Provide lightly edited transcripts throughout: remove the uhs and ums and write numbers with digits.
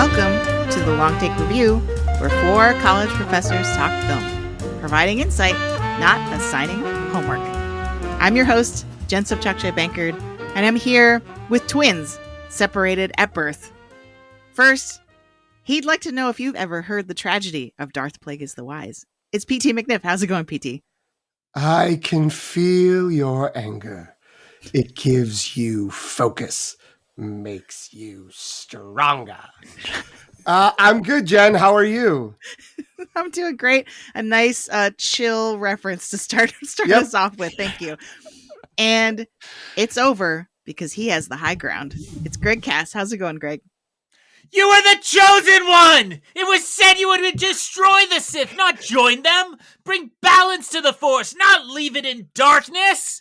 Welcome to the Long Take Review, where four college professors talk film, providing insight, not assigning homework. I'm your host, Jen Sobchak Bankard, and I'm here with twins separated at birth. First, he'd like to know if you've ever heard the tragedy of Darth Plagueis the Wise. It's P.T. McNiff. How's it going, P.T.? I can feel your anger. It gives you focus, makes you stronger. I'm good, Jen. How are you? I'm doing great. A nice, chill reference to start us off with. Thank you. And it's over because he has the high ground. It's Greg Cass. How's it going, Greg? You were the chosen one! It was said you would destroy the Sith, not join them! Bring balance to the Force, not leave it in darkness!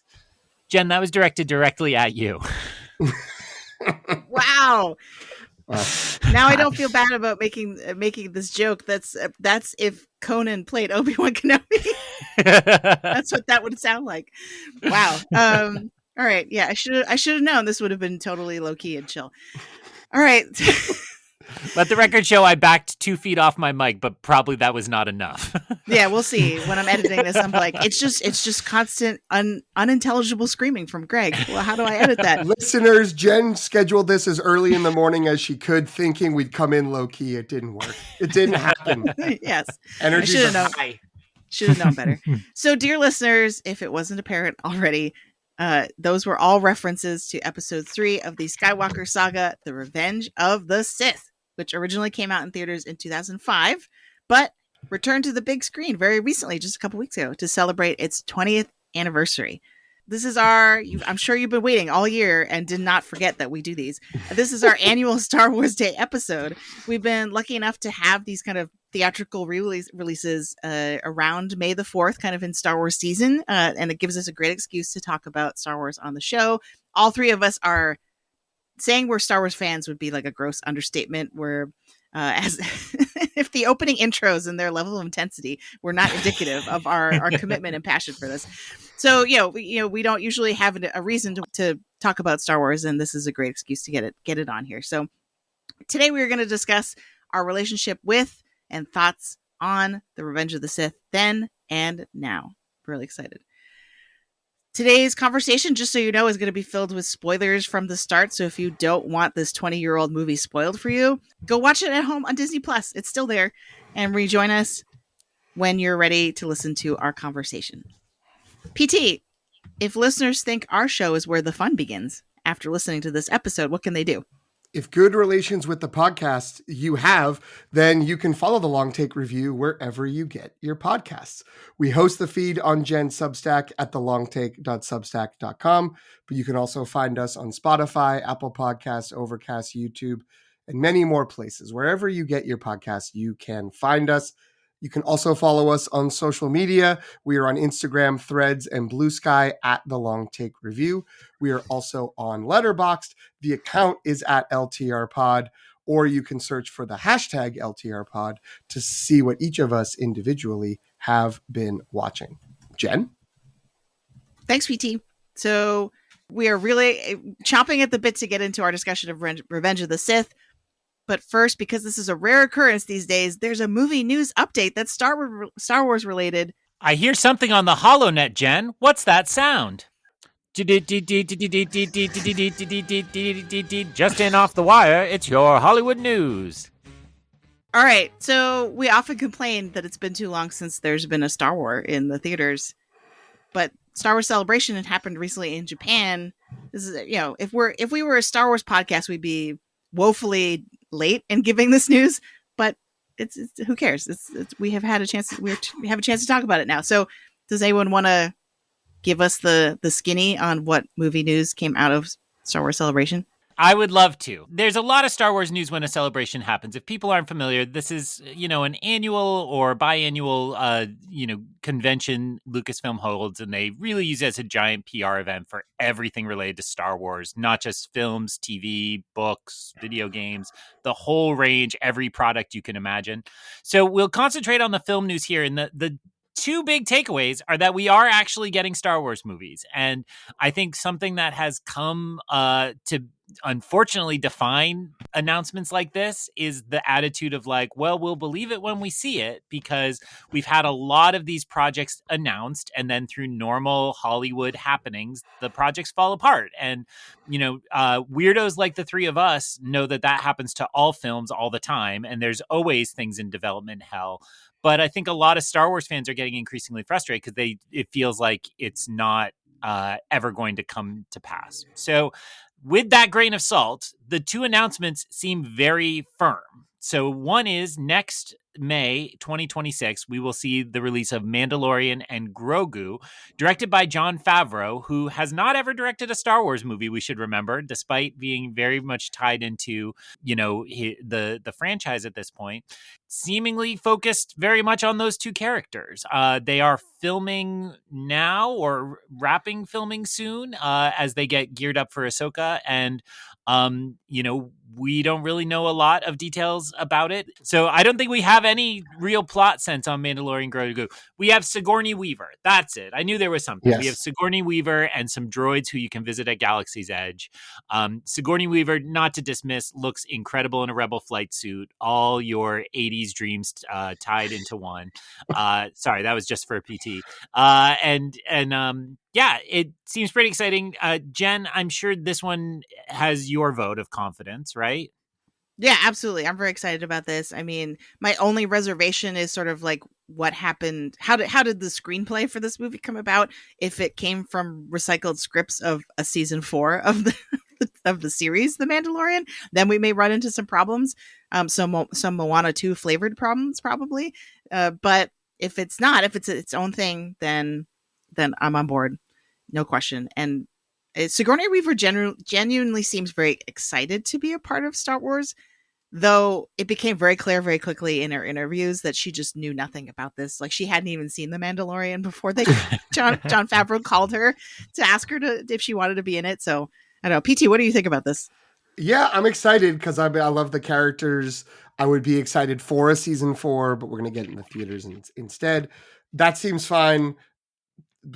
Jen, that was directed directly at you. Wow. Now I don't feel bad about making this joke. That's if Conan played Obi-Wan Kenobi. That's what that would sound like. Wow. All right. Yeah, I should have known this would have been totally low-key and chill. All right. Let the record show I backed 2 feet off my mic, but probably that was not enough. Yeah, we'll see. When I'm editing this, I'm like, it's just constant unintelligible screaming from Greg. Well, how do I edit that? Listeners, Jen scheduled this as early in the morning as she could, thinking we'd come in low key. It didn't work. It didn't happen. Yes. Energies are high. Should have known better. So, dear listeners, if it wasn't apparent already, those were all references to episode 3 of the Skywalker saga, The Revenge of the Sith, which originally came out in theaters in 2005, but returned to the big screen very recently, just a couple weeks ago, to celebrate its 20th anniversary. This is I'm sure you've been waiting all year and did not forget that we do these. This is our annual Star Wars Day episode. We've been lucky enough to have these kind of theatrical releases around May the 4th, kind of in Star Wars season, and it gives us a great excuse to talk about Star Wars on the show. All three of us are saying we're Star Wars fans would be like a gross understatement. We're as if the opening intros and their level of intensity were not indicative of our commitment and passion for this. So, we don't usually have a reason to talk about Star Wars, and this is a great excuse to get it on here. So today we are going to discuss our relationship with and thoughts on The Revenge of the Sith then and now. Really excited. Today's conversation, just so you know, is going to be filled with spoilers from the start. So if you don't want this 20-year-old movie spoiled for you, go watch it at home on Disney+. It's still there. And rejoin us when you're ready to listen to our conversation. PT, if listeners think our show is where the fun begins after listening to this episode, what can they do? If good relations with the podcast you have, then you can follow the Long Take Review wherever you get your podcasts. We host the feed on Jen's Substack at thelongtake.substack.com, but you can also find us on Spotify, Apple Podcasts, Overcast, YouTube, and many more places. Wherever you get your podcasts, you can find us. You can also follow us on social media. We are on Instagram, Threads, and Blue Sky at The Long Take Review. We are also on Letterboxd. The account is at LTRpod, or you can search for the hashtag LTRpod to see what each of us individually have been watching. Jen? Thanks, PT. So we are really chomping at the bit to get into our discussion of Revenge of the Sith. But first, because this is a rare occurrence these days, there's a movie news update that's Star Wars related. I hear something on the HoloNet, Jen. What's that sound? Just in off the wire, it's your Hollywood news. All right, so we often complain that it's been too long since there's been a Star Wars in the theaters, but Star Wars Celebration had happened recently in Japan. This is, if we were a Star Wars podcast, we'd be woefully late in giving this news, but it's who cares? We have had a chance. We have a chance to talk about it now. So, does anyone want to give us the skinny on what movie news came out of Star Wars Celebration? I would love to. There's a lot of Star Wars news when a celebration happens. If people aren't familiar, this is, an annual or biannual, convention Lucasfilm holds, and they really use it as a giant PR event for everything related to Star Wars, not just films, TV, books, video games, the whole range, every product you can imagine. So we'll concentrate on the film news here, and the two big takeaways are that we are actually getting Star Wars movies. And I think something that has come to unfortunately define announcements like this is the attitude of like, well, we'll believe it when we see it, because we've had a lot of these projects announced, and then through normal Hollywood happenings, the projects fall apart. And, weirdos like the three of us know that happens to all films all the time, and there's always things in development hell. But I think a lot of Star Wars fans are getting increasingly frustrated because it feels like it's not ever going to come to pass. So with that grain of salt, the two announcements seem very firm. So one is next May 2026, we will see the release of Mandalorian and Grogu, directed by Jon Favreau, who has not ever directed a Star Wars movie, we should remember, despite being very much tied into, the franchise at this point, seemingly focused very much on those two characters. They are filming now or wrapping filming soon as they get geared up for Ahsoka. And, we don't really know a lot of details about it. So I don't think we have any real plot sense on Mandalorian Grogu. We have Sigourney Weaver. That's it. I knew there was something. Yes. We have Sigourney Weaver and some droids who you can visit at Galaxy's Edge. Sigourney Weaver, not to dismiss, looks incredible in a Rebel flight suit. All your 80s dreams tied into one. Sorry, that was just for a PT. Yeah, it seems pretty exciting. Jen, I'm sure this one has your vote of confidence, right? Yeah, absolutely. I'm very excited about this. I mean, my only reservation is sort of like what happened. How did the screenplay for this movie come about? If it came from recycled scripts of a season 4 of the of the series, The Mandalorian, then we may run into some problems. Some Moana 2 flavored problems probably. But if it's not, if it's its own thing, then I'm on board, no question. And Sigourney Weaver genuinely seems very excited to be a part of Star Wars, though it became very clear very quickly in her interviews that she just knew nothing about this. Like, she hadn't even seen The Mandalorian before Jon Favreau called her to ask her if she wanted to be in it. So I don't know. PT, what do you think about this? Yeah, I'm excited because I love the characters. I would be excited for a season 4, but we're going to get in the theaters instead. That seems fine.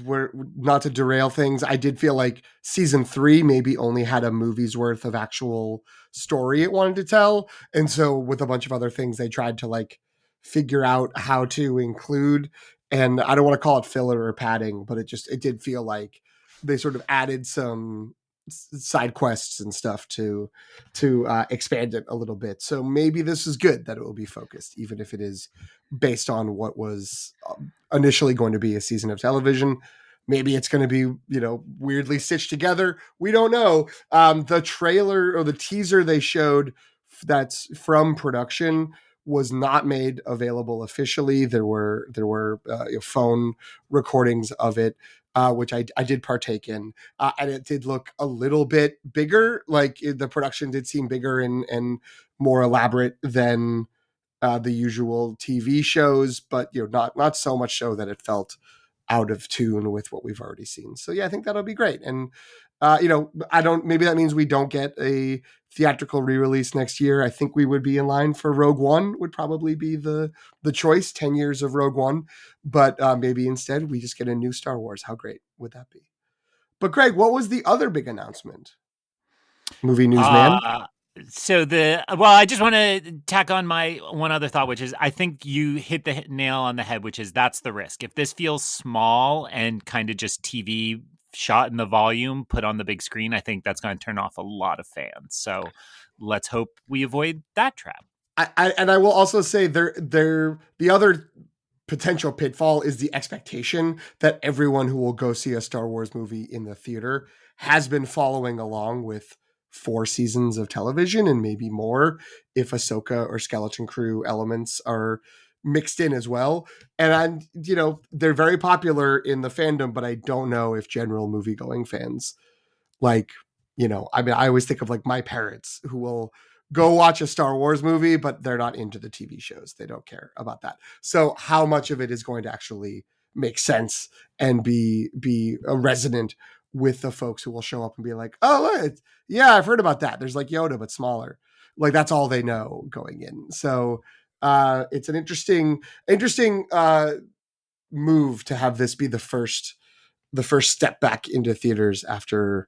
We're not to derail things. I did feel like season 3 maybe only had a movie's worth of actual story it wanted to tell. And so with a bunch of other things, they tried to like figure out how to include, and I don't want to call it filler or padding, but it did feel like they sort of added some side quests and stuff to expand it a little bit. So maybe this is good that it will be focused, even if it is based on what was initially going to be a season of television. Maybe it's going to be, weirdly stitched together. We don't know. The trailer or the teaser they showed that's from production was not made available officially. There were phone recordings of it, which I did partake in, and it did look a little bit bigger. Like the production did seem bigger and more elaborate than the usual TV shows, but not so much so that it felt out of tune with what we've already seen. So yeah, I think that'll be great. And maybe that means we don't get a theatrical re-release next year. I think we would be in line for Rogue One would probably be the choice, 10 years of Rogue One, but maybe instead we just get a new Star Wars. How great would that be? But Greg, what was the other big announcement? Movie news, man. I just want to tack on my one other thought, which is I think you hit the nail on the head, which is that's the risk. If this feels small and kind of just TV shot in the volume, put on the big screen, I think that's going to turn off a lot of fans. So let's hope we avoid that trap. I will also say the other potential pitfall is the expectation that everyone who will go see a Star Wars movie in the theater has been following along with 4 seasons of television and maybe more if Ahsoka or Skeleton Crew elements are mixed in as well. And they're very popular in the fandom, but I don't know if general movie going fans I always think of like my parents who will go watch a Star Wars movie, but they're not into the TV shows. They don't care about that. So how much of it is going to actually make sense and be a resonant with the folks who will show up and be like, oh, look, yeah, I've heard about that. There's like Yoda, but smaller. Like that's all they know going in. So it's an interesting move to have this be the first step back into theaters after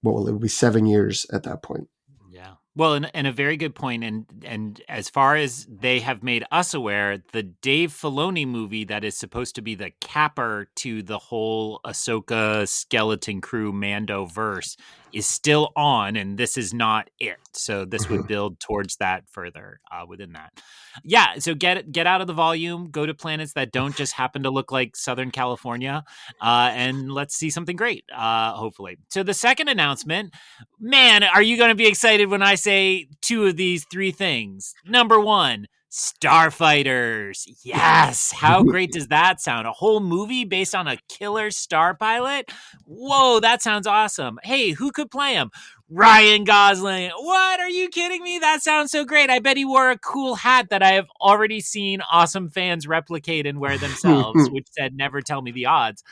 what will it be 7 years at that point. Yeah. Well, and a very good point. And as far as they have made us aware, the Dave Filoni movie that is supposed to be the capper to the whole Ahsoka skeleton crew Mando verse is still on, and this is not it. So this would build towards that further within that. Yeah. So get out of the volume, go to planets that don't just happen to look like Southern California, and let's see something great, hopefully. So the second announcement, man, are you going to be excited when I say two of these three things? Number one, Starfighters. Yes. How great does that sound? A whole movie based on a killer star pilot? Whoa, that sounds awesome. Hey, who could play him? Ryan Gosling. What? Are you kidding me? That sounds so great. I bet he wore a cool hat that I have already seen awesome fans replicate and wear themselves, which said, never tell me the odds.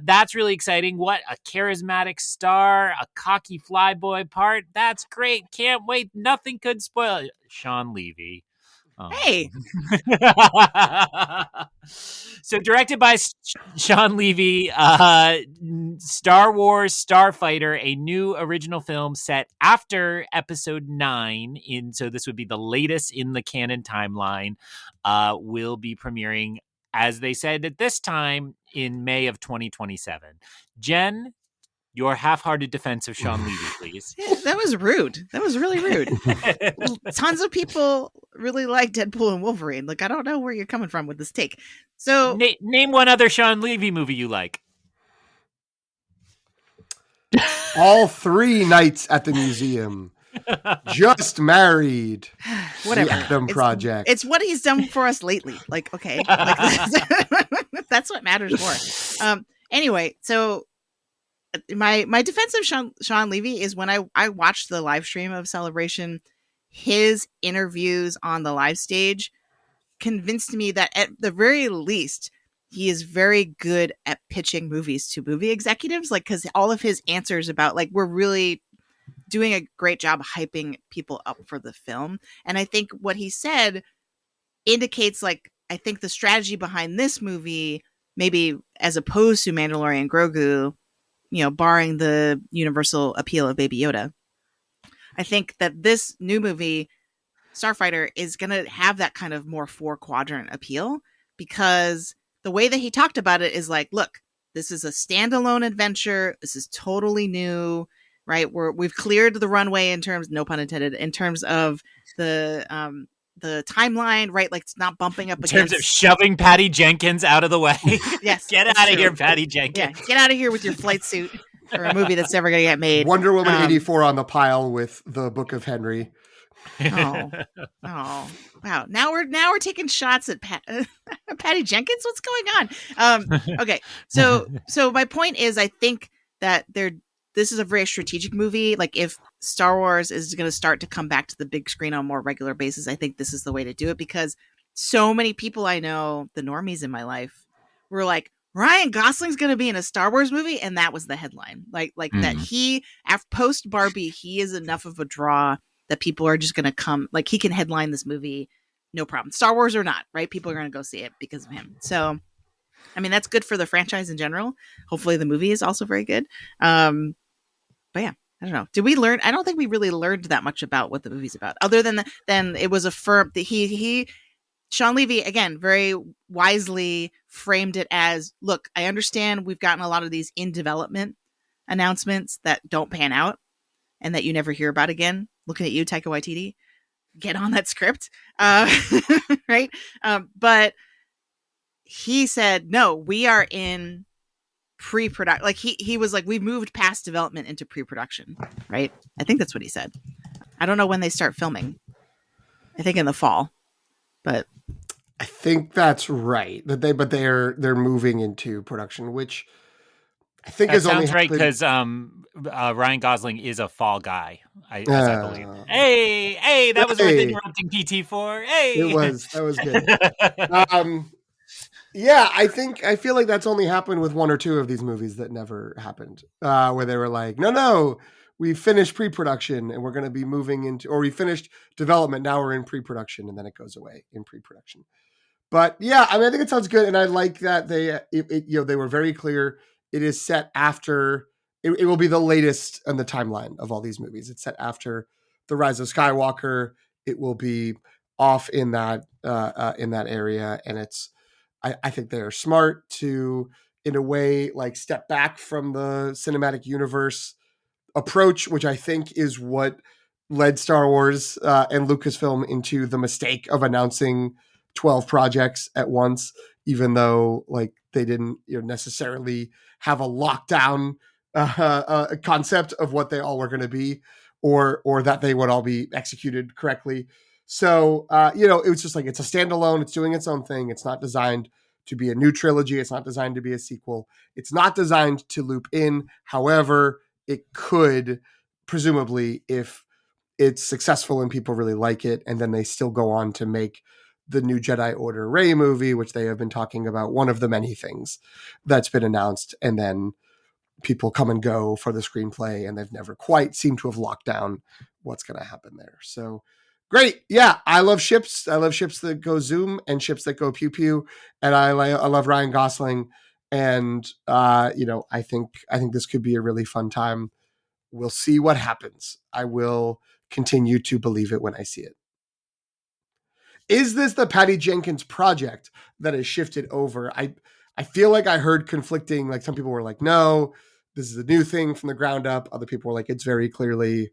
That's really exciting. What a charismatic star, a cocky flyboy part. That's great. Can't wait. Nothing could spoil it. Sean Levy. Oh. Hey. So directed by Sean Levy, Star Wars Starfighter, a new original film set after Episode 9. So this would be the latest in the canon timeline. Will be premiering, as they said at this time, in May of 2027. Jen, your half-hearted defense of Sean Levy, please. Yeah, that was rude. That was really rude. Tons of people really like Deadpool and Wolverine. Like, I don't know where you're coming from with this take. So, name one other Sean Levy movie you like. All Three Nights at the Museum. Just Married. Whatever. The Adam Project. It's what he's done for us lately. Like, okay. Like, that's what matters more. Anyway, so my defense of Sean Levy is when I watched the live stream of Celebration, his interviews on the live stage convinced me that at the very least he is very good at pitching movies to movie executives, like, because all of his answers about, like, we're really doing a great job hyping people up for the film. And I think what he said indicates, like, I think the strategy behind this movie, maybe as opposed to Mandalorian Grogu, you know, barring the universal appeal of Baby Yoda, I think that this new movie, Starfighter, is going to have that kind of more 4-quadrant appeal, because the way that he talked about it is like, look, this is a standalone adventure. This is totally new, right? We've cleared the runway in terms, no pun intended, in terms of the timeline, right? Like, it's not bumping up in terms of shoving Patty Jenkins out of the way. Yes. Get out of here, Patty Jenkins. Yeah, get out of here with your flight suit for a movie that's never going to get made. Wonder Woman 84 on the pile with the Book of Henry. Oh, wow! Now we're taking shots at Patty Jenkins. What's going on? Okay, so my point is, I think that this is a very strategic movie. Like, if Star Wars is going to start to come back to the big screen on a more regular basis, I think this is the way to do it, because so many people I know, the normies in my life, were like, Ryan Gosling's going to be in a Star Wars movie, and that was the headline. Like that he, after post Barbie, he is enough of a draw that people are just going to come, like, he can headline this movie, no problem. Star Wars or not, right? People are going to go see it because of him. So, I mean, that's good for the franchise in general. Hopefully the movie is also very good. But yeah, I don't know. Did we learn? I don't think we really learned that much about what the movie's about, other than it was affirmed that Sean Levy, again, very wisely framed it as, look, I understand we've gotten a lot of these in development announcements that don't pan out and that you never hear about again. Looking at you, Taika Waititi, get on that script. Right. But he said, no, we are in pre-production. Like, he was like, we've moved past development into pre-production. Right. I think that's what he said. I don't know when they start filming. I think in the fall, but I think that's right. But they're moving into production, which I think is only sounds right, because Ryan Gosling is a fall guy. I believe. Hey, that was worth interrupting PT for. Hey, that was good. Yeah, I feel like that's only happened with one or two of these movies that never happened, where they were like, no, we finished pre-production and we're going to be moving into, or we finished development, now we're in pre-production, and then it goes away in pre-production. But yeah, I mean, I think it sounds good, and I like that they were very clear. It is set after it will be the latest in the timeline of all these movies. It's set after the Rise of Skywalker. It will be off in that area, and I think they're smart to, in a way, like step back from the cinematic universe approach, which I think is what led Star Wars and Lucasfilm into the mistake of announcing 12 projects at once, even though like they didn't necessarily have a lockdown concept of what they all were going to be, or that they would all be executed correctly. So it was just like, it's a standalone. It's doing its own thing. It's not designed to be a new trilogy. It's not designed to be a sequel. It's not designed to loop in. However, it could, presumably, if it's successful and people really like it, and then they still go on to make the new Jedi Order Rey movie, which they have been talking about, one of the many things that's been announced, and then people come and go for the screenplay, and they've never quite seemed to have locked down what's going to happen there. So great. Yeah, I love ships. I love ships that go zoom and ships that go pew pew, and I love Ryan Gosling. And I think this could be a really fun time. We'll see what happens. I will continue to believe it when I see it. Is this the Patty Jenkins project that has shifted over? I feel like I heard conflicting, like some people were like, no, this is a new thing from the ground up. Other people were like, it's very clearly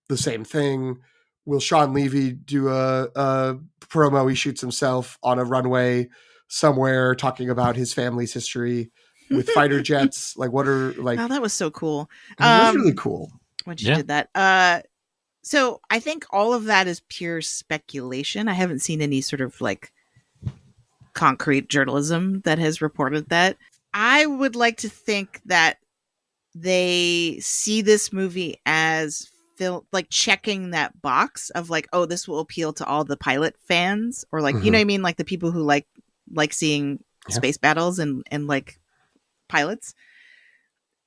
the same thing. Will Sean Levy do a promo? He shoots himself on a runway somewhere talking about his family's history with fighter jets. Like, what are like? Oh, that was so cool. It was really cool when she did that. So I think all of that is pure speculation. I haven't seen any sort of like concrete journalism that has reported that. I would like to think that they see this movie as like checking that box of like, oh, this will appeal to all the pilot fans, or like, you know what I mean? Like the people who like seeing space battles and like pilots,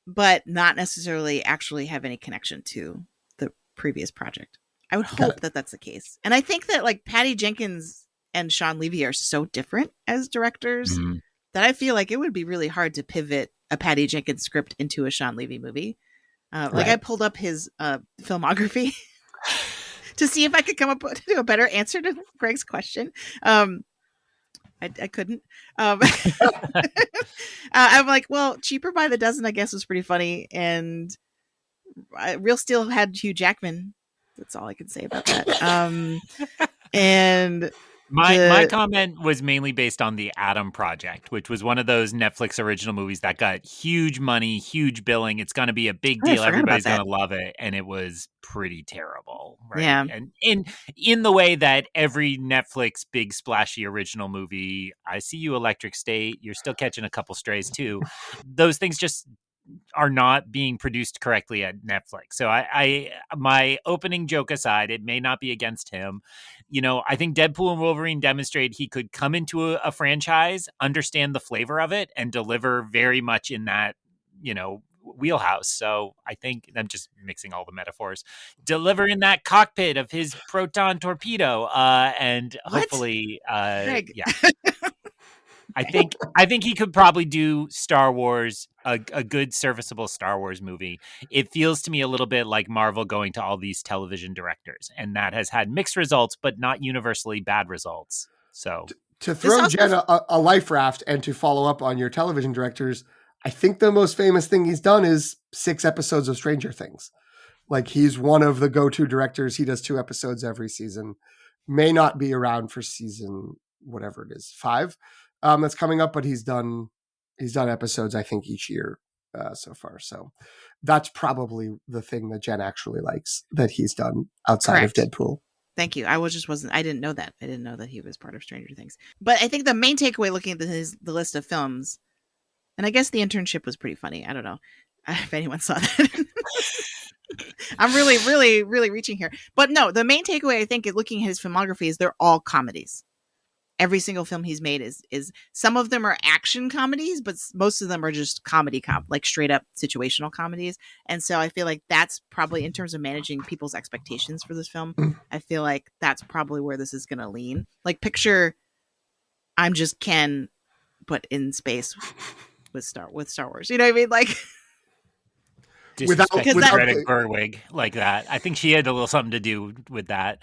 but not necessarily actually have any connection to the previous project. I would hope that that's the case. And I think that like Patty Jenkins and Sean Levy are so different as directors that I feel like it would be really hard to pivot a Patty Jenkins script into a Sean Levy movie. Like I pulled up his filmography to see if I could come up with a better answer to Greg's question. I couldn't. I'm like, well, Cheaper by the Dozen, I guess, was pretty funny. And Real Steel had Hugh Jackman. That's all I can say about that. And my comment was mainly based on the Adam Project, which was one of those Netflix original movies that got huge money, huge billing. It's going to be a big deal. Everybody's going to love it. And it was pretty terrible. Right? Yeah. And in the way that every Netflix big splashy original movie, I See You Electric State, you're still catching a couple strays too. Those things just are not being produced correctly at Netflix. So I my opening joke aside, it may not be against him. I think Deadpool and Wolverine demonstrated he could come into a franchise, understand the flavor of it, and deliver very much in that, wheelhouse. So I think I'm just mixing all the metaphors. Deliver in that cockpit of his proton torpedo, and hopefully, yeah. I think he could probably do Star Wars, a good serviceable Star Wars movie. It feels to me a little bit like Marvel going to all these television directors, and that has had mixed results, but not universally bad results. So to throw Jen a life raft and to follow up on your television directors, I think the most famous thing he's done is 6 episodes of Stranger Things. Like, he's one of the go-to directors. He does 2 episodes every season. May not be around for season whatever it is, 5. That's coming up, but he's done episodes, I think, each year so far. So that's probably the thing that Jen actually likes that he's done outside of Deadpool. Thank you. I didn't know that. I didn't know that he was part of Stranger Things. But I think the main takeaway looking at the list of films, and I guess The Internship was pretty funny. I don't know if anyone saw that. I'm really, really, really reaching here. But no, the main takeaway, I think, looking at his filmography is they're all comedies. Every single film he's made is some of them are action comedies, but most of them are just like straight up situational comedies. And so I feel like that's probably, in terms of managing people's expectations for this film, I feel like that's probably where this is going to lean. Like, picture I'm just Ken, but in space with Star Wars. You know what I mean? Like, disrespecting Without- Greta Gerwig like that. I think she had a little something to do with that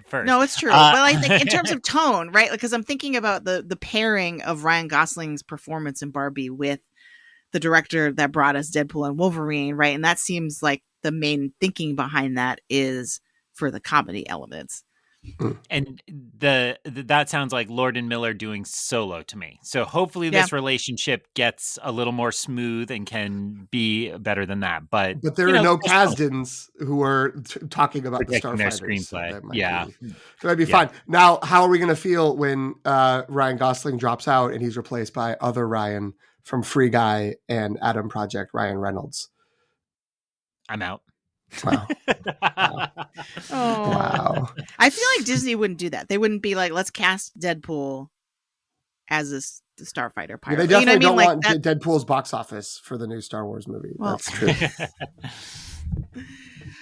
first. No, it's true. But I think in terms of tone, right? Because I'm thinking about the pairing of Ryan Gosling's performance in Barbie with the director that brought us Deadpool and Wolverine, right? And that seems like the main thinking behind that is for the comedy elements. And that sounds like Lord and Miller doing Solo to me. So hopefully this relationship gets a little more smooth and can be better than that. But there are no Kasdans who are talking about the Starfighters. Their screenplay. So that might be fine. Now, how are we going to feel when Ryan Gosling drops out and he's replaced by other Ryan from Free Guy and Adam Project, Ryan Reynolds? I'm out. Wow. Wow. Oh. Wow. I feel like Disney wouldn't do that. They wouldn't be like, let's cast Deadpool as a starfighter pilot. They definitely don't want that... Deadpool's box office for the new Star Wars movie. Well, that's true.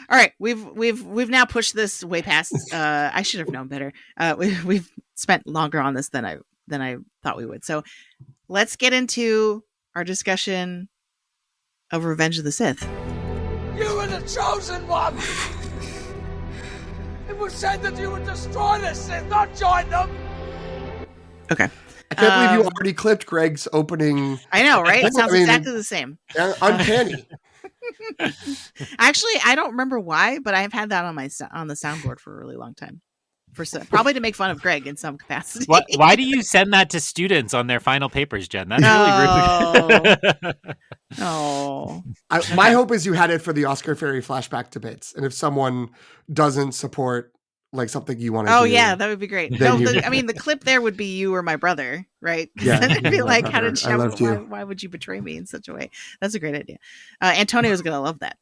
All right, we've now pushed this way past. I should have known better. We've spent longer on this than I thought we would. So let's get into our discussion of Revenge of the Sith. You were the chosen one! It was said that you would destroy the Sith, not join them! Okay. I can't believe you already clipped Greg's opening. I know, right? It sounds exactly the same. Uncanny. Actually, I don't remember why, but I've had that on the soundboard for a really long time. Probably to make fun of Greg in some capacity. Why do you send that to students on their final papers, Jen? That's really rude. Oh. My hope is you had it for the Oscar Ferry flashback debates. And if someone doesn't support like something you want to do. Oh, yeah, that would be great. No, the clip there would be you or my brother, right? Yeah. It'd be like, brother. why would you betray me in such a way? That's a great idea. Antonio's going to love that.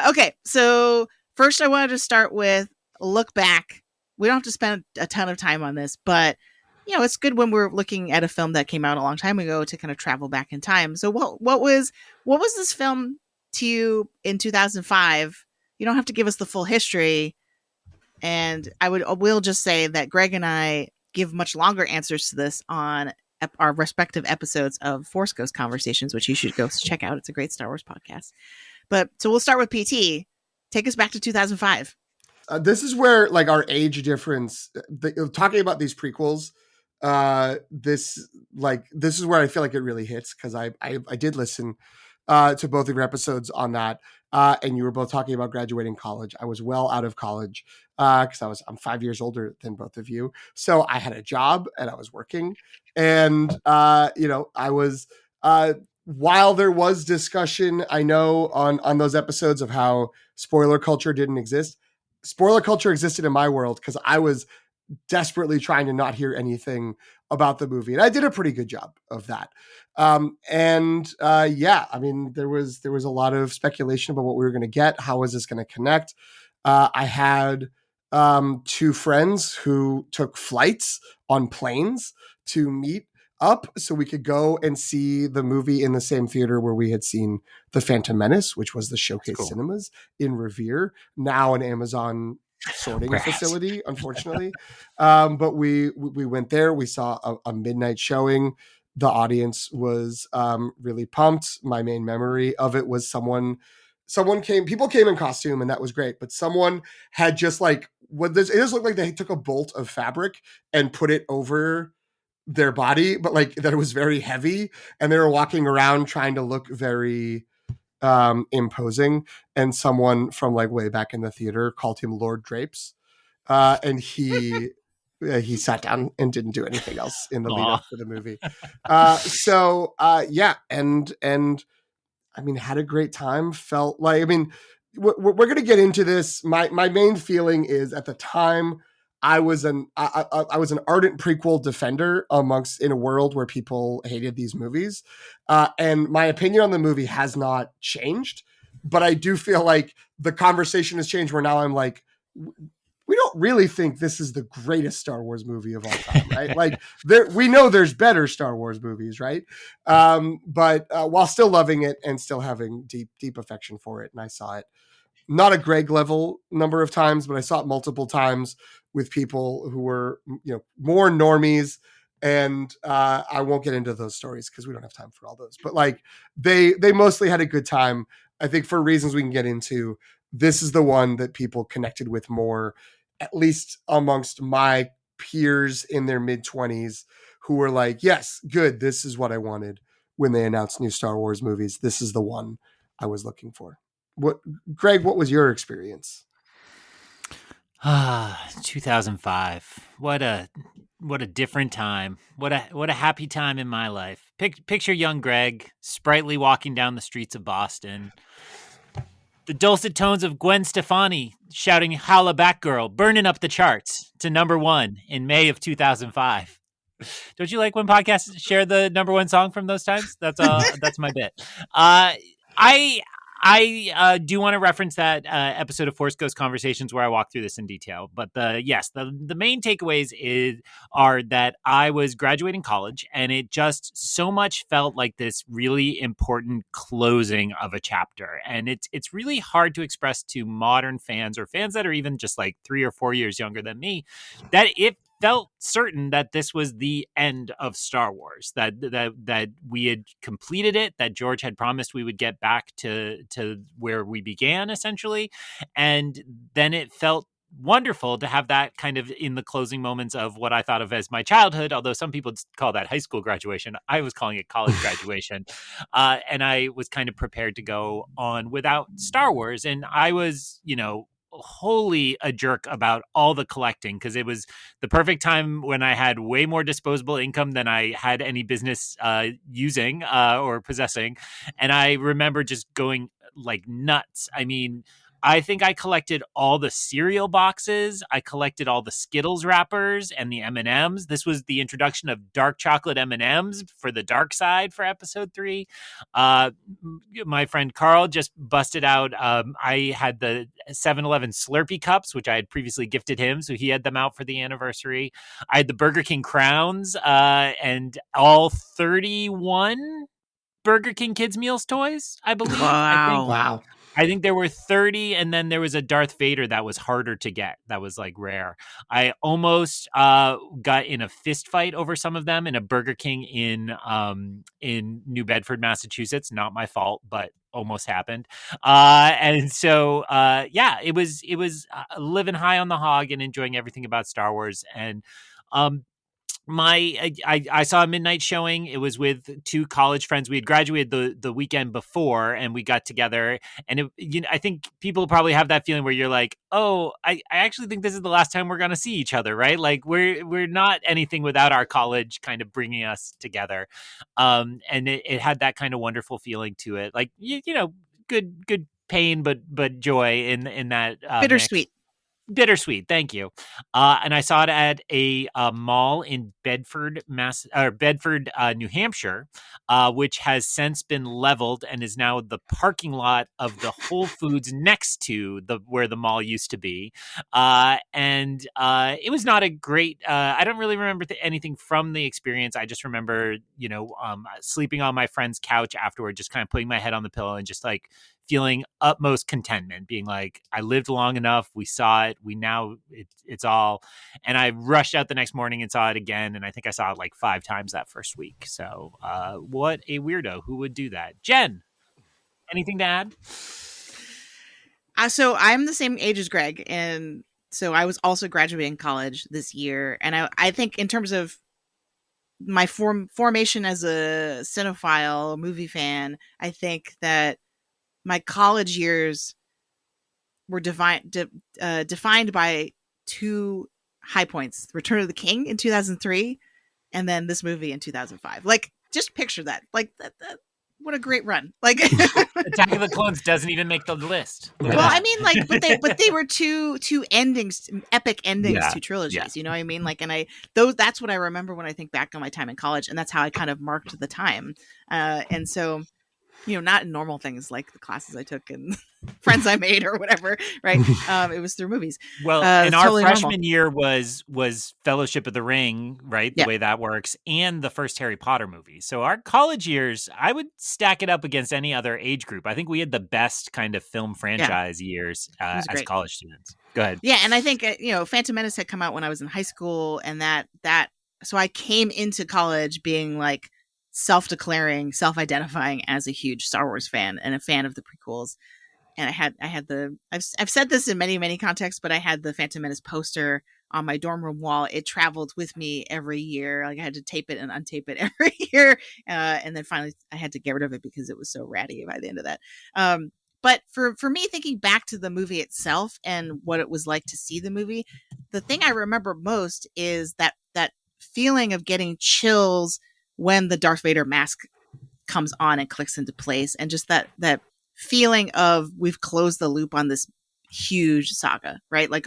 Okay, so first I wanted to start with look back. We don't have to spend a ton of time on this, but it's good when we're looking at a film that came out a long time ago to kind of travel back in time. So what was this film to you in 2005? You don't have to give us the full history. And we'll just say that Greg and I give much longer answers to this on our respective episodes of Force Ghost Conversations, which you should go check out. It's a great Star Wars podcast. So we'll start with PT. Take us back to 2005. This is where like our age difference, talking about these prequels, this is where I feel like it really hits, because I did listen to both of your episodes on that, and you were both talking about graduating college. I was well out of college because I'm 5 years older than both of you, so I had a job and I was working, and I was while there was discussion, I know on those episodes of how spoiler culture didn't exist. Spoiler culture existed in my world because I was desperately trying to not hear anything about the movie. And I did a pretty good job of that. I mean, there was a lot of speculation about what we were going to get. How was this going to connect? I had two friends who took flights on planes to meet up so we could go and see the movie in the same theater where we had seen The Phantom Menace, which was the Showcase Cinemas in Revere, now an Amazon sorting facility, unfortunately. But we went there. We saw a midnight showing. The audience was really pumped. My main memory of it was people came in costume, and that was great. But someone had just it just looked like they took a bolt of fabric and put it over their body, but like that it was very heavy, and they were walking around trying to look very imposing. And someone from like way back in the theater called him Lord Drapes, and he sat down and didn't do anything else in the lead up to the movie. And I mean, had a great time. Felt like, I mean, we're going to get into this. My main feeling is, at the time, I was an ardent prequel defender in a world where people hated these movies. And my opinion on the movie has not changed, but I do feel like the conversation has changed, where now I'm like, we don't really think this is the greatest Star Wars movie of all time, right? Like we know there's better Star Wars movies, right? But while still loving it and still having deep affection for it. And I saw it not a Greg level number of times, but I saw it multiple times with people who were, more normies And I won't get into those stories because we don't have time for all those. But like they mostly had a good time. I think for reasons we can get into, this is the one that people connected with more, at least amongst my peers in their mid-20s who were like, yes, good. This is what I wanted when they announced new Star Wars movies. This is the one I was looking for. Greg, what was your experience? 2005. What a different time. What a happy time in my life. Picture young Greg sprightly walking down the streets of Boston. The dulcet tones of Gwen Stefani shouting "Holla Back Girl," burning up the charts to #1 in May of 2005. Don't you like when podcasts share the #1 song from those times? That's my bit. I do want to reference that episode of Force Ghost Conversations where I walk through this in detail. But the main takeaways are that I was graduating college, and it just so much felt like this really important closing of a chapter. And it's really hard to express to modern fans or fans that are even just like 3 or 4 years younger than me that it felt certain that this was the end of Star Wars, that we had completed it, that George had promised we would get back to where we began, essentially. And then it felt wonderful to have that kind of in the closing moments of what I thought of as my childhood, although some people call that high school graduation. I was calling it college graduation. And I was kind of prepared to go on without Star Wars. And I was, wholly a jerk about all the collecting because it was the perfect time when I had way more disposable income than I had any business using or possessing. And I remember just going like nuts. I mean, I think I collected all the cereal boxes. I collected all the Skittles wrappers and the M&Ms. This was the introduction of dark chocolate M&Ms for the dark side for episode 3. My friend Carl just busted out. I had the 7-Eleven Slurpee cups, which I had previously gifted him. So he had them out for the anniversary. I had the Burger King crowns and all 31 Burger King Kids Meals toys, I believe. Wow. I think there were 30, and then there was a Darth Vader that was harder to get. That was like rare. I almost got in a fist fight over some of them in a Burger King in New Bedford, Massachusetts. Not my fault, but almost happened. And so, it was living high on the hog and enjoying everything about Star Wars. And I saw a midnight showing. It was with 2 college friends. We had graduated the weekend before, and we got together. And I think people probably have that feeling where you're like, oh, I actually think this is the last time we're going to see each other, right? Like we're not anything without our college kind of bringing us together. And it had that kind of wonderful feeling to it, like good pain, but joy in that Bittersweet. Mix. Bittersweet, thank you. And I saw it at a mall in Bedford, New Hampshire, which has since been leveled and is now the parking lot of the Whole Foods next to where the mall used to be. And it was not a great. I don't really remember anything from the experience. I just remember, sleeping on my friend's couch afterward, just kind of putting my head on the pillow and just like feeling utmost contentment, being like, I lived long enough. We saw it. It's all. And I rushed out the next morning and saw it again. And I think I saw it like 5 times that first week. So what a weirdo. Who would do that? Jen, anything to add? So I'm the same age as Greg. And so I was also graduating college this year. And I think in terms of my formation as a cinephile, movie fan, I think that my college years were defined by 2 high points: Return of the King in 2003, and then this movie in 2005. Like, just picture that. Like, that what a great run! Like, Attack of the Clones doesn't even make the list. Well, I mean, like, but they were two endings, epic endings to trilogies. Yeah. You know what I mean? Like, and that's what I remember when I think back on my time in college, and that's how I kind of marked the time. And so, not in normal things like the classes I took and friends I made or whatever, right? It was through movies. Well, and our totally freshman year was Fellowship of the Ring, right? The way that works, and the first Harry Potter movie. So our college years, I would stack it up against any other age group. I think we had the best kind of film franchise years as college students. Go ahead. Yeah, and I think Phantom Menace had come out when I was in high school, and that so I came into college being like self-declaring, self-identifying as a huge Star Wars fan and a fan of the prequels. And I've said this in many contexts, but I had the Phantom Menace poster on my dorm room wall. It traveled with me every year. Like I had to tape it and untape it every year. And then finally I had to get rid of it because it was so ratty by the end of that. But for me, thinking back to the movie itself and what it was like to see the movie, the thing I remember most is that feeling of getting chills when the Darth Vader mask comes on and clicks into place, and just that feeling of we've closed the loop on this huge saga, right? Like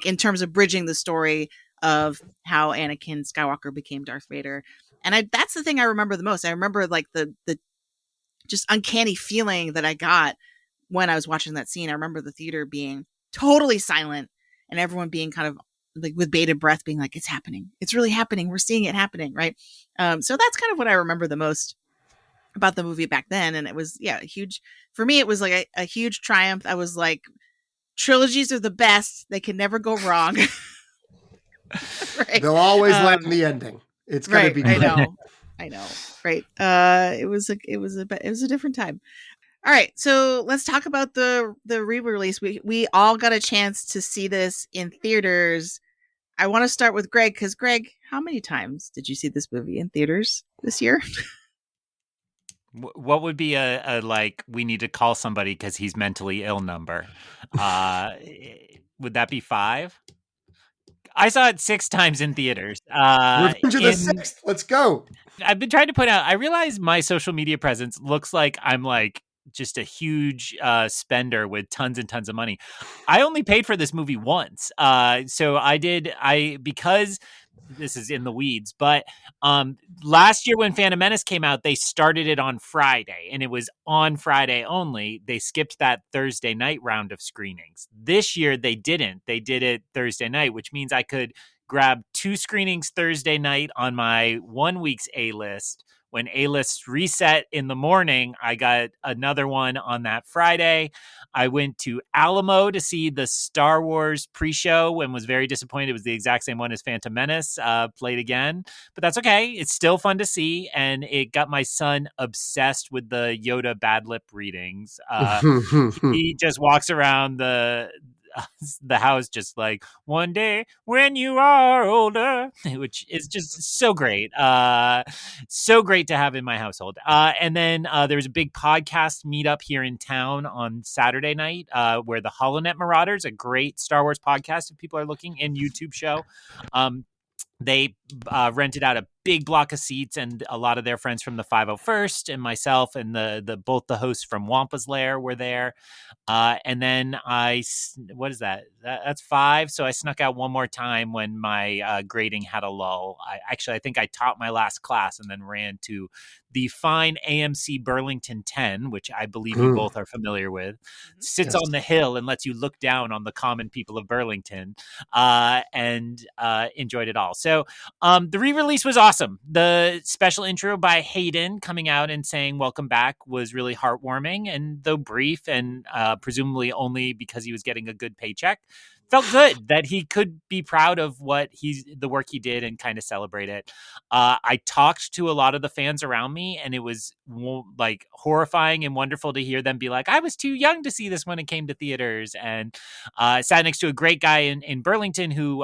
in terms of bridging the story of how Anakin Skywalker became Darth Vader. And that's the thing I remember the most. I remember like the just uncanny feeling that I got when I was watching that scene. I remember the theater being totally silent and everyone being kind of like with bated breath being like, it's happening. It's really happening. We're seeing it happening. Right. So that's kind of what I remember the most about the movie back then. And it was, for me, it was like a huge triumph. I was like, trilogies are the best. They can never go wrong. Right. They'll always land in the ending. It's going to be great. I know. Right. It was a different time. All right, so let's talk about the re-release. We all got a chance to see this in theaters. I want to start with Greg, because Greg, how many times did you see this movie in theaters this year? What would be a like, we need to call somebody because he's mentally ill number? Would that be 5? I saw it 6 times in theaters. Revenge of the Sixth. Let's go. I've been trying to point out, I realize my social media presence looks like I'm like just a huge spender with tons and tons of money. I only paid for this movie once. So because this is in the weeds, but last year when Phantom Menace came out, they started it on Friday and it was on Friday only. They skipped that Thursday night round of screenings. This year they didn't. They did it Thursday night, which means I could grab 2 screenings Thursday night on my 1 week's A-list. When A-list reset in the morning, I got another one on that Friday. I went to Alamo to see the Star Wars pre-show and was very disappointed. It was the exact same one as Phantom Menace, played again. But that's okay. It's still fun to see. And it got my son obsessed with the Yoda bad lip readings. He just walks around the house just like, one day when you are older, which is just so great. So great to have in my household. And then there was a big podcast meetup here in town on Saturday night where the HoloNet Marauders, a great Star Wars podcast if people are looking, and YouTube show, they rented out a big block of seats, and a lot of their friends from the 501st and myself and the both the hosts from Wampa's Lair were there. And then what is that? That's 5. So I snuck out one more time when my grading had a lull. I think I taught my last class and then ran to the fine AMC Burlington 10, which I believe you both are familiar with. Sits on the hill and lets you look down on the common people of Burlington, and enjoyed it all. So the re-release was awesome. The special intro by Hayden coming out and saying welcome back was really heartwarming, and though brief and presumably only because he was getting a good paycheck, felt good that he could be proud of the work he did and kind of celebrate it. I talked to a lot of the fans around me, and it was like horrifying and wonderful to hear them be like, I was too young to see this when it came to theaters. And sat next to a great guy in Burlington who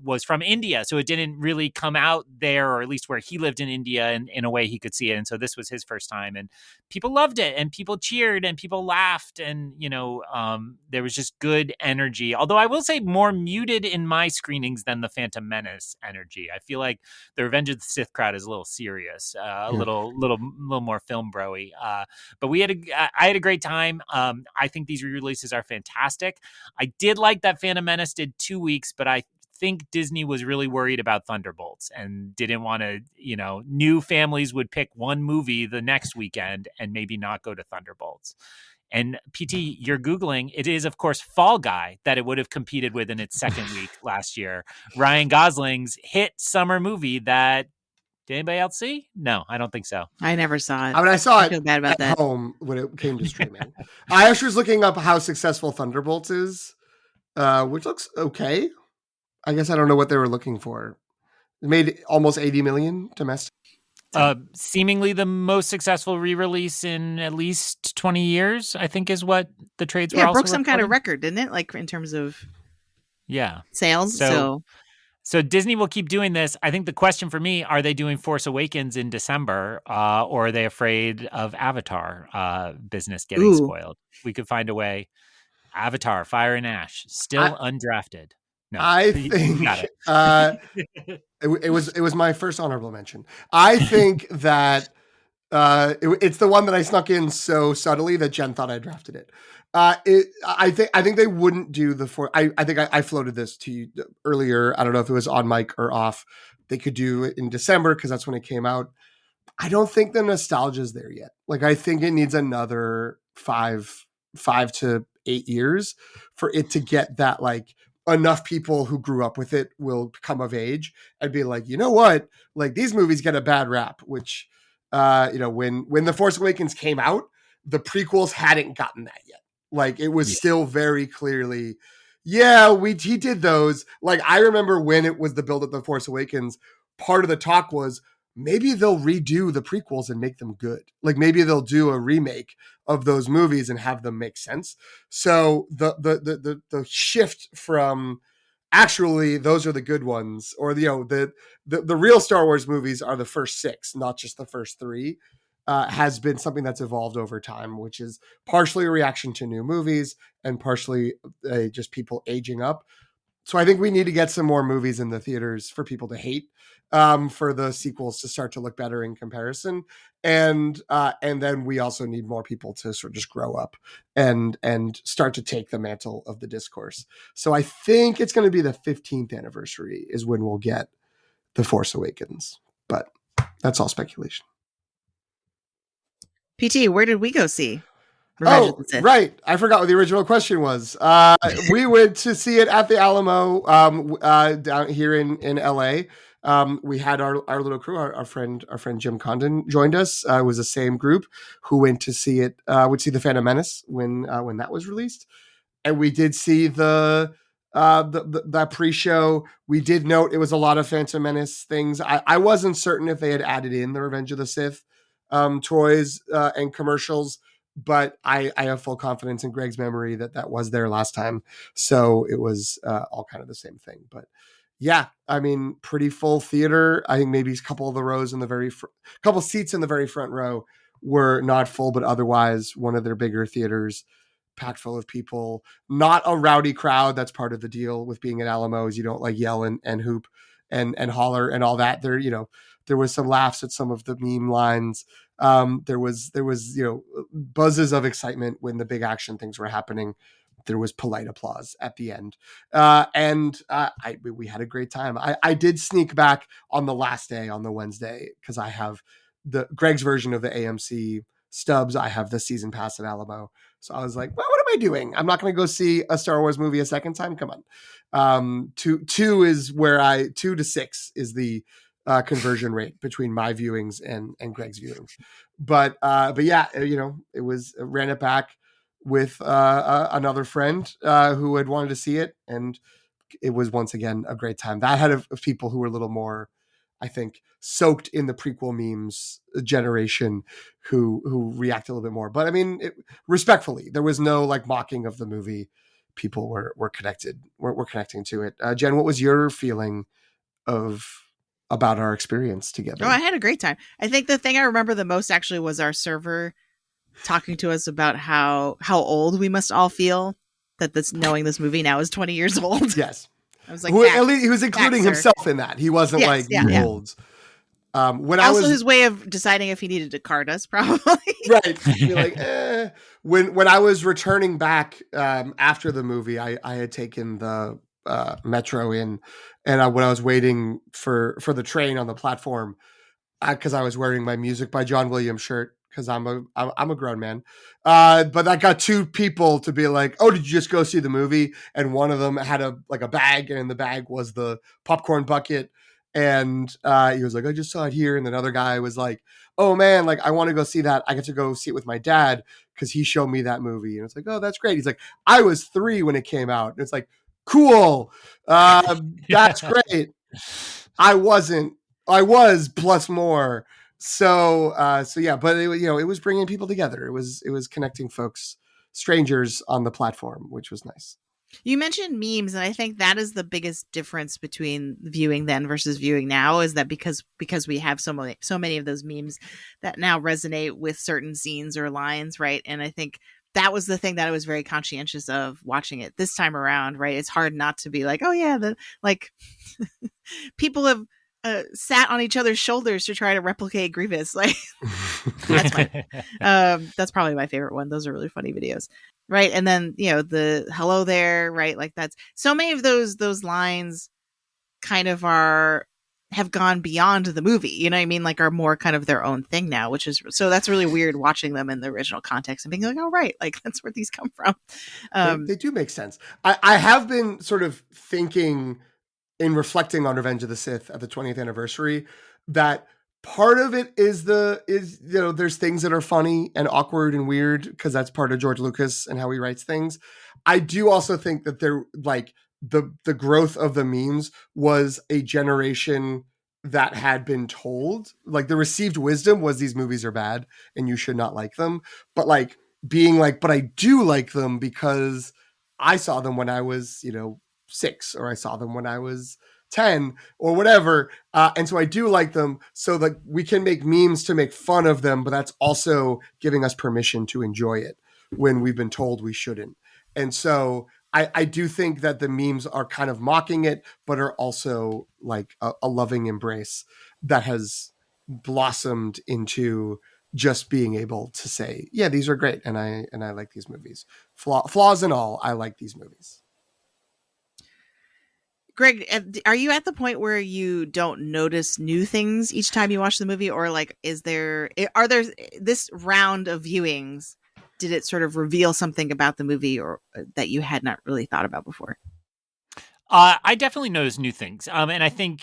was from India. So it didn't really come out there, or at least where he lived in India, in a way he could see it. And so this was his first time, and people loved it, and people cheered, and people laughed. And, there was just good energy. Although I will say more muted in my screenings than the Phantom Menace energy. I feel like the Revenge of the Sith crowd is a little serious, a little more film bro-y. But I had a great time. I think these re-releases are fantastic. I did like that Phantom Menace did 2 weeks, but I think Disney was really worried about Thunderbolts and didn't want to, new families would pick one movie the next weekend and maybe not go to Thunderbolts. And PT, you're Googling, it is, of course, Fall Guy that it would have competed with in its second week last year. Ryan Gosling's hit summer movie that, did anybody else see? No, I don't think so. I never saw it. I mean, I saw it feel bad about at home when it came to streaming. I actually was looking up how successful Thunderbolts is, which looks okay. I guess I don't know what they were looking for. It made almost 80 million domestic. Seemingly the most successful re-release in at least 20 years, I think, is what the trades were Yeah, it also broke some kind of reporting. record, didn't it? Like in terms of sales. So Disney will keep doing this. I think the question for me, are they doing Force Awakens in December, or are they afraid of Avatar business getting spoiled? We could find a way. Avatar, Fire and Ash, still undrafted. No, I think you got it. it was my first honorable mention. I think that it's the one that I snuck in so subtly that Jen thought I drafted it. I think they wouldn't do the four. I think I floated this to you earlier. I don't know if it was on mic or off. They could do it in December because that's when it came out. I don't think the nostalgia is there yet. Like, I think it needs another 5 to 8 years for it to get that, like, enough people who grew up with it will come of age and be like, you know what? Like, these movies get a bad rap, which, when The Force Awakens came out, the prequels hadn't gotten that yet. Like, it was still very clearly, he did those. Like, I remember when it was the build of The Force Awakens, part of the talk was, maybe they'll redo the prequels and make them good. Like, maybe they'll do a remake of those movies and have them make sense. So the shift from actually those are the good ones, or the real Star Wars movies are the first 6, not just the first 3, has been something that's evolved over time, which is partially a reaction to new movies and partially just people aging up. So I think we need to get some more movies in the theaters for people to hate, for the sequels to start to look better in comparison. And then we also need more people to sort of just grow up and start to take the mantle of the discourse. So I think it's going to be the 15th anniversary is when we'll get The Force Awakens, but that's all speculation. PT, where did we go see Revenge of the Sith? Right. I forgot what the original question was. We went to see it at the Alamo down here in LA. We had our little crew, our friend Jim Condon joined us. It was the same group who went to see it, would see The Phantom Menace when that was released. And we did see the pre-show. We did note it was a lot of Phantom Menace things. I wasn't certain if they had added in the Revenge of the Sith toys and commercials, but I have full confidence in Greg's memory that was there last time. So it was all kind of the same thing. But yeah, I mean, pretty full theater. I think maybe a couple of the rows in the couple seats in the very front row were not full, but otherwise one of their bigger theaters packed full of people. Not a rowdy crowd. That's part of the deal with being at Alamo, is you don't like yell and hoop and holler and all that. There was some laughs at some of the meme lines. There was buzzes of excitement when the big action things were happening. There was polite applause at the end, and we had a great time. I did sneak back on the last day, on the Wednesday, because I have Greg's version of the AMC stubs. I have the season pass at Alamo, so I was like, well, what am I doing? I'm not going to go see a Star Wars movie a second time. Come on, 2 to 6 is the conversion rate between my viewings and Greg's viewings. But yeah, it was, ran it back with another friend who had wanted to see it, and it was once again a great time. That had of people who were a little more, I think, soaked in the prequel memes generation who react a little bit more. But I mean, respectfully, there was no like mocking of the movie. People were connected. We're connecting to it. Jen, what was your feeling about our experience together? Oh, I had a great time. I think the thing I remember the most actually was our server talking to us about how old we must all feel that knowing this movie now is 20 years old. Yes. I was like, at least he was including himself in that. He wasn't old. His way of deciding if he needed to card us, probably. Right. Be like, When I was returning back after the movie, I had taken the metro in, and when I was waiting for the train on the platform, because I was wearing my Music by John Williams shirt, because I'm a grown man, but I got 2 people to be like, oh, did you just go see the movie? And one of them had a bag, and in the bag was the popcorn bucket, and he was like, I just saw it here. And another guy was like, oh man, like I want to go see that. I get to go see it with my dad because he showed me that movie. And it's like, oh, that's great. He's like, I was 3 when it came out. And it's like, cool. That's great. I wasn't. I was plus more. So yeah, but it, it was bringing people together. It was connecting folks, strangers on the platform, which was nice. You mentioned memes, and I think that is the biggest difference between viewing then versus viewing now, is that because we have so many of those memes that now resonate with certain scenes or lines, right? And I think that was the thing that I was very conscientious of watching it this time around, right? It's hard not to be like, oh yeah, like people have sat on each other's shoulders to try to replicate Grievous. Like that's probably my favorite one. Those are really funny videos. Right. And then, the hello there, right? Like that's so many of those lines kind of have gone beyond the movie, you know what I mean? Like are more kind of their own thing now, which is, so that's really weird watching them in the original context and being like, oh, right. Like that's where these come from. They do make sense. I have been sort of thinking in reflecting on Revenge of the Sith at the 20th anniversary that part of it is there's things that are funny and awkward and weird because that's part of George Lucas and how he writes things. I do also think that they're like the growth of the memes was a generation that had been told, like the received wisdom was these movies are bad and you should not like them. But like being like, but I do like them because I saw them when I was, 6, or I saw them when I was 10 or whatever. And so I do like them, so that we can make memes to make fun of them, but that's also giving us permission to enjoy it when we've been told we shouldn't. And so I do think that the memes are kind of mocking it, but are also like a loving embrace that has blossomed into just being able to say, yeah, these are great. And I like these movies. Flaws and all, I like these movies. Greg, are you at the point where you don't notice new things each time you watch the movie, or like, are there this round of viewings? Did it sort of reveal something about the movie or that you had not really thought about before? I definitely noticed new things, and I think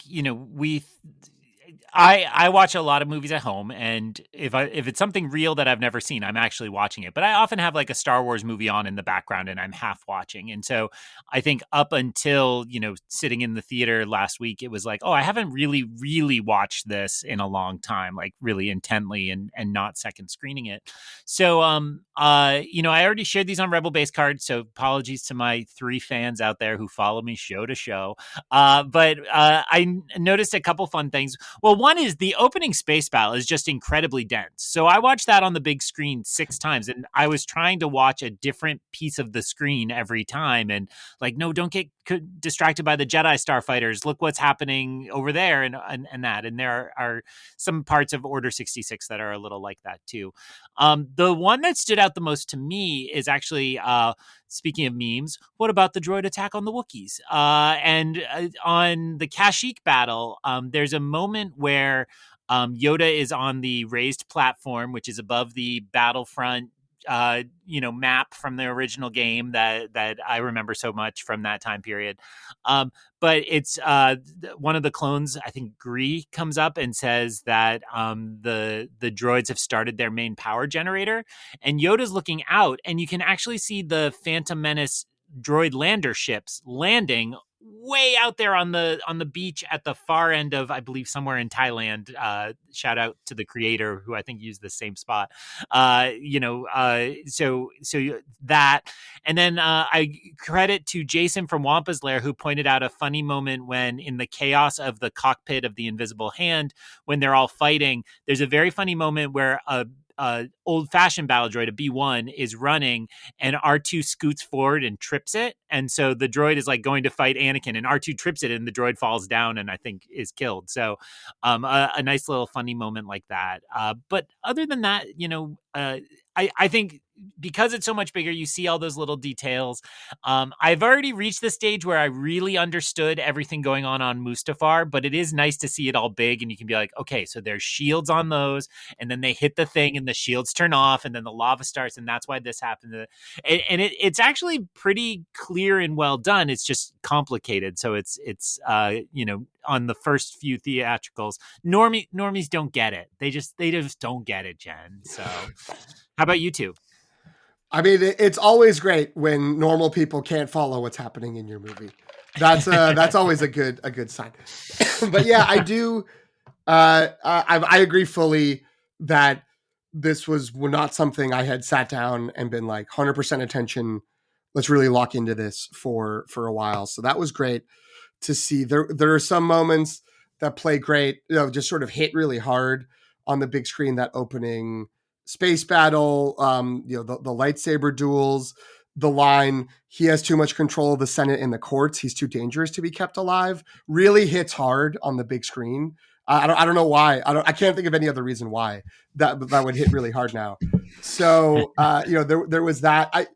I watch a lot of movies at home, and if it's something real that I've never seen, I'm actually watching it. But I often have like a Star Wars movie on in the background, and I'm half watching. And so I think up until sitting in the theater last week, it was like, oh, I haven't really watched this in a long time, like really intently, and not second screening it. So I already shared these on Rebel Base Card, so apologies to my 3 fans out there who follow me show to show. But I noticed a couple fun things. Well, one is the opening space battle is just incredibly dense. So I watched that on the big screen 6 times, and I was trying to watch a different piece of the screen every time. And like, no, don't get distracted by the Jedi starfighters. Look what's happening over there and that. And there are some parts of Order 66 that are a little like that too. The one that stood out the most to me is actually, speaking of memes, what about the droid attack on the Wookiees? And on the Kashyyyk battle, there's a moment where Yoda is on the raised platform, which is above the battlefront map from the original game that I remember so much from that time period. But it's one of the clones, I think Gree, comes up and says that the droids have started their main power generator, and Yoda's looking out, and you can actually see the Phantom Menace droid lander ships landing way out there on the beach at the far end of, I believe, somewhere in Thailand. Shout out to the creator, who I think used the same spot. So that, and then I credit to Jason from Wampa's Lair, who pointed out a funny moment when, in the chaos of the cockpit of the Invisible Hand, when they're all fighting, there's a very funny moment where a old-fashioned battle droid, a B1, is running, and R2 scoots forward and trips it, and so the droid is like going to fight Anakin, and R2 trips it, and the droid falls down and I think is killed. So a nice little funny moment like that. But other than that, I think because it's so much bigger, you see all those little details. I've already reached the stage where I really understood everything going on Mustafar, but it is nice to see it all big, and you can be like, okay, so there's shields on those, and then they hit the thing and the shields turn off, and then the lava starts, and that's why this happened. And it's actually pretty clear and well done. It's just complicated. So it's on the first few theatricals, normies don't get it. They just don't get it, Jen. So how about you two? I mean, it's always great when normal people can't follow what's happening in your movie. That's always a good sign. But yeah, I do. I agree fully that this was not something I had sat down and been like 100% attention. Let's really lock into this for a while. So that was great to see. There are some moments that play great, just sort of hit really hard on the big screen. That opening space battle, the lightsaber duels, the line, he has too much control of the Senate and the courts, he's too dangerous to be kept alive, really hits hard on the big screen. I don't know why. I can't think of any other reason why that would hit really hard now. So there was that.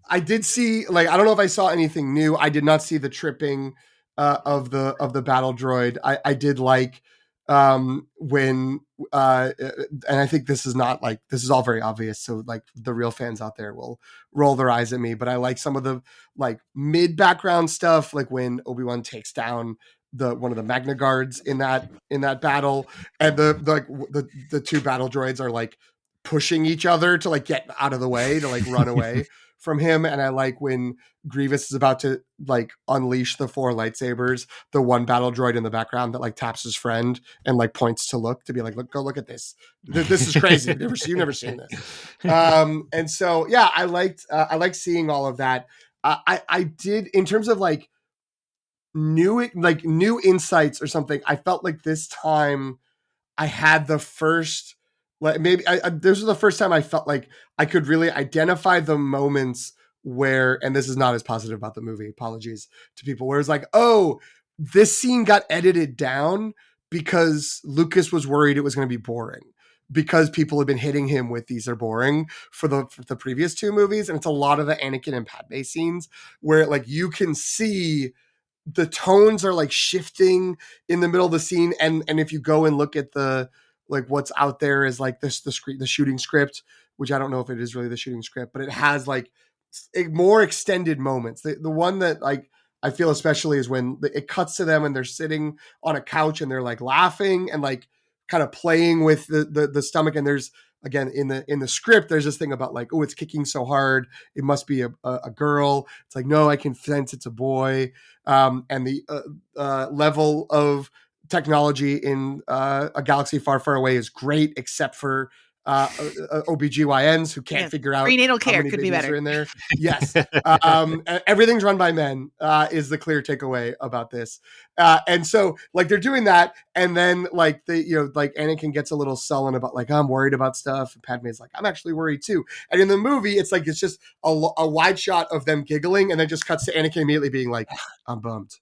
I did see, like, I don't know if I saw anything new. I did not see the tripping of the battle droid. I did like when and I think this is not like, this is all very obvious, so like the real fans out there will roll their eyes at me, but I like some of the like mid background stuff, like when Obi-Wan takes down one of the Magna Guards in that battle, and the two battle droids are like pushing each other to like get out of the way, to like run away from him. And I like when Grievous is about to like unleash the 4 lightsabers, the one battle droid in the background that like taps his friend and like points to look, to be like, go look at this. This is crazy. You've never seen this. And so, yeah, I liked seeing all of that. I did, in terms of like new insights or something, I felt like this time I had the first, like, maybe this was the first time I felt like I could really identify the moments where, and this is not as positive about the movie, apologies to people, where it's like, oh, this scene got edited down because Lucas was worried it was going to be boring, because people have been hitting him with these are boring for the previous 2 movies. And it's a lot of the Anakin and Padme scenes where like you can see the tones are like shifting in the middle of the scene. And if you go and look at the, like what's out there is like the shooting script, which I don't know if it is really the shooting script, but it has like more extended moments. The one that like I feel especially is when it cuts to them and they're sitting on a couch and they're like laughing and like kind of playing with the stomach. And there's, again, in the script, there's this thing about like, oh, it's kicking so hard, it must be a girl. It's like, no, I can sense it's a boy. And the level of technology in a galaxy far, far away is great, except for OBGYNs who can't figure out prenatal care how many could be babies better are in there. Yes. Everything's run by men is the clear takeaway about this. And so like they're doing that, and then like like Anakin gets a little sullen about like, I'm worried about stuff, and Padme's like, I'm actually worried too. And in the movie, it's like it's just a wide shot of them giggling, and then just cuts to Anakin immediately being like, I'm bummed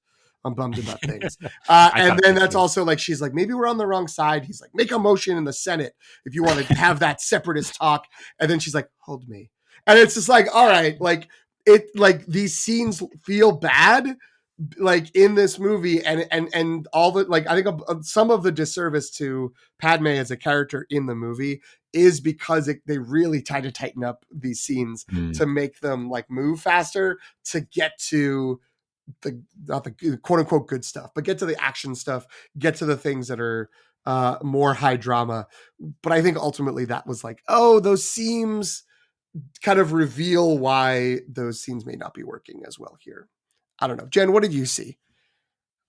about things. And then that's also like, she's like, maybe we're on the wrong side. He's like, make a motion in the Senate if you want to have that separatist talk. And then she's like, hold me. And it's just like, all right, like it, like these scenes feel bad, like in this movie, and all the, like, I think some of the disservice to Padme as a character in the movie is because they really try to tighten up these scenes to make them like move faster, to get to not the quote unquote good stuff, but get to the action stuff, get to the things that are more high drama. But I think ultimately that was like, oh, those scenes kind of reveal why those scenes may not be working as well here. I don't know. Jen, what did you see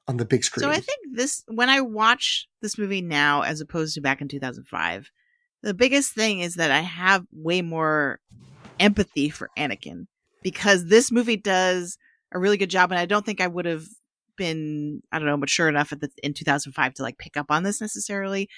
on the big screen? So I think when I watch this movie now, as opposed to back in 2005, the biggest thing is that I have way more empathy for Anakin, because this movie does a really good job. And I don't think I would have been, I don't know, mature enough in 2005 to like pick up on this necessarily.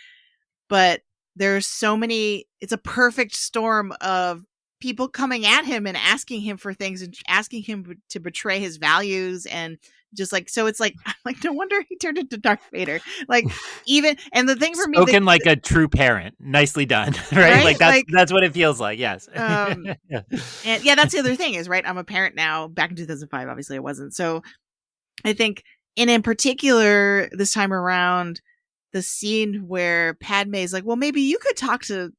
But there's so many, it's a perfect storm of people coming at him and asking him for things and asking him to betray his values. And just like, so it's like no wonder he turned into Darth Vader. Like, even, and the thing for me, spoken like a true parent, nicely done, right? Like that's what it feels like. Yes. And yeah, that's the other thing is, right, I'm a parent now. Back in 2005, obviously I wasn't. So I think, and in particular this time around, the scene where Padme is like, well, maybe you could talk to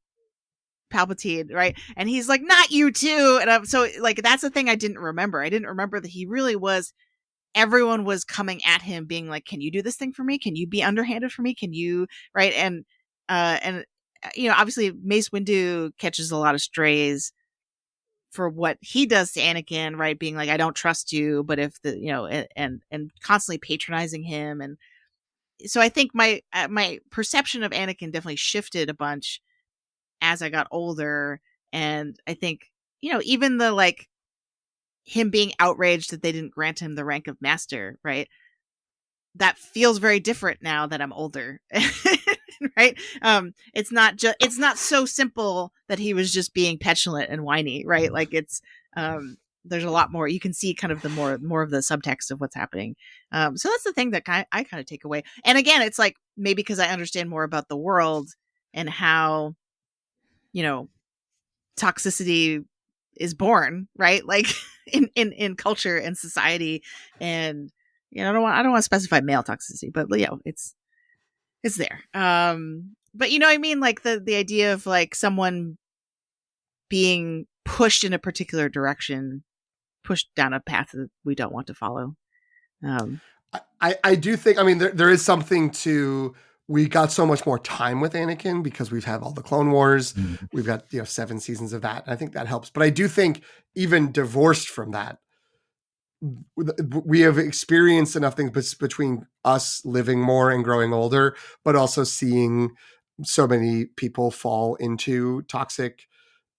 Palpatine, right? And he's like, not you too. And so like, that's the thing I didn't remember. I didn't remember that he really was, everyone was coming at him being like, can you do this thing for me? Can you be underhanded for me? Can you, right? And obviously Mace Windu catches a lot of strays for what he does to Anakin, right? Being like, I don't trust you, but if the, and constantly patronizing him. And so I think my perception of Anakin definitely shifted a bunch as I got older. And I think, even the like him being outraged that they didn't grant him the rank of master, right? That feels very different now that I'm older. Right? It's not so simple that he was just being petulant and whiny, right? Like it's there's a lot more. You can see kind of the more of the subtext of what's happening. So that's the thing that I kind of take away. And again, it's like maybe because I understand more about the world and how, toxicity is born, right? Like in culture and society. And I don't want to specify male toxicity, but it's there. But you know what I mean? Like the idea of like someone being pushed in a particular direction, pushed down a path that we don't want to follow. I do think, I mean, there is something to, we got so much more time with Anakin because we've had all the Clone Wars. Mm-hmm. We've got, 7 seasons of that. I think that helps. But I do think even divorced from that, we have experienced enough things between us living more and growing older, but also seeing so many people fall into toxic,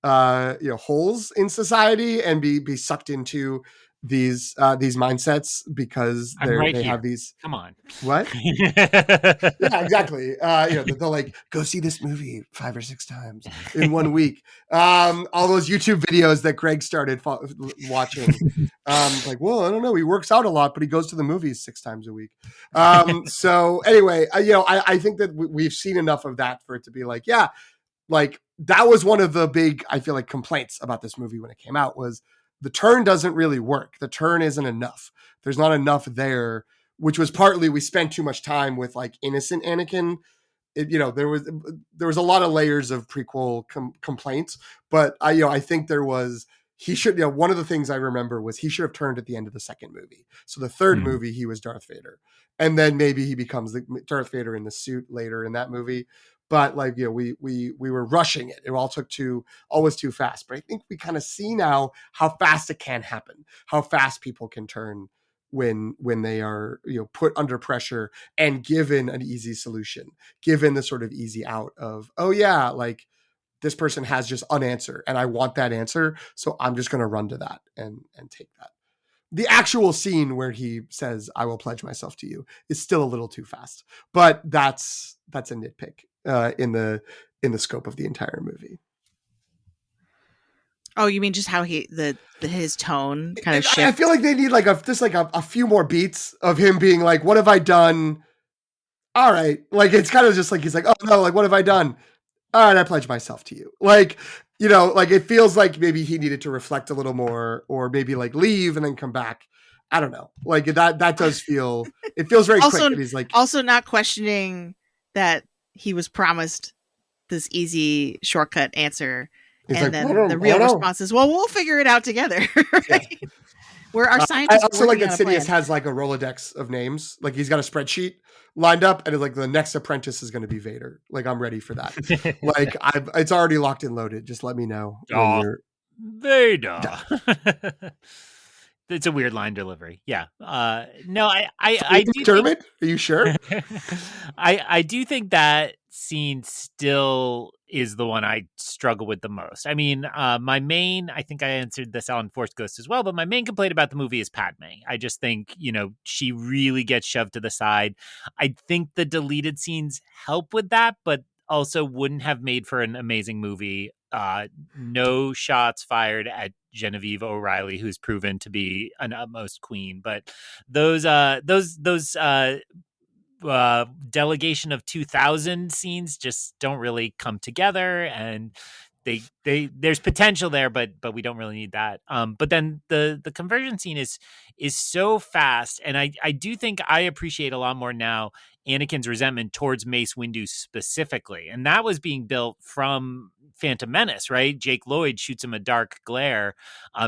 holes in society and be sucked into these mindsets because they have these. Come on, what? Yeah, exactly. They'll like go see this movie 5 or 6 times in 1 week. All those YouTube videos that Greg started watching. Like, well, I don't know. He works out a lot, but he goes to the movies 6 times a week. So anyway, I think that we've seen enough of that for it to be like, yeah, like that was one of the big, I feel like, complaints about this movie when it came out was the turn doesn't really work. The turn isn't enough. There's not enough there, which was partly we spent too much time with like innocent Anakin. There was a lot of layers of prequel complaints, but I think he should, one of the things I remember was he should have turned at the end of the second movie. So the third movie, he was Darth Vader. And then maybe he becomes the Darth Vader in the suit later in that movie. But like, we were rushing it. It all took always too fast. But I think we kind of see now how fast it can happen, how fast people can turn when they are, put under pressure and given an easy solution, given the sort of easy out of, oh yeah, like this person has just an answer and I want that answer. So I'm just going to run to that and take that. The actual scene where he says, I will pledge myself to you is still a little too fast, but that's a nitpick in the scope of the entire movie. Oh, you mean just how his tone kind of shifts? I feel like they need like a few more beats of him being like, what have I done? All right. Like, it's kind of just like, he's like, oh no, like, what have I done? All right, I pledge myself to you. Like, like it feels like maybe he needed to reflect a little more or maybe like leave and then come back. I don't know. Like that does feel, it feels very also, quick. He's like, also not questioning that he was promised this easy shortcut answer. And like, then the real response is, well, we'll figure it out together. Right? Yeah. Where our scientists I also like that Sidious has like a Rolodex of names. Like he's got a spreadsheet lined up and it's like the next apprentice is going to be Vader. Like I'm ready for that. Like it's already locked and loaded. Just let me know. Vader. It's a weird line delivery. Yeah. No, I do Dermot? Are you sure? I do think that scene still is the one I struggle with the most. I mean, I think I answered this on Force Ghost as well, but my main complaint about the movie is Padme. I just think, she really gets shoved to the side. I think the deleted scenes help with that, but also wouldn't have made for an amazing movie. No shots fired at Genevieve O'Reilly, who's proven to be an utmost queen, but those delegation of 2000 scenes just don't really come together, and they there's potential there, but we don't really need that. But then the conversion scene is so fast, and I do think I appreciate a lot more now Anakin's resentment towards Mace Windu specifically, and that was being built from Phantom Menace, right? Jake Lloyd shoots him a dark glare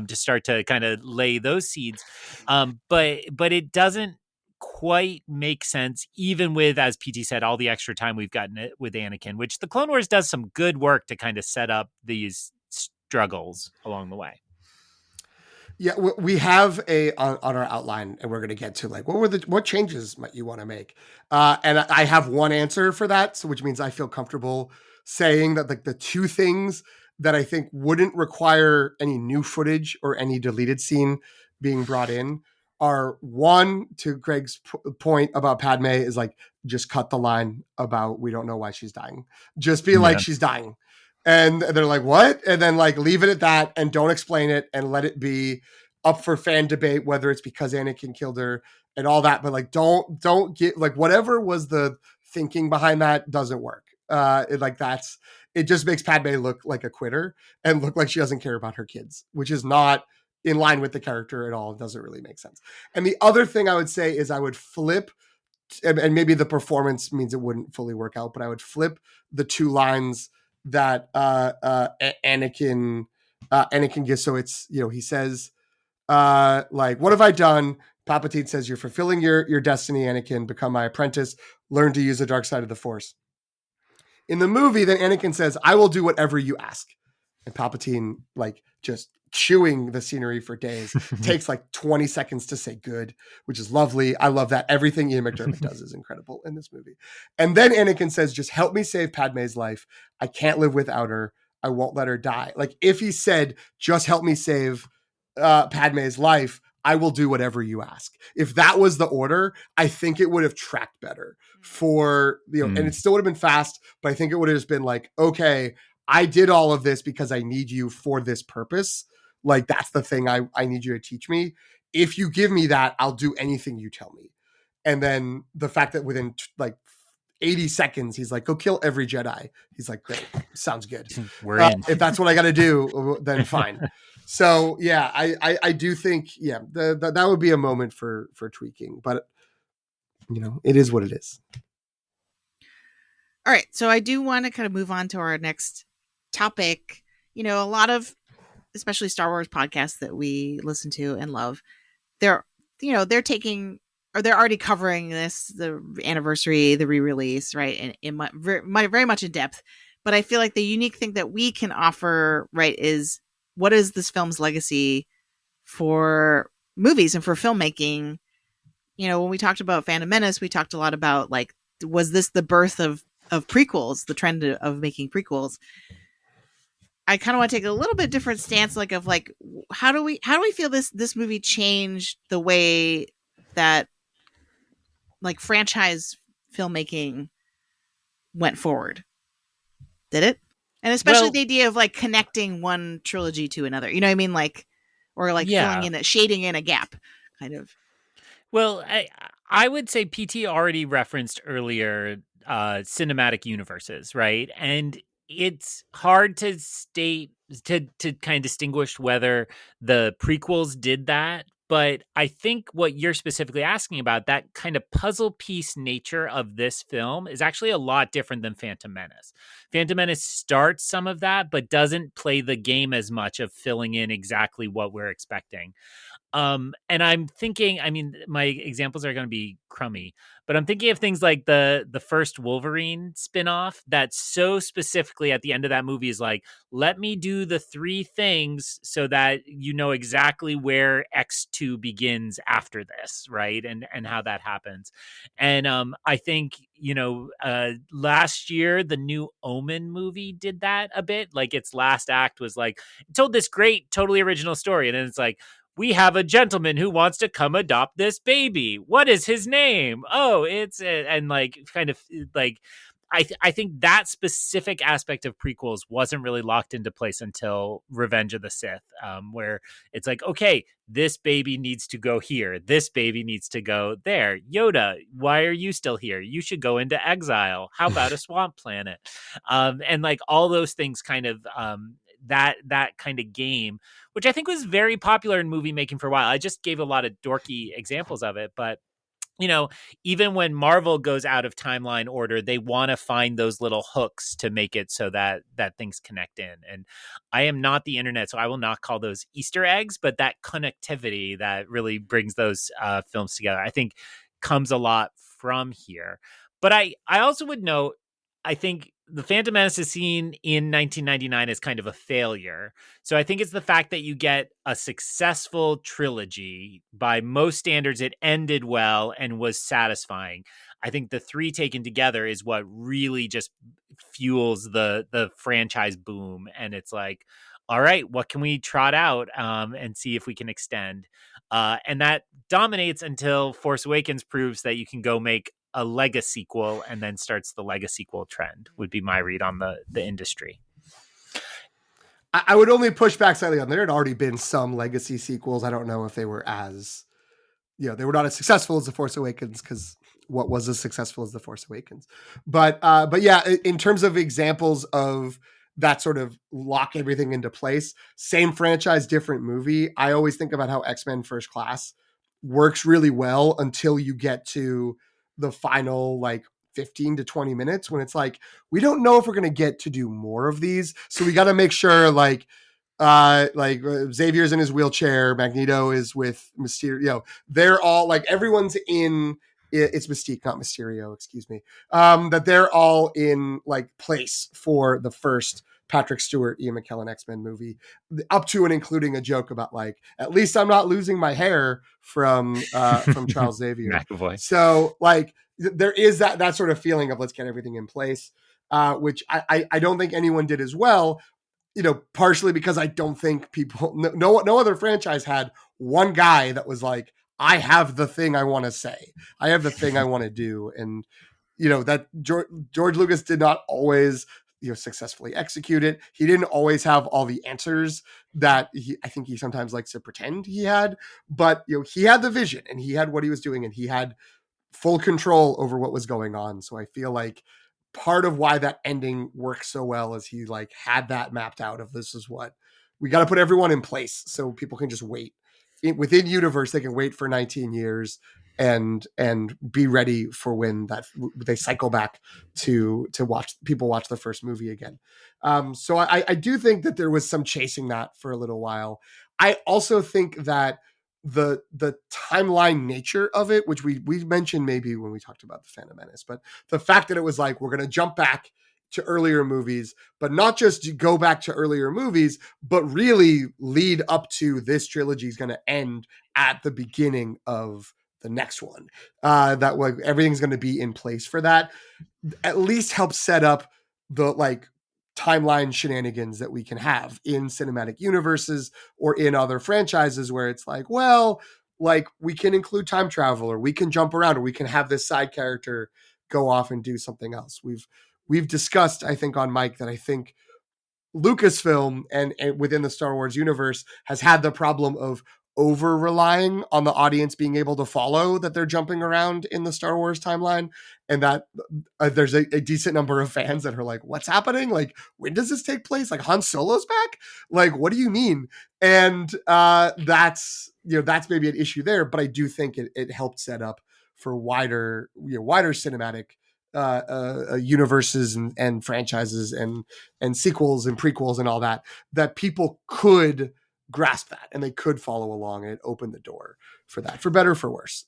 to start to kind of lay those seeds, but it doesn't quite make sense, even with, as PT said, all the extra time we've gotten it with Anakin, which the Clone Wars does some good work to kind of set up these struggles along the way. Yeah, we have on our outline, and we're going to get to like what changes might you want to make, and I have one answer for that, so which means I feel comfortable saying that like the two things that I think wouldn't require any new footage or any deleted scene being brought in are one, to Greg's point about Padme, is like just cut the line about we don't know why she's dying, just be like she's dying. And they're like, what? And then like leave it at that and don't explain it and let it be up for fan debate, whether it's because Anakin killed her and all that. But like, don't get like whatever was the thinking behind that doesn't work. It just makes Padme look like a quitter and look like she doesn't care about her kids, which is not in line with the character at all. It doesn't really make sense. And the other thing I would say is I would flip, and maybe the performance means it wouldn't fully work out, but I would flip the two lines that Anakin gets. So it's, he says, like, what have I done? Palpatine says, you're fulfilling your destiny, Anakin, become my apprentice, learn to use the dark side of the Force. In the movie, then Anakin says, I will do whatever you ask. And Palpatine, like, just chewing the scenery for days, takes like 20 seconds to say good, which is lovely. I love that. Everything Ian McDiarmid does is incredible in this movie. And then Anakin says, just help me save Padme's life. I can't live without her. I won't let her die. Like, if he said, just help me save Padme's life, I will do whatever you ask. If that was the order, I think it would have tracked better for, and it still would have been fast, but I think it would have just been like, okay, I did all of this because I need you for this purpose. Like, that's the thing I need you to teach me. If you give me that, I'll do anything you tell me. And then the fact that within like 80 seconds, he's like, go kill every Jedi. He's like, great, sounds good. We're in. If that's what I got to do, then fine. So yeah, I do think, that would be a moment for tweaking, but it is what it is. All right. So I do want to kind of move on to our next topic. A lot of, especially Star Wars podcasts that we listen to and love, they're taking, or they're already covering this, the anniversary, the re-release, right? And very much in depth. But I feel like the unique thing that we can offer, right, is what is this film's legacy for movies and for filmmaking? When we talked about Phantom Menace, we talked a lot about like, was this the birth of prequels, the trend of making prequels? I kind of want to take a little bit different stance, like of like, how do we feel this movie changed the way that like franchise filmmaking went forward? Did it? And especially the idea of like connecting one trilogy to another, you know what I mean? Like, or like shading in a gap kind of. Well, I would say PT already referenced earlier cinematic universes, right? And it's hard to state to kind of distinguish whether the prequels did that. But I think what you're specifically asking about, that kind of puzzle piece nature of this film, is actually a lot different than Phantom Menace. Phantom Menace starts some of that, but doesn't play the game as much of filling in exactly what we're expecting. And I'm thinking, I mean, my examples are going to be crummy, but I'm thinking of things like the first Wolverine spinoff that so specifically at the end of that movie is like, let me do the three things so that you know exactly where X2 begins after this, right? And how that happens. And I think, last year, the new Omen movie did that a bit. Like, its last act was like, it told this great, totally original story. And then it's like, we have a gentleman who wants to come adopt this baby. What is his name? Oh, and like kind of like, I think that specific aspect of prequels wasn't really locked into place until Revenge of the Sith, where it's like, okay, this baby needs to go here. This baby needs to go there. Yoda, why are you still here? You should go into exile. How about a swamp planet? And like all those things kind of, that kind of game, which I think was very popular in movie making for a while. I just gave a lot of dorky examples of it, but even when Marvel goes out of timeline order, they want to find those little hooks to make it so that things connect in. And I am not the internet, so I will not call those Easter eggs, but that connectivity that really brings those films together, I think comes a lot from here. But I also would note, I think the Phantom Menace is seen in 1999 as kind of a failure. So I think it's the fact that you get a successful trilogy. By most standards, it ended well and was satisfying. I think the three taken together is what really just fuels the franchise boom. And it's like, all right, what can we trot out and see if we can extend? And that dominates until Force Awakens proves that you can go make a Lego sequel and then starts the Lego sequel trend, would be my read on the industry. I would only push back slightly on there. Had already been some legacy sequels. I don't know if they were as, they were not as successful as The Force Awakens, because what was as successful as The Force Awakens? But yeah, in terms of examples of that sort of lock everything into place, same franchise, different movie. I always think about how X-Men First Class works really well until you get to the final, like, 15 to 20 minutes when it's like, we don't know if we're going to get to do more of these. So we got to make sure Xavier's in his wheelchair. Magneto is with Mysterio. They're all like, everyone's in, it's Mystique, not Mysterio, excuse me. That they're all in like place for the first Patrick Stewart, Ian McKellen X-Men movie, up to and including a joke about like, at least I'm not losing my hair from Charles Xavier. McAvoy. So like, there is that sort of feeling of let's get everything in place, which I don't think anyone did as well, partially because I don't think no other franchise had one guy that was like, I have the thing I want to say. I have the thing I want to do. And, that George Lucas did not always, successfully execute it. He didn't always have all the answers that I think he sometimes likes to pretend he had, but, he had the vision and he had what he was doing and he had full control over what was going on. So I feel like part of why that ending works so well is he like had that mapped out of, this is what we got to put everyone in place so people can just wait within universe. They can wait for 19 years and be ready for when that they cycle back to watch the first movie again. So I do think that there was some chasing that for a little while. I also think that the timeline nature of it, which we mentioned maybe when we talked about the Phantom Menace, but the fact that it was like, we're going to jump back to earlier movies, but not just go back to earlier movies, but really lead up to this trilogy is going to end at the beginning of the next one. That way everything's going to be in place for that. At least help set up the like timeline shenanigans that we can have in cinematic universes or in other franchises where it's like, well, like we can include time travel or we can jump around or we can have this side character go off and do something else. We've discussed, I think, on Mike, that I think Lucasfilm and within the Star Wars universe has had the problem of over relying on the audience being able to follow that they're jumping around in the Star Wars timeline, and that there's a decent number of fans that are like, what's happening? Like, when does this take place? Like, Han Solo's back? Like, what do you mean? And that's maybe an issue there, but I do think it helped set up for wider cinematic universes and franchises and sequels and prequels and all that people could grasp that and they could follow along, and it opened the door for that, for better or for worse.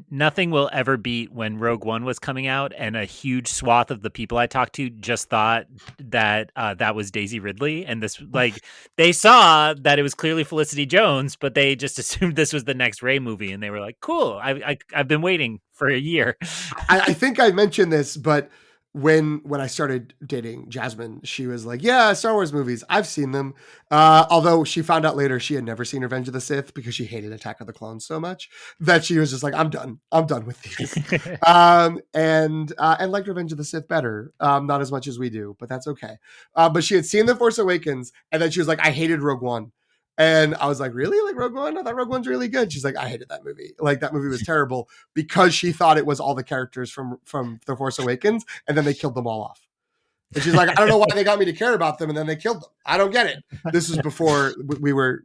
Nothing will ever beat when Rogue One was coming out and a huge swath of the people I talked to just thought that that was Daisy Ridley, and this, like, they saw that it was clearly Felicity Jones, but they just assumed this was the next Rey movie, and they were like, cool, I've been waiting for a year. I think I mentioned this, but when I started dating Jasmine, she was like, yeah, Star Wars movies, I've seen them. Although she found out later she had never seen Revenge of the Sith because she hated Attack of the Clones so much that she was just like, I'm done with these. And liked Revenge of the Sith better. Not as much as we do, but that's okay. But she had seen The Force Awakens, and then she was like, I hated Rogue One. And I was like, really? Like Rogue One? I thought Rogue One's really good. She's like, I hated that movie. Like, that movie was terrible because she thought it was all the characters from The Force Awakens, and then they killed them all off. And she's like, I don't know why they got me to care about them, and then they killed them. I don't get it. This was before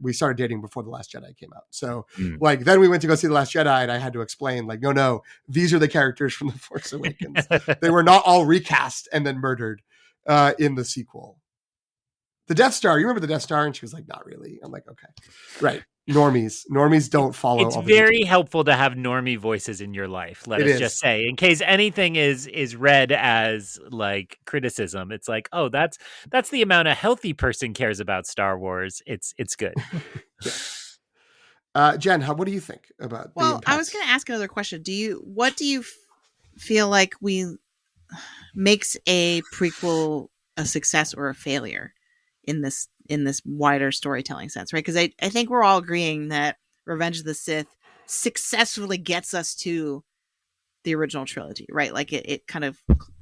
we started dating, before The Last Jedi came out. So like, then we went to go see The Last Jedi, and I had to explain, like, no, these are the characters from The Force Awakens. They were not all recast and then murdered in the sequel. The Death Star, you remember the Death Star? And she was like, not really. I'm like, okay. Right. Normies don't follow It's all the very details. helpful to have normie voices in your life. Let It us is. just say, in case anything is read as like criticism, it's like, oh, that's the amount a healthy person cares about Star Wars. It's good. Yes. Jen, what do you think about the Well, I was impacts? going to ask another question. What do you feel like makes a prequel a success or a failure in this wider storytelling sense, right? Because I think we're all agreeing that Revenge of the Sith successfully gets us to the original trilogy, right? Like it kind of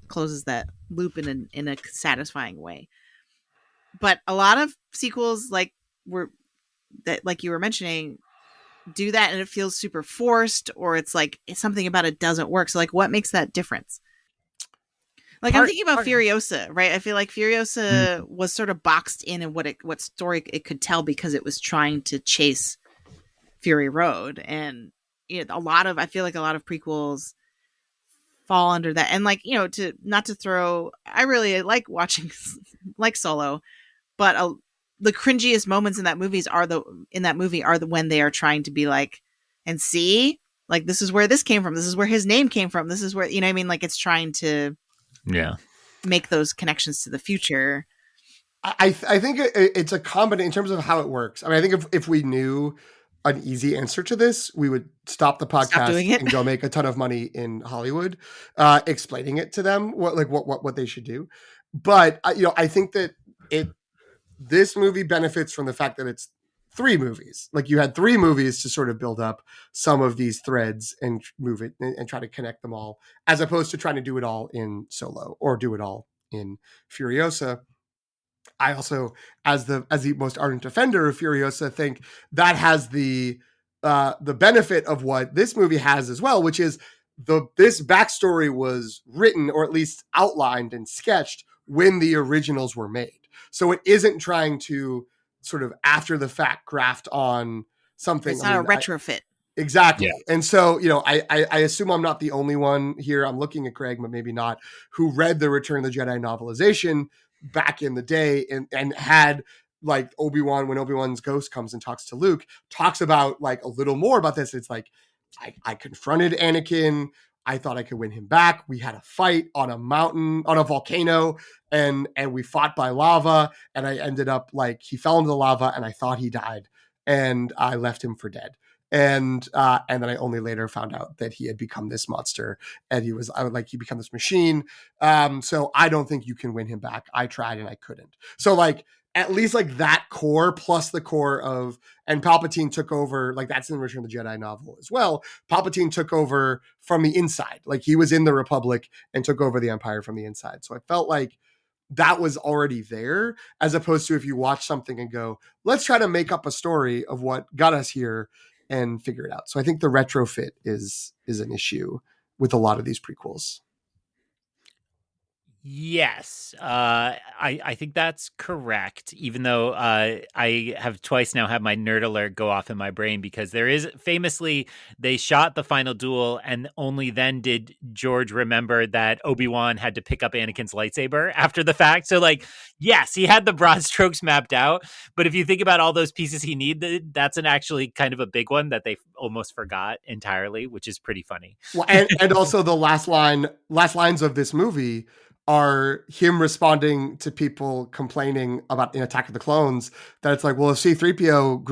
closes that loop in a satisfying way. But a lot of sequels, like you were mentioning, do that and it feels super forced, or it's like something about it doesn't work. So like, what makes that difference? Like, I'm thinking about Furiosa, right? I feel like Furiosa was sort of boxed in what story it could tell because it was trying to chase Fury Road, and I feel like a lot of prequels fall under that. And like, I really like watching like Solo, but the cringiest moments in that movie are the when they are trying to be like, and see, like, this is where this came from, this is where his name came from, this is where, what I mean, like, it's trying to make those connections to the future. I think it's a combination in terms of how it works. I mean, I think if we knew an easy answer to this, we would stop the podcast and go make a ton of money in Hollywood, explaining it to them what they should do. But I think that this movie benefits from the fact that it's 3 movies. Like, you had 3 movies to sort of build up some of these threads and move it and try to connect them all, as opposed to trying to do it all in Solo or do it all in Furiosa. I also, as the most ardent defender of Furiosa, think that has the benefit of what this movie has as well, which is this backstory was written, or at least outlined and sketched, when the originals were made. So it isn't trying to sort of after the fact graft on something. It's not a retrofit. Exactly. Yeah. And so, I assume I'm not the only one here. I'm looking at Craig, but maybe not, who read the Return of the Jedi novelization back in the day and had like Obi-Wan, when Obi-Wan's ghost comes and talks to Luke, talks about like a little more about this. It's like, I confronted Anakin. I thought I could win him back. We had a fight on a mountain, on a volcano, and we fought by lava. And I ended up like, he fell into the lava and I thought he died and I left him for dead. And then I only later found out that he had become this monster, and he become this machine. So I don't think you can win him back. I tried and I couldn't. So like, at least like that core plus the core of, and Palpatine took over, like that's in the Return of the Jedi novel as well. Palpatine took over from the inside. Like, he was in the Republic and took over the Empire from the inside. So I felt like that was already there, as opposed to if you watch something and go, let's try to make up a story of what got us here and figure it out. So I think the retrofit is an issue with a lot of these prequels. Yes, I think that's correct, even though I have twice now had my nerd alert go off in my brain, because there is famously, they shot the final duel and only then did George remember that Obi-Wan had to pick up Anakin's lightsaber after the fact. So like, yes, he had the broad strokes mapped out, but if you think about all those pieces he needed, that's an actually kind of a big one that they almost forgot entirely, which is pretty funny. Well, and also the last lines of this movie are him responding to people complaining about in Attack of the Clones, that it's like, well, if C-3PO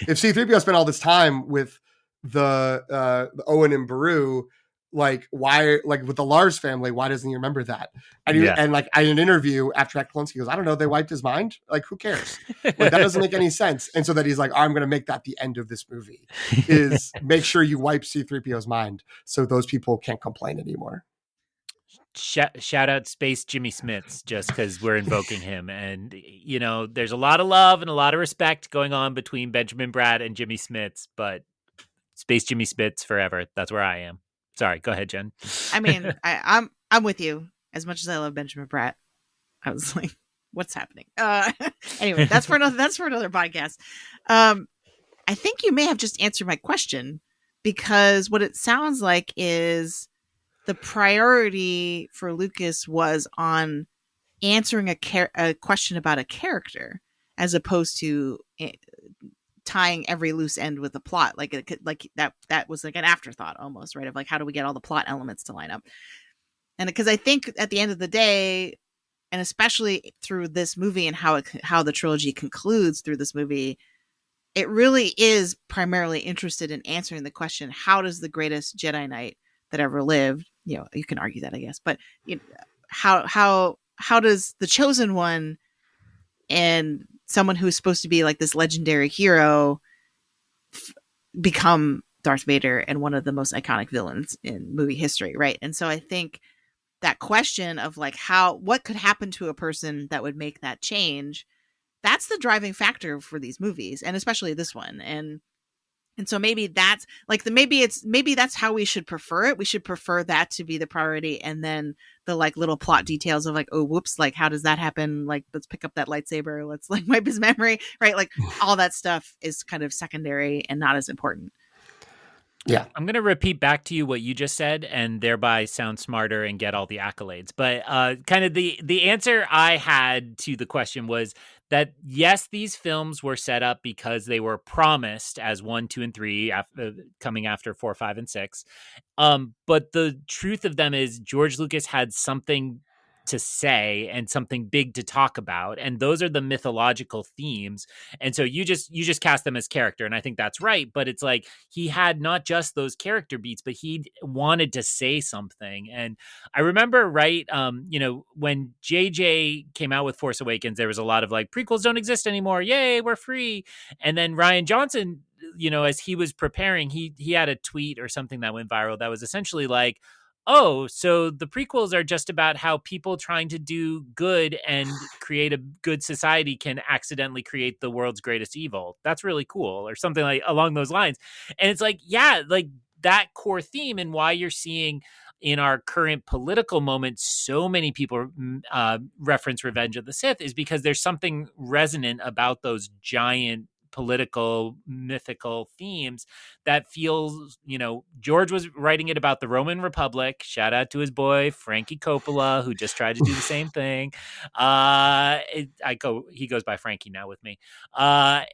if C-3PO spent all this time with the Owen and Beru, like, why, like with the Lars family, why doesn't he remember that? And and like in an interview after Attack of the Clones, he goes, I don't know, they wiped his mind. Like, who cares? Like, that doesn't make any sense. And so that he's like, I'm going to make that the end of this movie, is make sure you wipe C-3PO's mind so those people can't complain anymore. Shout out Space Jimmy Smits, just because we're invoking him. And, there's a lot of love and a lot of respect going on between Benjamin Bratt and Jimmy Smits, but Space Jimmy Smits forever. That's where I am. Sorry, go ahead, Jen. I mean, I'm with you. As much as I love Benjamin Bratt, I was like, what's happening? Anyway, that's for another podcast. I think you may have just answered my question, because what it sounds like is the priority for Lucas was on answering a question about a character, as opposed to tying every loose end with the plot. Like that was like an afterthought almost, right? Of like, how do we get all the plot elements to line up? And because I think at the end of the day, and especially through this movie and how the trilogy concludes through this movie, it really is primarily interested in answering the question: how does the greatest Jedi Knight that ever lived? You know, you can argue that, I guess, but how does the Chosen One and someone who's supposed to be like this legendary hero become Darth Vader and one of the most iconic villains in movie history, right? And so I think that question of like what could happen to a person that would make that change, that's the driving factor for these movies, and especially this one. And so maybe that's like maybe that's how we should prefer it. We should prefer that to be the priority, and then the like little plot details of like, oh whoops, like how does that happen? Like, let's pick up that lightsaber, let's like wipe his memory, right? Like all that stuff is kind of secondary and not as important. Yeah. I'm going to repeat back to you what you just said and thereby sound smarter and get all the accolades. But kind of the answer I had to the question was that, yes, these films were set up because they were promised as 1, 2, and 3 coming after 4, 5, and 6. But the truth of them is George Lucas had something to say and something big to talk about, and those are the mythological themes. And so you just cast them as character, and I think that's right. But it's like he had not just those character beats, but he wanted to say something. And I remember, right, when JJ came out with Force Awakens, there was a lot of like, prequels don't exist anymore, yay, we're free. And then Rian Johnson, as he was preparing, he had a tweet or something that went viral that was essentially like, oh, so the prequels are just about how people trying to do good and create a good society can accidentally create the world's greatest evil. That's really cool, or something like along those lines. And it's like, yeah, like that core theme, and why you're seeing in our current political moment so many people reference Revenge of the Sith is because there's something resonant about those giant political mythical themes that feels, George was writing it about the Roman Republic. Shout out to his boy Frankie Coppola, who just tried to do the same thing. He goes by Frankie now with me. That's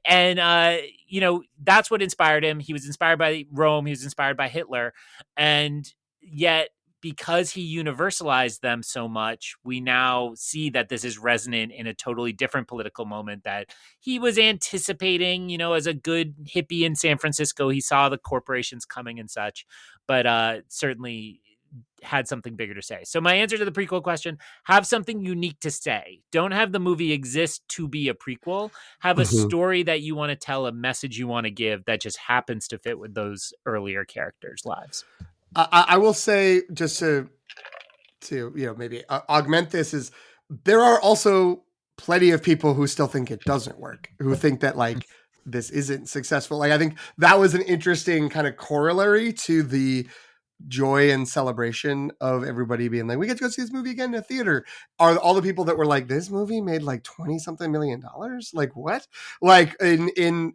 what inspired him. He was inspired by Rome. He was inspired by Hitler. And yet, because he universalized them so much, we now see that this is resonant in a totally different political moment that he was anticipating, as a good hippie in San Francisco. He saw the corporations coming and such, but certainly had something bigger to say. So my answer to the prequel question: have something unique to say. Don't have the movie exist to be a prequel. Have a story that you want to tell, a message you want to give that just happens to fit with those earlier characters' lives. I will say, just to maybe augment this, is there are also plenty of people who still think it doesn't work, who think that like this isn't successful. Like, I think that was an interesting kind of corollary to the joy and celebration of everybody being like, we get to go see this movie again in a theater, are all the people that were like, this movie made like $20-something million. Like, what? Like in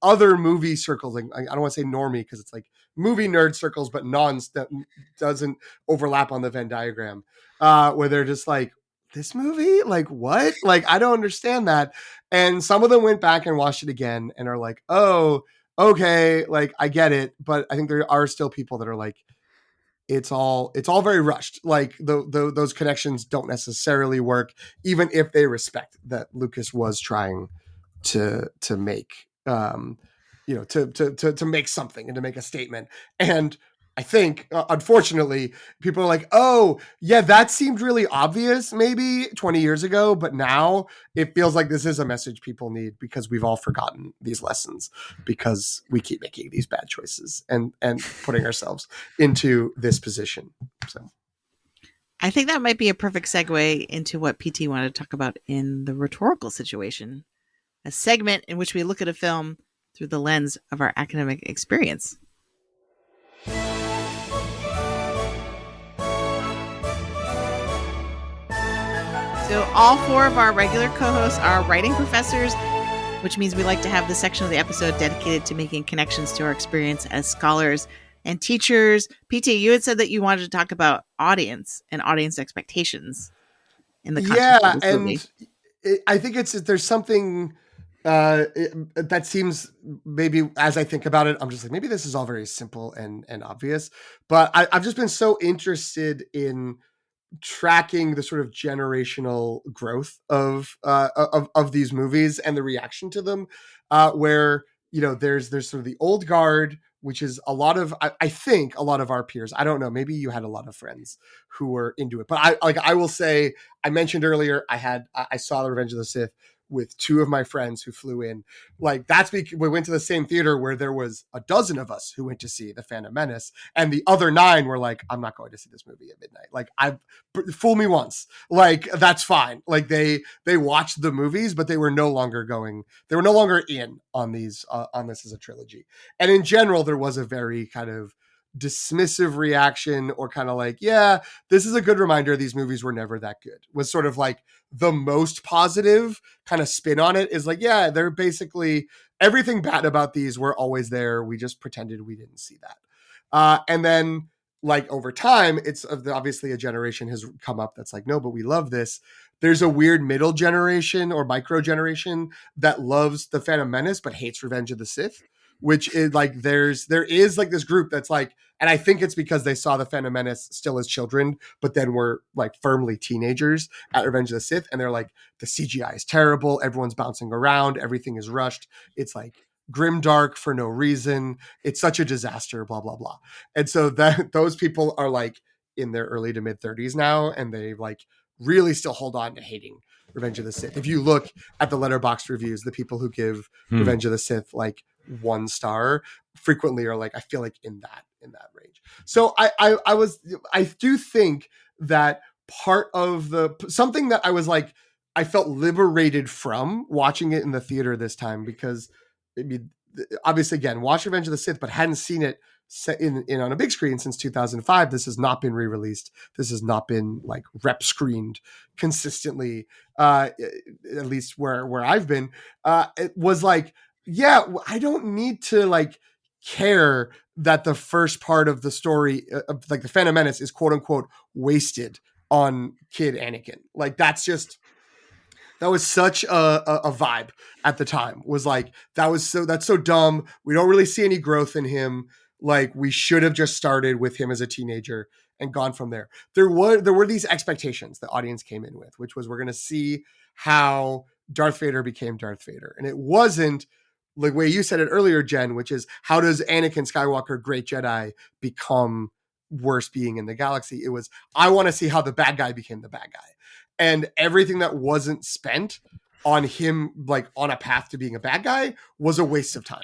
other movie circles, like, I don't want to say normie because it's like movie nerd circles, but that doesn't overlap on the Venn diagram, where they're just like, this movie, like, what? Like, I don't understand that. And some of them went back and watched it again and are like, oh, okay, like, I get it. But I think there are still people that are like, it's all very rushed. Like those connections don't necessarily work, even if they respect that Lucas was trying to make, to make something and to make a statement. And I think, unfortunately, people are like, oh, yeah, that seemed really obvious maybe 20 years ago, but now it feels like this is a message people need because we've all forgotten these lessons because we keep making these bad choices and putting ourselves into this position. So I think that might be a perfect segue into what PT wanted to talk about in the rhetorical situation, a segment in which we look at a film through the lens of our academic experience. So all four of our regular co-hosts are writing professors, which means we like to have this section of the episode dedicated to making connections to our experience as scholars and teachers. PT, you had said that you wanted to talk about audience and audience expectations in the context of this movie. I think there's something that seems, maybe as I think about it, I'm just like, maybe this is all very simple and obvious, but I've just been so interested in tracking the sort of generational growth of these movies and the reaction to them, where there's sort of the old guard, which is a lot of, I think a lot of our peers. I don't know, maybe you had a lot of friends who were into it, but I will say, I mentioned earlier, I saw the Revenge of the Sith with two of my friends who flew in. Like, that's because we went to the same theater where there was a dozen of us who went to see The Phantom Menace, and the other 9 were like, I'm not going to see this movie at midnight. Like, fool me once, like, that's fine. Like, they watched the movies, but they were no longer in on these on this as a trilogy. And in general, there was a very kind of dismissive reaction, or kind of like, yeah, this is a good reminder these movies were never that good, was sort of like the most positive kind of spin on it. Is like, yeah, they're basically, everything bad about these were always there, we just pretended we didn't see that. And then, like, over time, it's obviously a generation has come up that's like, no, but we love this. There's a weird middle generation or micro generation that loves The Phantom Menace but hates Revenge of the Sith, which is like, there is like this group that's like, and I think it's because they saw The Phantom Menace still as children, but then were like firmly teenagers at Revenge of the Sith, and they're like, the CGI is terrible, everyone's bouncing around, everything is rushed, it's like grim dark for no reason, it's such a disaster, blah blah blah. And so that those people are like in their early to mid 30s now, and they like really still hold on to hating Revenge of the Sith. If you look at the Letterboxd reviews, the people who give Revenge of the Sith like 1 star frequently are like, I feel like in that range. So I do think that part of something that I was like, I felt liberated from watching it in the theater this time, because I mean, obviously, again, watched Revenge of the Sith, but hadn't seen it in on a big screen since 2005. This has not been re-released. This has not been like rep screened consistently, at least where I've been. It was like, yeah, I don't need to like care that the first part of the story, of like The Phantom Menace, is quote unquote wasted on kid Anakin. Like, that's such a vibe at the time, was like, that's so dumb. We don't really see any growth in him. Like, we should have just started with him as a teenager and gone from there. There were these expectations the audience came in with, which was, we're going to see how Darth Vader became Darth Vader. And it wasn't the way you said it earlier, Jen, which is, how does Anakin Skywalker, great Jedi, become worst being in the galaxy? It was, I want to see how the bad guy became the bad guy. And everything that wasn't spent on him, like on a path to being a bad guy, was a waste of time.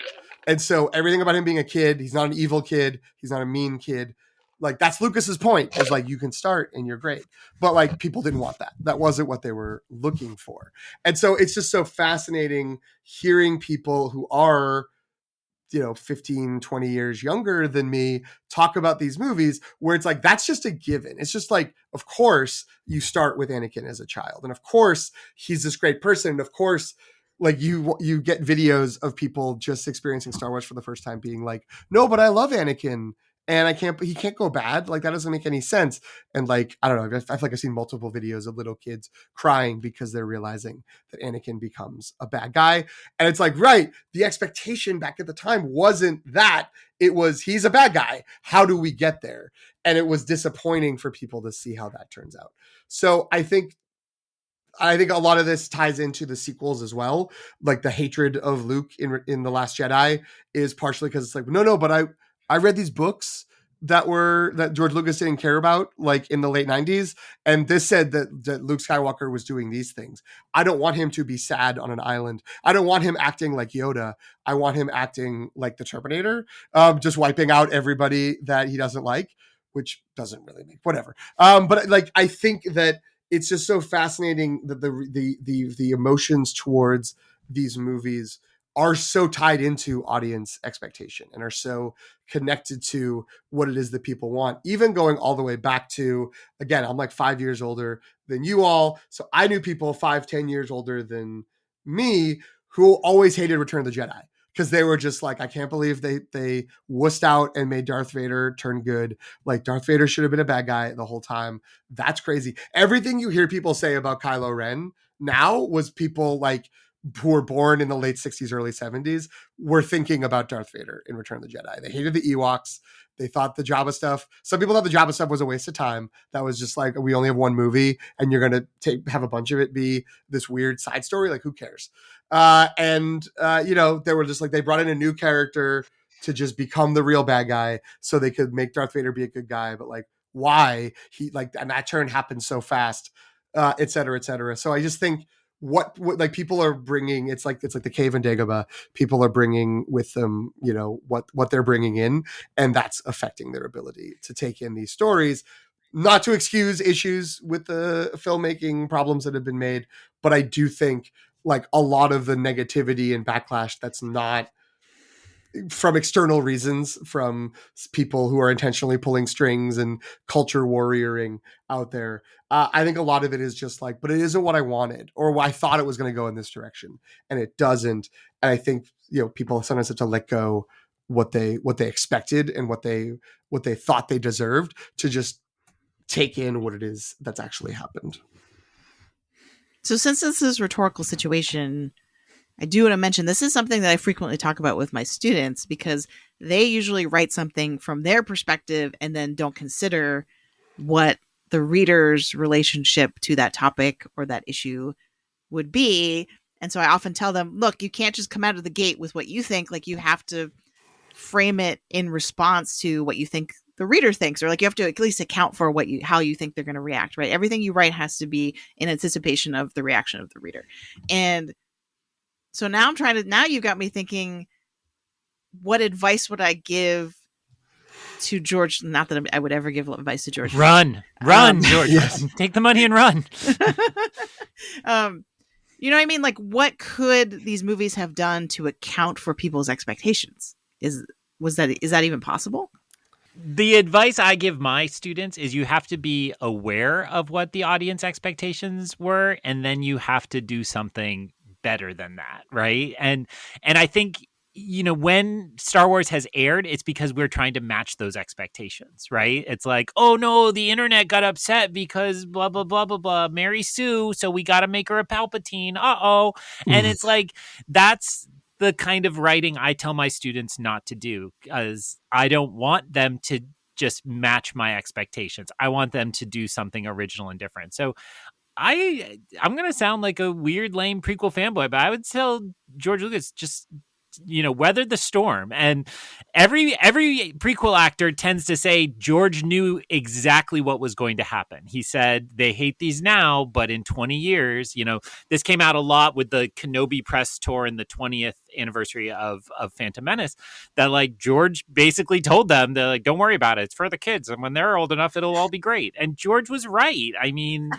And so everything about him being a kid, he's not an evil kid, he's not a mean kid. Like, that's Lucas's point, is like, you can start and you're great. But like, people didn't want that. That wasn't what they were looking for. And so it's just so fascinating hearing people who are, 15, 20 years younger than me talk about these movies, where it's like, that's just a given. It's just like, of course you start with Anakin as a child, and of course he's this great person, and of course, like, you get videos of people just experiencing Star Wars for the first time being like, no, but I love Anakin, and he can't go bad. Like, that doesn't make any sense. And like, I don't know, I feel like I've seen multiple videos of little kids crying because they're realizing that Anakin becomes a bad guy. And it's like, right, the expectation back at the time wasn't that. It was, he's a bad guy, how do we get there? And it was disappointing for people to see how that turns out. So I think a lot of this ties into the sequels as well. Like, the hatred of Luke in The Last Jedi is partially because it's like, no, but I read these books that George Lucas didn't care about, like in the late 90s. And this said that Luke Skywalker was doing these things. I don't want him to be sad on an island. I don't want him acting like Yoda. I want him acting like the Terminator, just wiping out everybody that he doesn't like, which doesn't really make whatever. But like, I think that it's just so fascinating that the emotions towards these movies are so tied into audience expectation and are so connected to what it is that people want, even going all the way back to, again, I'm like 5 years older than you all. So I knew people 5-10 years older than me who always hated Return of the Jedi, because they were just like, I can't believe they wussed out and made Darth Vader turn good. Like, Darth Vader should have been a bad guy the whole time. That's crazy. Everything you hear people say about Kylo Ren now was people like who were born in the late 60s, early 70s were thinking about Darth Vader in Return of the Jedi. They hated the Ewoks. They thought the Jabba stuff, some people thought the Jabba stuff was a waste of time. That was just like, we only have one movie and you're going to have a bunch of it be this weird side story. Like, who cares? You know, they were just like, they brought in a new character to just become the real bad guy so they could make Darth Vader be a good guy. But like, why? He like, and that turn happened so fast, et cetera, et cetera. So I just think what like people are bringing, it's like the cave in Dagobah. People are bringing with them, you know, what they're bringing in, and that's affecting their ability to take in these stories. Not to excuse issues with the filmmaking problems that have been made, but I do think like a lot of the negativity and backlash that's not from external reasons, from people who are intentionally pulling strings and culture warrioring out there. I think a lot of it is just like, but it isn't what I wanted, or I thought it was going to go in this direction, and it doesn't. And I think, you know, people sometimes have to let go what they expected and what they thought they deserved to just take in what it is that's actually happened. So since this is a rhetorical situation, I do want to mention this is something that I frequently talk about with my students, because they usually write something from their perspective and then don't consider what the reader's relationship to that topic or that issue would be. And so I often tell them, look, you can't just come out of the gate with what you think. Like, you have to frame it in response to what you think the reader thinks, or like you have to at least account for how you think they're going to react, right? Everything you write has to be in anticipation of the reaction of the reader. And so now now you've got me thinking, what advice would I give to George? Not that I would ever give advice to George. Run, George. Yes. Take the money and run. You know what I mean? Like, what could these movies have done to account for people's expectations? Is that even possible? The advice I give my students is you have to be aware of what the audience expectations were, and then you have to do something better than that, right? And I think, you know, when Star Wars has aired, it's because we're trying to match those expectations, right? It's like, oh no, the internet got upset because blah, blah, blah, blah, blah, Mary Sue, so we got to make her a Palpatine, uh-oh. And it's like, that's the kind of writing I tell my students not to do, because I don't want them to just match my expectations. I want them to do something original and different. So I'm going to sound like a weird, lame prequel fanboy, but I would tell George Lucas, just, you know, weather the storm. And every prequel actor tends to say George knew exactly what was going to happen. He said, they hate these now, but in 20 years, you know, this came out a lot with the Kenobi press tour in the 20th anniversary of Phantom Menace, that like George basically told them, they're like, don't worry about it, it's for the kids, and when they're old enough it'll all be great. And George was right. I mean,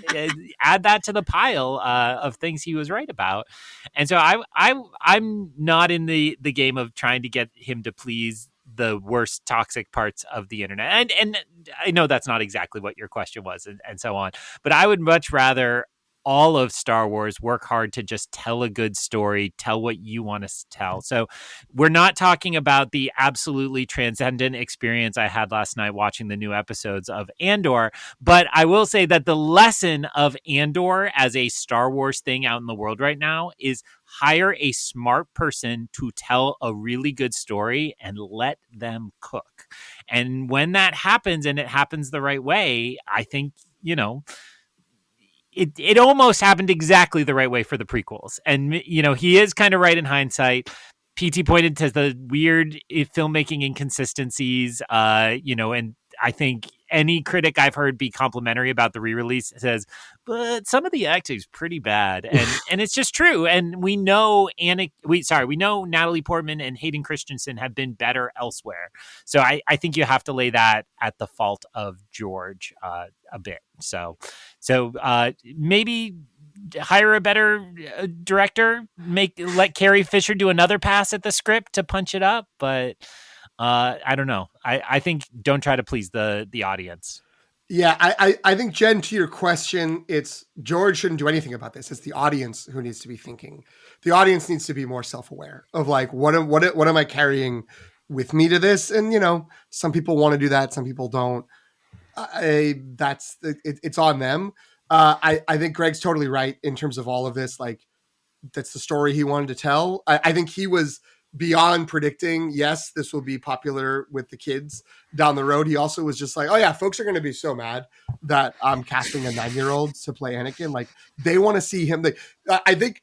add that to the pile of things he was right about. And so I'm not in the game of trying to get him to please the worst toxic parts of the internet, and I know that's not exactly what your question was, and so on, but I would much rather all of Star Wars work hard to just tell a good story, tell what you want to tell. So we're not talking about the absolutely transcendent experience I had last night watching the new episodes of Andor, but I will say that the lesson of Andor as a Star Wars thing out in the world right now is hire a smart person to tell a really good story and let them cook. And when that happens, and it happens the right way, I think, you know, it almost happened exactly the right way for the prequels. And, you know, he is kind of right in hindsight. PT pointed to the weird filmmaking inconsistencies, you know, and I think any critic I've heard be complimentary about the re-release says, but some of the acting is pretty bad. And it's just true. And we know we know Natalie Portman and Hayden Christensen have been better elsewhere. So I think you have to lay that at the fault of George a bit. So maybe hire a better director, let Carrie Fisher do another pass at the script to punch it up. But I don't know. I think don't try to please the audience. Yeah, I think, Jen, to your question, it's George shouldn't do anything about this. It's the audience who needs to be thinking. The audience needs to be more self-aware of like, what am I carrying with me to this? And, you know, some people want to do that. Some people don't. It's on them. I think Greg's totally right in terms of all of this. Like, that's the story he wanted to tell. I think he was beyond predicting, yes, this will be popular with the kids down the road. He also was just like, oh yeah, folks are going to be so mad that I'm casting a 9-year-old to play Anakin. Like, they want to see him. I think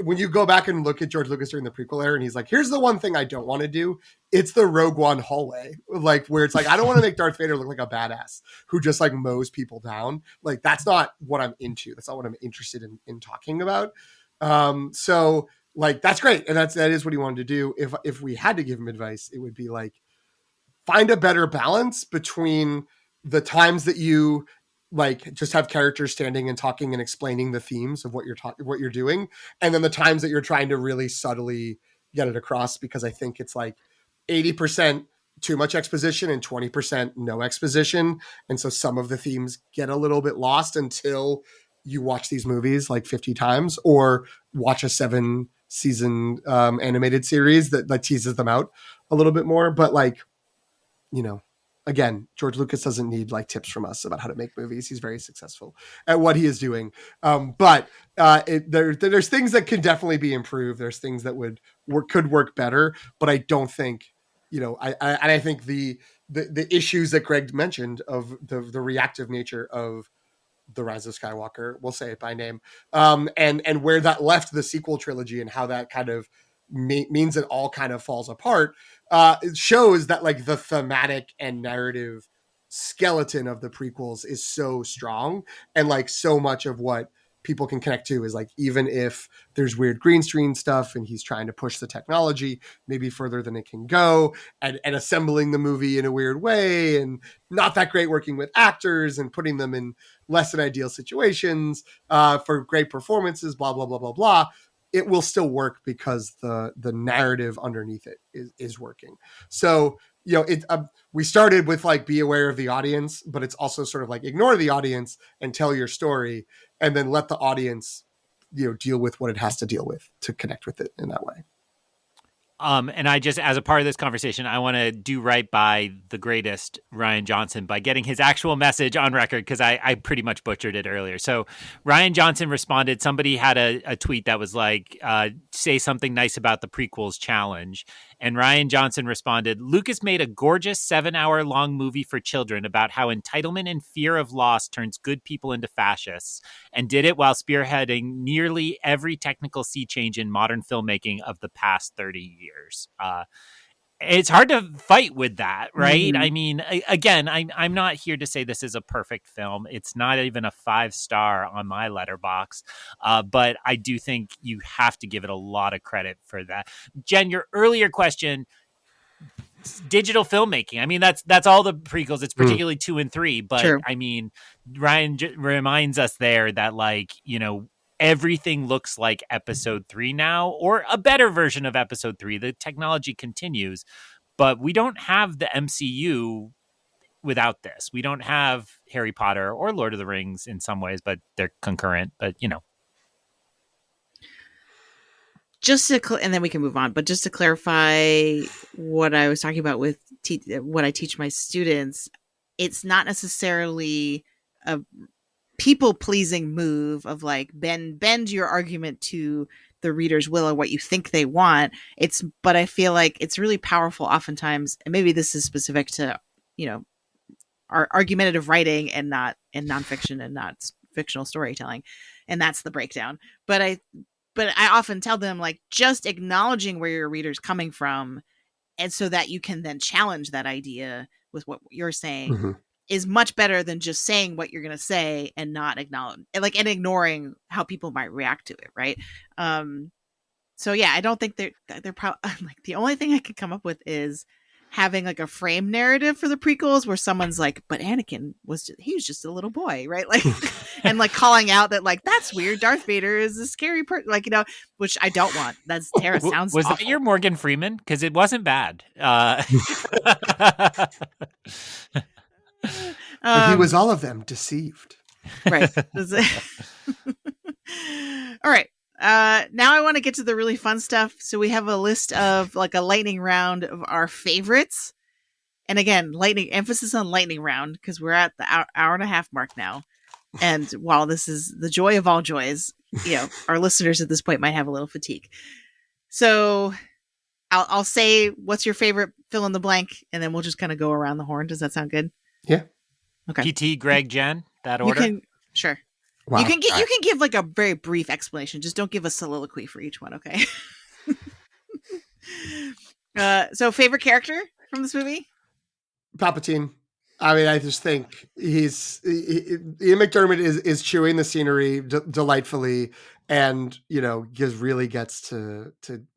when you go back and look at George Lucas during the prequel era, and he's like, here's the one thing I don't want to do. It's the Rogue One hallway, like, where it's like, I don't want to make Darth Vader look like a badass who just like mows people down. Like, that's not what I'm into. That's not what I'm interested in talking about. So like, that's great. And that is what he wanted to do. If we had to give him advice, it would be like, find a better balance between the times that you like just have characters standing and talking and explaining the themes of what you're doing. And then the times that you're trying to really subtly get it across, because I think it's like 80% too much exposition and 20% no exposition. And so some of the themes get a little bit lost until you watch these movies like 50 times or watch a 7-season animated series that teases them out a little bit more. But like, you know, again, George Lucas doesn't need like tips from us about how to make movies. He's very successful at what he is doing. But there's things that can definitely be improved. There's things that could work better, but I don't think, you know, I think the issues that Greg mentioned of the reactive nature of The Rise of Skywalker, we'll say it by name, and where that left the sequel trilogy and how that kind of means it all kind of falls apart, it shows that like the thematic and narrative skeleton of the prequels is so strong, and like so much of what people can connect to is like, even if there's weird green screen stuff and he's trying to push the technology maybe further than it can go, and assembling the movie in a weird way, and not that great working with actors and putting them in less than ideal situations for great performances, blah, blah, blah, blah, blah, it will still work because the narrative underneath it is working. So, you know, we started with like, be aware of the audience, but it's also sort of like, ignore the audience and tell your story, and then let the audience, you know, deal with what it has to deal with to connect with it in that way. And I just, as a part of this conversation, I want to do right by the greatest Rian Johnson by getting his actual message on record, because I pretty much butchered it earlier. So Rian Johnson responded, somebody had a tweet that was like, say something nice about the prequels challenge. And Rian Johnson responded, Lucas made a gorgeous 7-hour-long movie for children about how entitlement and fear of loss turns good people into fascists, and did it while spearheading nearly every technical sea change in modern filmmaking of the past 30 years. It's hard to fight with that, right? Mm-hmm. I mean, again, I'm not here to say this is a perfect film. It's not even a 5-star on my letterbox, but I do think you have to give it a lot of credit for that. Jen, your earlier question, digital filmmaking. I mean, that's all the prequels. It's particularly 2 and 3, but sure. I mean, Ryan reminds us there that, like, you know, everything looks like episode 3 now, or a better version of episode 3. The technology continues, but we don't have the MCU without this. We don't have Harry Potter or Lord of the Rings in some ways, but they're concurrent, but you know. Just to, and then we can move on, but just to clarify what I was talking about with what I teach my students, it's not necessarily a people-pleasing move of like bend your argument to the reader's will or what you think they want. But I feel like it's really powerful oftentimes, and maybe this is specific to, you know, our argumentative writing and not in nonfiction and not fictional storytelling, and that's the breakdown. But I often tell them, like, just acknowledging where your reader's coming from, and so that you can then challenge that idea with what you're saying. Mm-hmm. Is much better than just saying what you're going to say and not acknowledge, like, and ignoring how people might react to it. Right. So yeah, I don't think they're probably like, the only thing I could come up with is having like a frame narrative for the prequels where someone's like, but Anakin was just a little boy. Right. Like, and like calling out that, like, that's weird. Darth Vader is a scary person, like, you know, which I don't want. That's Tara sounds was awful. That your Morgan Freeman? Cause it wasn't bad. But he was all of them deceived. Right. All right. Now I want to get to the really fun stuff. So we have a list of like a lightning round of our favorites. And again, emphasis on lightning round, because we're at the hour and a half mark now. And while this is the joy of all joys, our listeners at this point might have a little fatigue. So I'll say, what's your favorite fill in the blank? And then we'll just kind of go around the horn. Does that sound good? Yeah. Okay. PT, Greg, Jen, that order? Sure. Wow. You can give like a very brief explanation. Just don't give a soliloquy for each one, okay? So favorite character from this movie? Palpatine. I mean, I just think Ian McDermott is chewing the scenery delightfully, and really gets to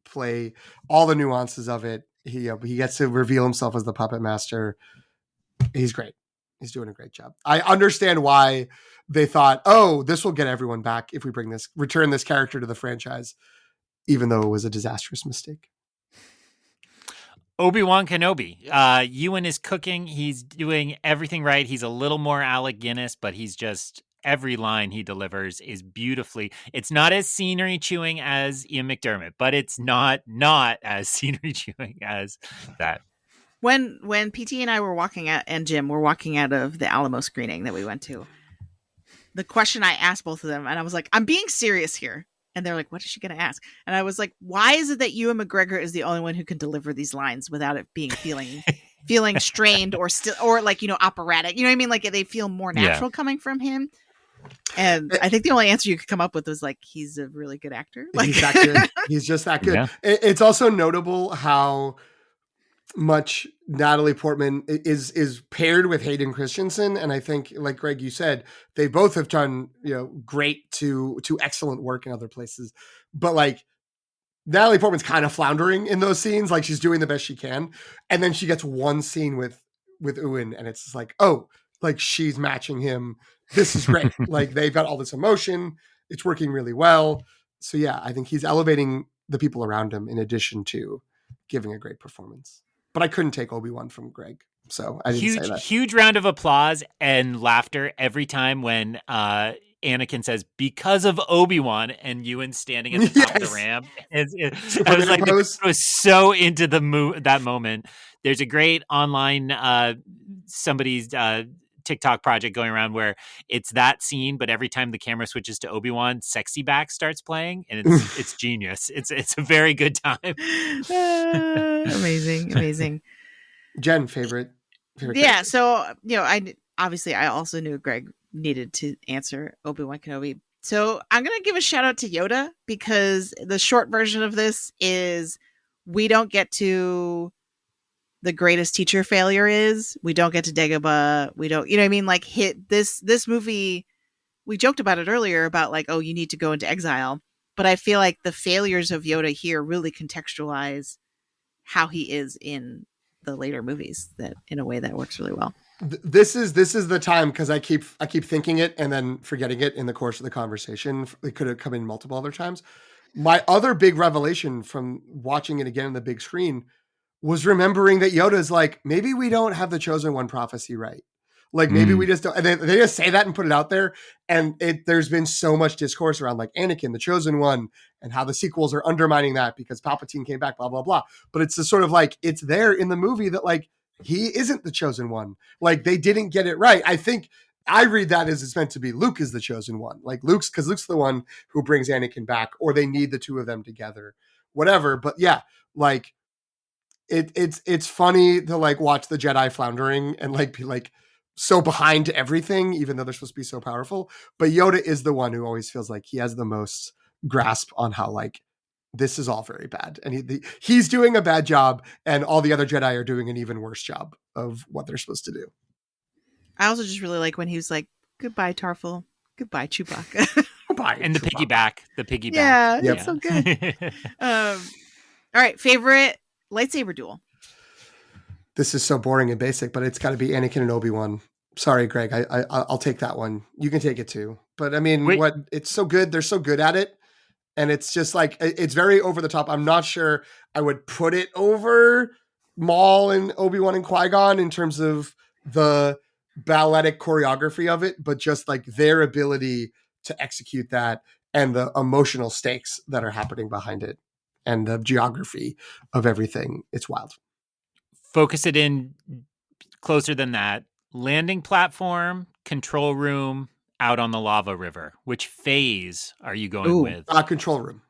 play all the nuances of it. He gets to reveal himself as the puppet master. He's great. He's doing a great job. I understand why they thought, oh, this will get everyone back if we return this character to the franchise, even though it was a disastrous mistake. Obi-Wan Kenobi. Ewan is cooking. He's doing everything right. He's a little more Alec Guinness, but he's just, every line he delivers is beautifully. It's not as scenery chewing as Ian McDermott, but it's not as scenery chewing as that. When PT and I were walking out, and Jim were walking out of the Alamo screening that we went to, the question I asked both of them, and I was like, I'm being serious here. And they're like, what is she going to ask? And I was like, why is it that Ewan McGregor is the only one who can deliver these lines without it being feeling strained or still, or like, operatic? You know what I mean? Like they feel more natural coming from him. And I think the only answer you could come up with was like, he's a really good actor. Like, he's that good. He's just that good. Yeah. It's also notable how much Natalie Portman is paired with Hayden Christensen, and I think, like Greg, you said, they both have done great to excellent work in other places, but like Natalie Portman's kind of floundering in those scenes, like she's doing the best she can, and then she gets one scene with Ewan, and it's like, oh, like she's matching him. This is great. Like they've got all this emotion, it's working really well. So yeah, I think he's elevating the people around him in addition to giving a great performance. But I couldn't take Obi-Wan from Greg, so I didn't say that. Huge round of applause and laughter every time when Anakin says, because of Obi-Wan, and Ewan standing at the top of the ramp. I was like, I was so into that moment. There's a great online somebody's TikTok project going around where it's that scene, but every time the camera switches to Obi-Wan, Sexy Back starts playing, and it's genius. It's a very good time. Amazing. Jen, favorite yeah, character? So I also knew Greg needed to answer Obi-Wan Kenobi. So I'm gonna give a shout out to Yoda, because the short version of this is we don't get to the greatest teacher failure is. We don't get to Dagobah. We don't, like hit this movie. We joked about it earlier about like, oh, you need to go into exile. But I feel like the failures of Yoda here really contextualize how he is in the later movies, that in a way that works really well. This is the time, because I keep thinking it and then forgetting it in the course of the conversation. It could have come in multiple other times. My other big revelation from watching it again on the big screen was remembering that Yoda's like, maybe we don't have the Chosen One prophecy right. Like maybe we just don't. And they just say that and put it out there. And there's been so much discourse around like Anakin, the Chosen One, and how the sequels are undermining that because Palpatine came back, blah, blah, blah. But it's just sort of like, it's there in the movie that like, he isn't the Chosen One. Like they didn't get it right. I think I read that as it's meant to be Luke is the Chosen One. Like because Luke's the one who brings Anakin back, or they need the two of them together, whatever. But yeah, like, it's funny to like watch the Jedi floundering and like be like so behind everything, even though they're supposed to be so powerful. But Yoda is the one who always feels like he has the most grasp on how like this is all very bad, and he's doing a bad job, and all the other Jedi are doing an even worse job of what they're supposed to do. I also just really like when he was like, "Goodbye, Tarful. Goodbye, Chewbacca." Goodbye, and Chewbacca. the piggyback. Yeah, it's so good. All right, favorite lightsaber duel. This is so boring and basic, but it's got to be Anakin and Obi-Wan. Sorry, Greg. I'll take that one. You can take it too. But I mean, it's so good. They're so good at it. And it's just like, it's very over the top. I'm not sure I would put it over Maul and Obi-Wan and Qui-Gon in terms of the balletic choreography of it, but just like their ability to execute that and the emotional stakes that are happening behind it and the geography of everything. It's wild. Focus it in closer than that. Landing platform, control room, out on the lava river. Which phase are you going Ooh. with? Control room.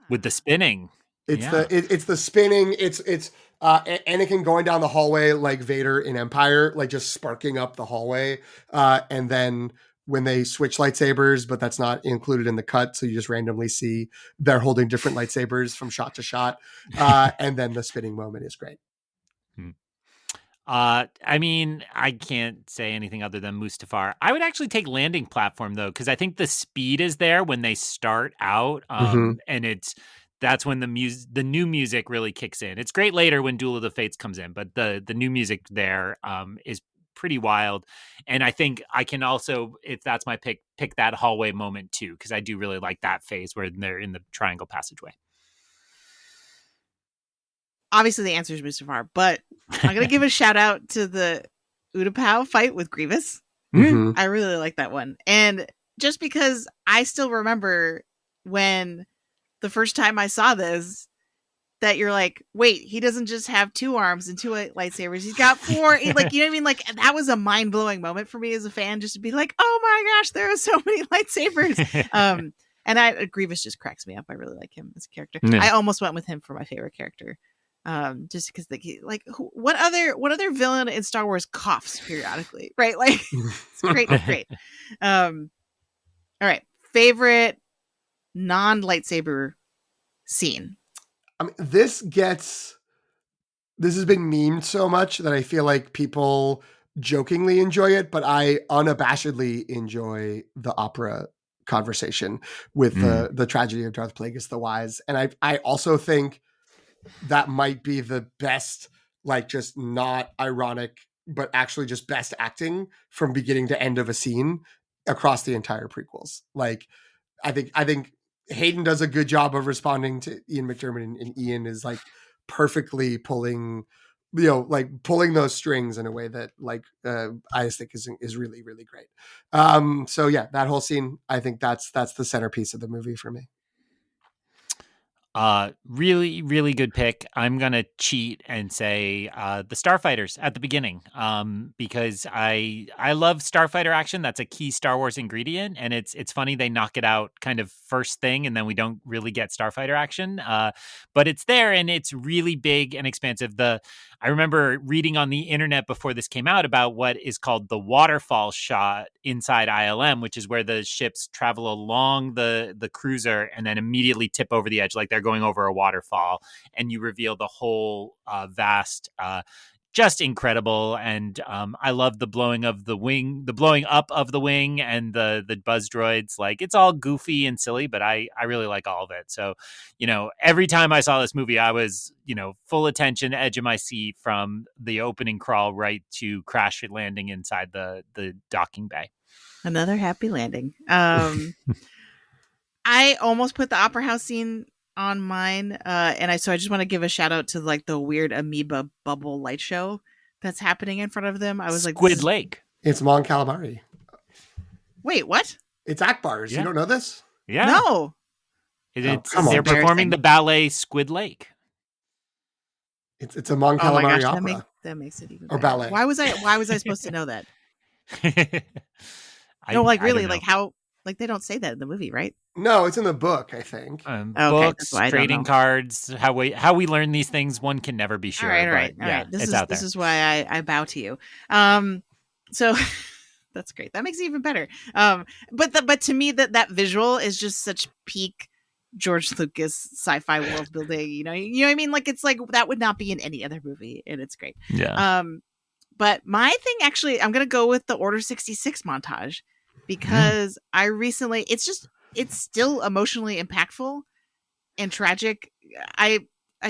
With the spinning. It's Yeah. it's the spinning. It's Anakin going down the hallway like Vader in Empire, like just sparking up the hallway. And then when they switch lightsabers, but that's not included in the cut, so you just randomly see they're holding different lightsabers from shot to shot. And then the spinning moment is great. I mean, I can't say anything other than Mustafar. I would actually take landing platform though, because I think the speed is there when they start out, and that's when the new music really kicks in. It's great later when Duel of the Fates comes in, but the new music there is pretty wild. And I think I can also, if that's my pick that hallway moment too, because I do really like that phase where they're in the triangle passageway. Obviously, the answer is Mustafar, but I'm gonna give a shout out to the Utapau fight with Grievous. Mm-hmm. I really like that one, and just because I still remember when the first time I saw this, that you're like, wait, he doesn't just have 2 arms and 2 lightsabers; he's got 4. Like, you know what I mean? Like, that was a mind blowing moment for me as a fan, just to be like, oh my gosh, there are so many lightsabers. And Grievous just cracks me up. I really like him as a character. Yeah. I almost went with him for my favorite character. Just because what other villain in Star Wars coughs periodically, right? Like, it's great. All right, favorite non-lightsaber scene. I mean, this has been memed so much that I feel like people jokingly enjoy it, but I unabashedly enjoy the opera conversation with the tragedy of Darth Plagueis the Wise, and I also think that might be the best, like, just not ironic, but actually just best acting from beginning to end of a scene across the entire prequels. Like, I think Hayden does a good job of responding to Ian McDiarmid, and Ian is like perfectly pulling those strings in a way that, like, I just think is really, really great. So yeah, that whole scene, I think that's the centerpiece of the movie for me. Really, really good pick. I'm gonna cheat and say the Starfighters at the beginning, because I love Starfighter action. That's a key Star Wars ingredient, and it's funny they knock it out kind of first thing, and then we don't really get Starfighter action. But it's there, and it's really big and expansive. I remember reading on the internet before this came out about what is called the waterfall shot inside ILM, which is where the ships travel along the cruiser and then immediately tip over the edge, like they're going over a waterfall, and you reveal the whole vast, just incredible. And I love the blowing up of the wing, and the buzz droids. Like, it's all goofy and silly, but I really like all of it. So, every time I saw this movie, I was, full attention, edge of my seat, from the opening crawl right to crash landing inside the docking bay. Another happy landing. I almost put the Opera House scene on mine, and I just want to give a shout out to, like, the weird amoeba bubble light show that's happening in front of them. I was like, Squid Lake. It's Mon Calamari. Wait, what? It's Akbar's. Yeah. You don't know this? Yeah. No. They're performing the ballet Squid Lake. It's a Mon Calamari gosh, opera. that makes it even or better. ballet. Why was I supposed to know that? I really, don't like, how, like, they don't say that in the movie, right? No, it's in the book, I think. Okay, books, that's why I don't trading know. cards, how we learn these things, one can never be sure. All right. It's out there. This is why I bow to you. So that's great. That makes it even better. But to me, that visual is just such peak George Lucas sci-fi world building. You know what I mean? Like, it's like that would not be in any other movie, and it's great. Yeah. But my thing, actually, I'm gonna go with the Order 66 montage, because I recently, it's still emotionally impactful and tragic. I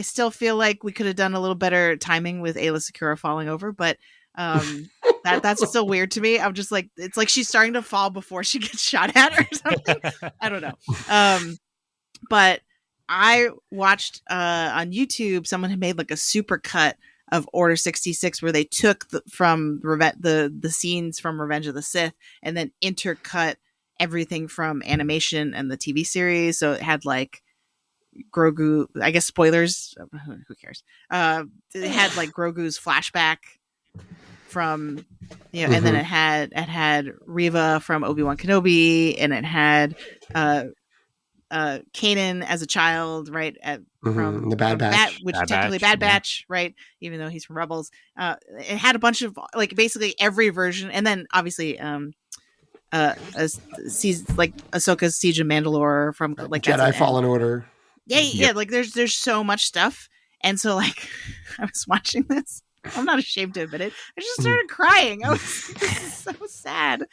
still feel like we could have done a little better timing with Ayla Secura falling over, but that's still weird to me. I'm just like, it's like she's starting to fall before she gets shot at or something. I don't know. But I watched on YouTube, someone had made like a super cut of Order 66 where they took the scenes from Revenge of the Sith and then intercut everything from animation and the TV series. So it had like Grogu, I guess, spoilers, who cares? It had like Grogu's flashback from, and then it had Reva from Obi-Wan Kenobi, and it had Kanan as a child, right? From the Bad Batch, which Bad technically Batch, Bad Batch, right? Even though he's from Rebels, it had a bunch of like basically every version, and then obviously like Ahsoka's Siege of Mandalore from like Jedi Fallen Order. Yeah. Like there's so much stuff, and so like I was watching this. I'm not ashamed to admit it. I just started crying. This is so sad.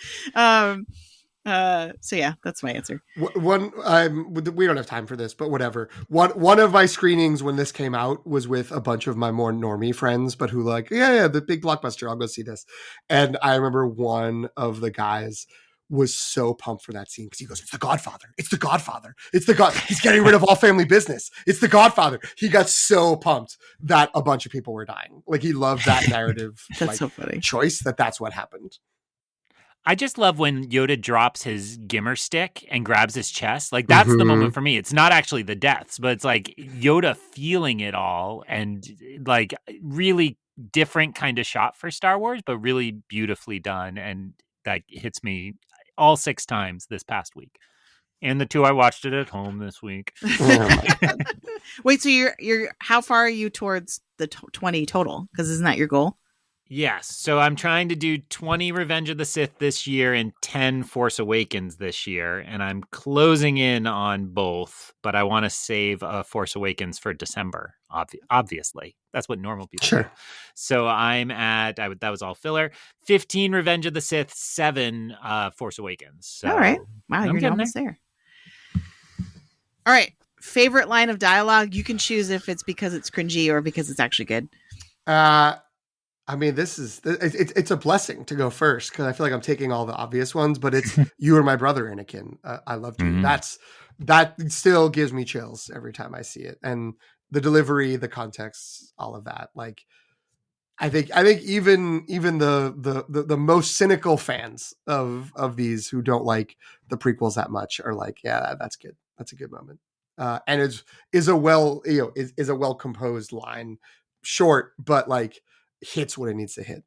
So yeah, that's my answer. We don't have time for this, but whatever. One of my screenings when this came out was with a bunch of my more normie friends, but who like, yeah, the big blockbuster, I'll go see this. And I remember one of the guys was so pumped for that scene because he goes, "It's the Godfather. It's the Godfather. It's the God. He's getting rid of all family business. It's the Godfather." He got so pumped that a bunch of people were dying. Like he loved that narrative. That's so funny. Choice that's what happened. I just love when Yoda drops his Gimmer stick and grabs his chest. Like that's the moment for me. It's not actually the deaths, but it's like Yoda feeling it all, and like really different kind of shot for Star Wars, but really beautifully done. And that hits me all 6 times this past week. And the 2 I watched it at home this week. Wait, so you're how far are you towards the 20 total? Because isn't that your goal? Yes. So I'm trying to do 20 Revenge of the Sith this year and 10 Force Awakens this year. And I'm closing in on both, but I want to save Force Awakens for December, obviously. That's what normal people do. So I'm at, that was all filler, 15 Revenge of the Sith, 7 Force Awakens. So all right. Wow, you're almost there. All right. Favorite line of dialogue? You can choose if it's because it's cringy or because it's actually good. I mean, it's a blessing to go first because I feel like I'm taking all the obvious ones, but it's "You are my brother, Anakin. I loved you." That still gives me chills every time I see it, and the delivery, the context, all of that. Like, I think even the most cynical fans of these who don't like the prequels that much are like, yeah, that's good. That's a good moment, and is a well composed line, short but like hits what it needs to hit.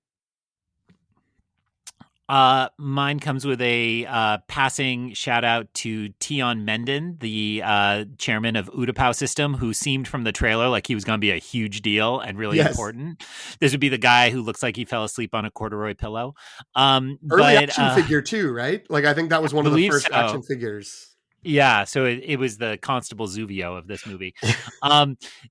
Mine comes with a passing shout out to Tion Menden, the chairman of Utapau System, who seemed from the trailer like he was going to be a huge deal and really important. This would be the guy who looks like he fell asleep on a corduroy pillow. Early action figure too, right? Like I think that was one of the first action figures. Yeah, so it was the Constable Zuvio of this movie.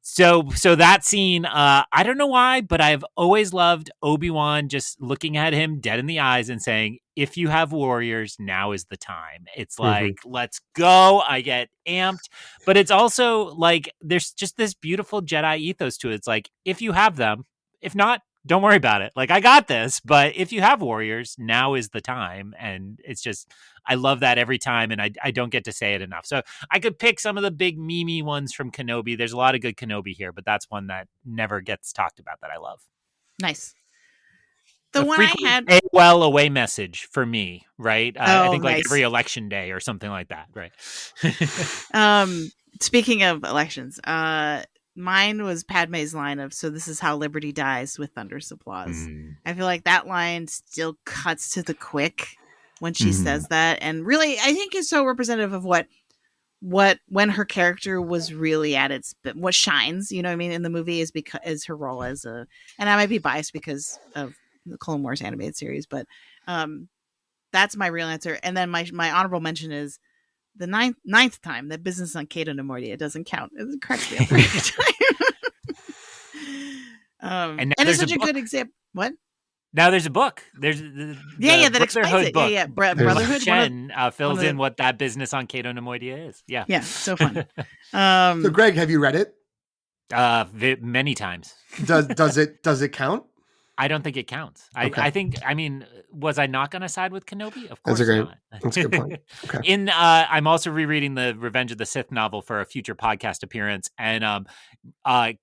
So that scene, I don't know why, but I've always loved Obi-Wan just looking at him dead in the eyes and saying, "If you have warriors, now is the time." It's like, let's go. I get amped. But it's also like, there's just this beautiful Jedi ethos to it. It's like, if you have them, if not, don't worry about it. Like, I got this, but if you have warriors, now is the time. And it's just, I love that every time. And I don't get to say it enough. So I could pick some of the big meme ones from Kenobi. There's a lot of good Kenobi here, but that's one that never gets talked about that I love. Nice. The one I had a well away message for me, right? I think like every election day or something like that. Right. Speaking of elections, mine was Padme's line of, "So this is how liberty dies, with thunderous applause." I feel like that line still cuts to the quick when she says that. And really, I think is so representative of what when her character was really at its, what shines, you know what I mean, in the movie is her role as a, and I might be biased because of the Clone Wars animated series, but that's my real answer. And then my honorable mention is the ninth time that business on Cato Neimoidia doesn't count. It cracks me up every time. And it's such a good example. What? Now there's a book. There's that explains it. Book. Yeah. Brotherhood. Chen fills in what that business on Cato Neimoidia is. Yeah. So fun. So Greg, have you read it? Many times. Does it count? I don't think it counts. Okay. I think, I mean, was I not going to side with Kenobi? Of course not. That's a good point. Okay. I'm also rereading the Revenge of the Sith novel for a future podcast appearance. And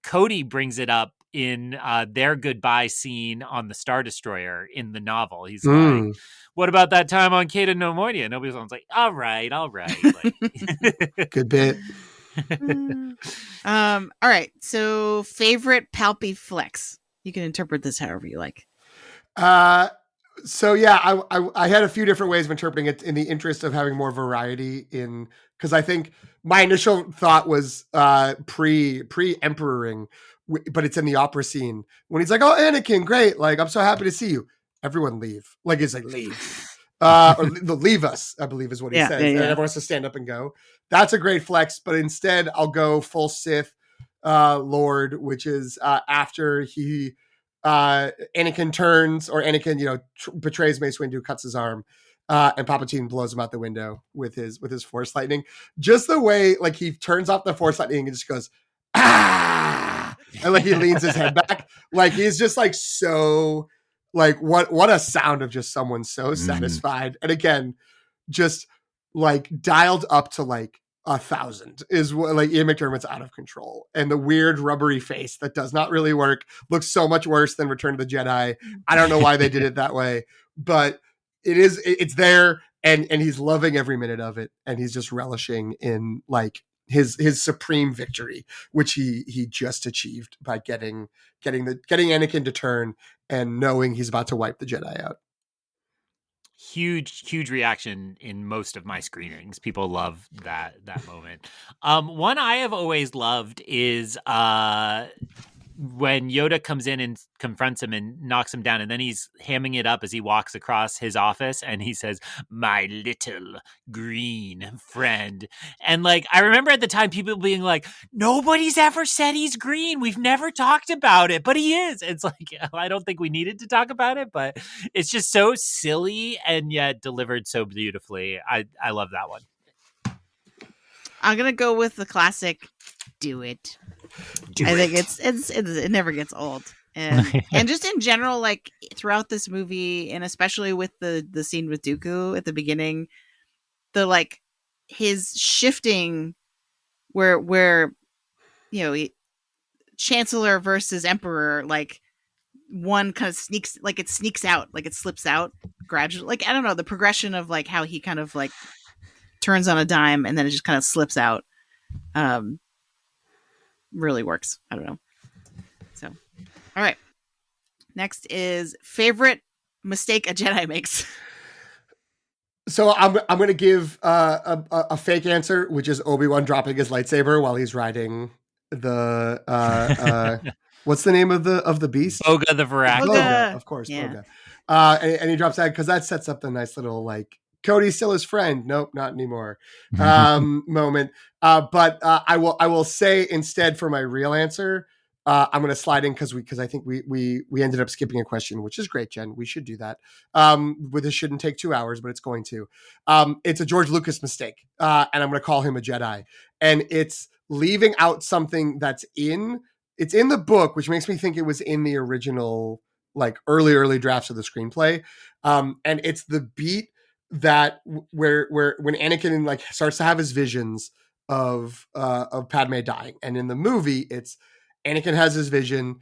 Cody brings it up in their goodbye scene on the Star Destroyer in the novel. He's like, "What about that time on Cato Neimoidia?" And nobody's like, all right. Like, good bit. All right. So favorite Palpy flex. You can interpret this however you like. So yeah, I had a few different ways of interpreting it in the interest of having more variety in, because I think my initial thought was pre emperoring, but it's in the opera scene when he's like, "Oh, Anakin, great! Like, I'm so happy to see you. Everyone leave." Like, it's like leave, or leave us, I believe is what he says, and everyone has to stand up and go. That's a great flex, but instead I'll go full Sith Lord, which is after he. Anakin turns, or Anakin, betrays Mace Windu, cuts his arm, and Palpatine blows him out the window with his Force lightning. Just the way, like, he turns off the Force lightning and just goes, ah, and like he leans his head back, like he's just like so, like what a sound of just someone so satisfied, and again, just like dialed up to like 1,000 is what, like, Ian McDermott's out of control, and the weird rubbery face that does not really work looks so much worse than Return of the Jedi. I don't know why they did it that way, but it's there, and he's loving every minute of it, and he's just relishing in like his supreme victory, which he just achieved by getting Anakin to turn and knowing he's about to wipe the Jedi out. Huge reaction in most of my screenings. People love that moment. One I have always loved is when Yoda comes in and confronts him and knocks him down, and then he's hamming it up as he walks across his office, and he says, "My little green friend." And like, I remember at the time people being like, "Nobody's ever said he's green. We've never talked about it, but he is." It's like, I don't think we needed to talk about it, but it's just so silly and yet delivered so beautifully. I love that one. I'm gonna go with the classic, "Do it." I think it never gets old, and just in general, like throughout this movie, and especially with the scene with Dooku at the beginning, the like his shifting, where Chancellor versus Emperor, like one kind of sneaks out, like it slips out gradually. Like, I don't know, the progression of like how he kind of like turns on a dime and then it just kind of slips out. Really works. I don't know. So, all right. Next is favorite mistake a Jedi makes. So I'm going to give a fake answer, which is Obi-Wan dropping his lightsaber while he's riding the what's the name of the beast? Boga the Varak. Boga, of course, yeah. Boga. And he drops that because that sets up the nice little like Cody's still his friend. Nope, not anymore. Moment. But I will say instead for my real answer, I'm going to slide in because I think we ended up skipping a question, which is great, Jen. We should do that. This shouldn't take 2 hours, but it's going to. It's a George Lucas mistake, and I'm going to call him a Jedi. And it's leaving out something that's in the book, which makes me think it was in the original, like early drafts of the screenplay. And it's the beat that where when Anakin like starts to have his visions of Padme dying, and in the movie it's Anakin has his vision.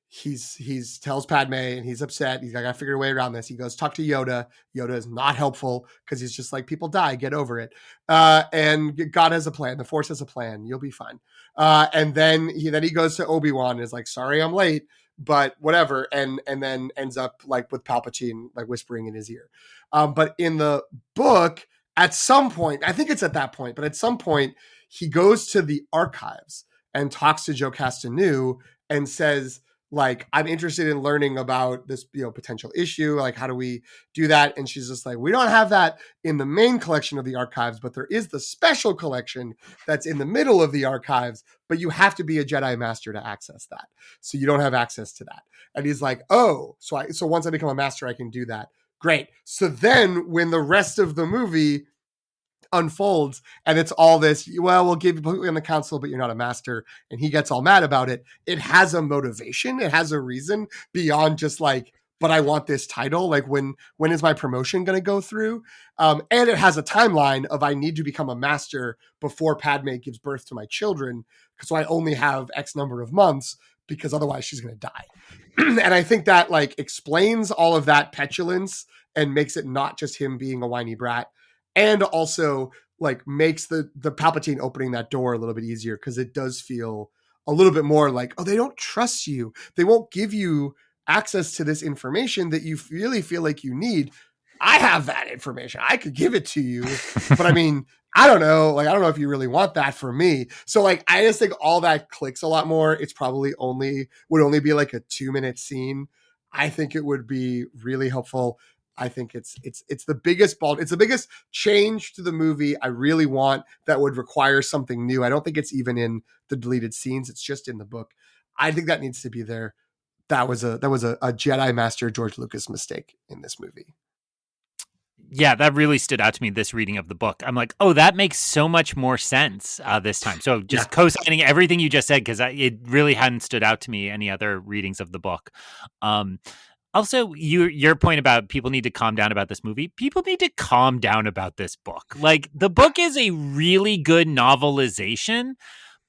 He's tells Padme and he's upset. He's like, I gotta figure a way around this. He goes talk to Yoda. Yoda is not helpful because he's just like, people die, get over it. And God has a plan. The Force has a plan. You'll be fine. And then he goes to Obi-Wan and is like, sorry, I'm late, but whatever. And then ends up like with Palpatine, like whispering in his ear. But in the book, at some point, I think it's at that point, but at some point he goes to the archives and talks to Joe Castanew and says, like, I'm interested in learning about this, potential issue. Like, how do we do that? And she's just like, we don't have that in the main collection of the archives, but there is the special collection that's in the middle of the archives, but you have to be a Jedi Master to access that. So you don't have access to that. And he's like, oh, so once I become a Master, I can do that. Great. So then when the rest of the movie unfolds and it's all this, well, we'll give you in the council, but you're not a master, and he gets all mad about it. It has a motivation. It has a reason beyond just like, but I want this title. Like when is my promotion going to go through? And it has a timeline of I need to become a master before Padme gives birth to my children. So I only have X number of months because otherwise she's going to die. And I think that like explains all of that petulance and makes it not just him being a whiny brat. And also like makes the Palpatine opening that door a little bit easier because it does feel a little bit more like, oh, they don't trust you. They won't give you access to this information that you really feel like you need. I have that information. I could give it to you, but I mean, I don't know. Like, I don't know if you really want that for me. So like, I just think all that clicks a lot more. It's probably would only be like a 2-minute scene. I think it would be really helpful. I think it's the biggest it's the biggest change to the movie I really want that would require something new. I don't think it's even in the deleted scenes. It's just in the book. I think that needs to be there. That was a Jedi Master George Lucas mistake in this movie. Yeah, that really stood out to me, this reading of the book. I'm like, oh, that makes so much more sense this time. So just co-signing everything you just said, because it really hadn't stood out to me any other readings of the book. Also, your point about people need to calm down about this movie. People need to calm down about this book. Like, the book is a really good novelization,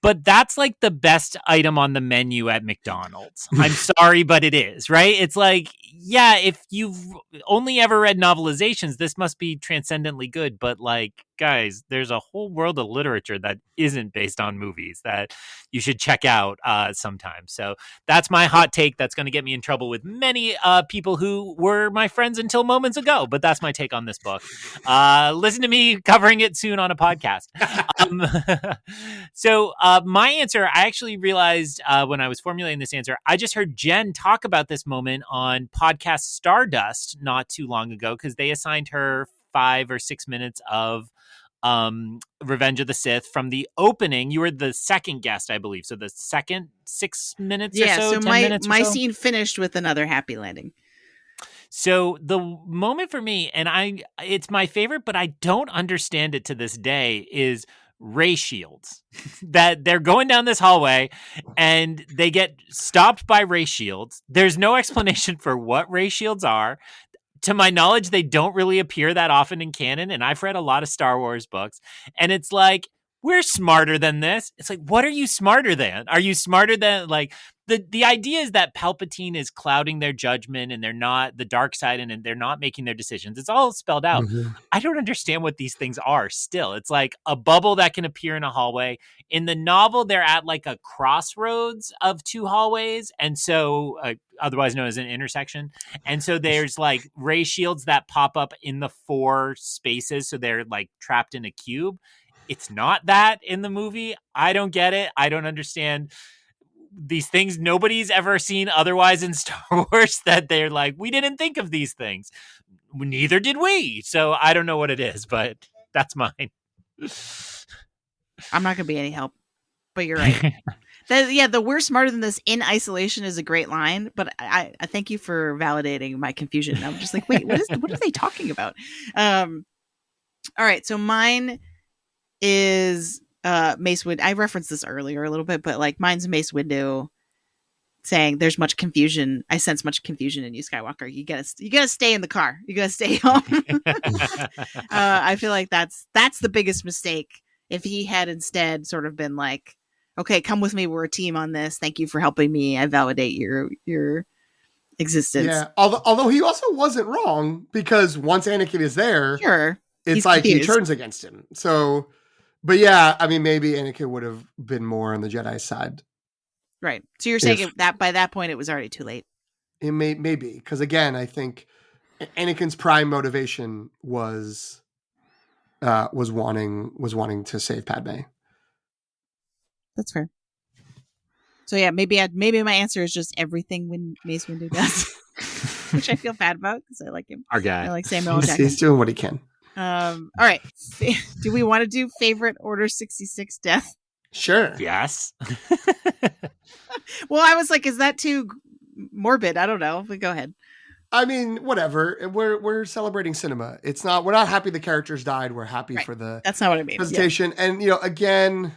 but that's like the best item on the menu at McDonald's. I'm sorry, but it is, right? It's like, yeah, if you've only ever read novelizations, this must be transcendently good. But like, guys, there's a whole world of literature that isn't based on movies that you should check out sometime. So that's my hot take. That's going to get me in trouble with many people who were my friends until moments ago. But that's my take on this book. Listen to me covering it soon on a podcast. So my answer, I actually realized when I was formulating this answer, I just heard Jen talk about this moment on podcast Stardust not too long ago, because they assigned her 5 or 6 minutes of Revenge of the Sith from the opening. You were the second guest, I believe. So the second 6 minutes or so, 10 minutes or my so? scene finished with another happy landing. So the moment for me, and it's my favorite, but I don't understand it to this day, is ray shields. That they're going down this hallway and they get stopped by ray shields. There's no explanation for what ray shields are. To my knowledge, they don't really appear that often in canon, and I've read a lot of Star Wars books, and it's like, we're smarter than this. It's like, what are you smarter than? Are you smarter than, like, the idea is that Palpatine is clouding their judgment and they're not the dark side and they're not making their decisions. It's all spelled out. Mm-hmm. I don't understand what these things are still. It's like a bubble that can appear in a hallway. In the novel, they're at like a crossroads of 2 hallways. And so, otherwise known as an intersection. And so there's like ray shields that pop up in the 4 spaces. So they're like trapped in a cube. It's not that in the movie. I don't get it. I don't understand these things nobody's ever seen otherwise in Star Wars, that they're like, we didn't think of these things. Neither did we. So I don't know what it is, but that's mine. I'm not going to be any help, but you're right. The we're smarter than this in isolation is a great line, but I thank you for validating my confusion. I'm just like, wait, what are they talking about? All right. So mine is Mace Windu. I referenced this earlier a little bit, but like, mine's Mace Windu saying there's much confusion. I sense much confusion in you, Skywalker. You gotta stay in the car. You gotta stay home. I feel like that's the biggest mistake. If he had instead sort of been like, okay, come with me. We're a team on this. Thank you for helping me. I validate your existence. Yeah. Although he also wasn't wrong, because once Anakin is there, sure, it's like confused. He turns against him. So, but yeah, I mean, maybe Anakin would have been more on the Jedi side. Right. So you're saying that by that point it was already too late. It may be, because again, I think Anakin's prime motivation was wanting to save Padme. That's fair. So yeah, maybe my answer is just everything when Mace Windu does, which I feel bad about because I like him. Our guy. I like Samuel L. Jackson. He's doing what he can. All right. Do we want to do favorite Order 66 death? Sure. Yes. Well, I was like, is that too morbid? I don't know. But go ahead. I mean, whatever. We're celebrating cinema. It's not. We're not happy the characters died. We're happy for the. That's not what I mean. Presentation, yeah. And again,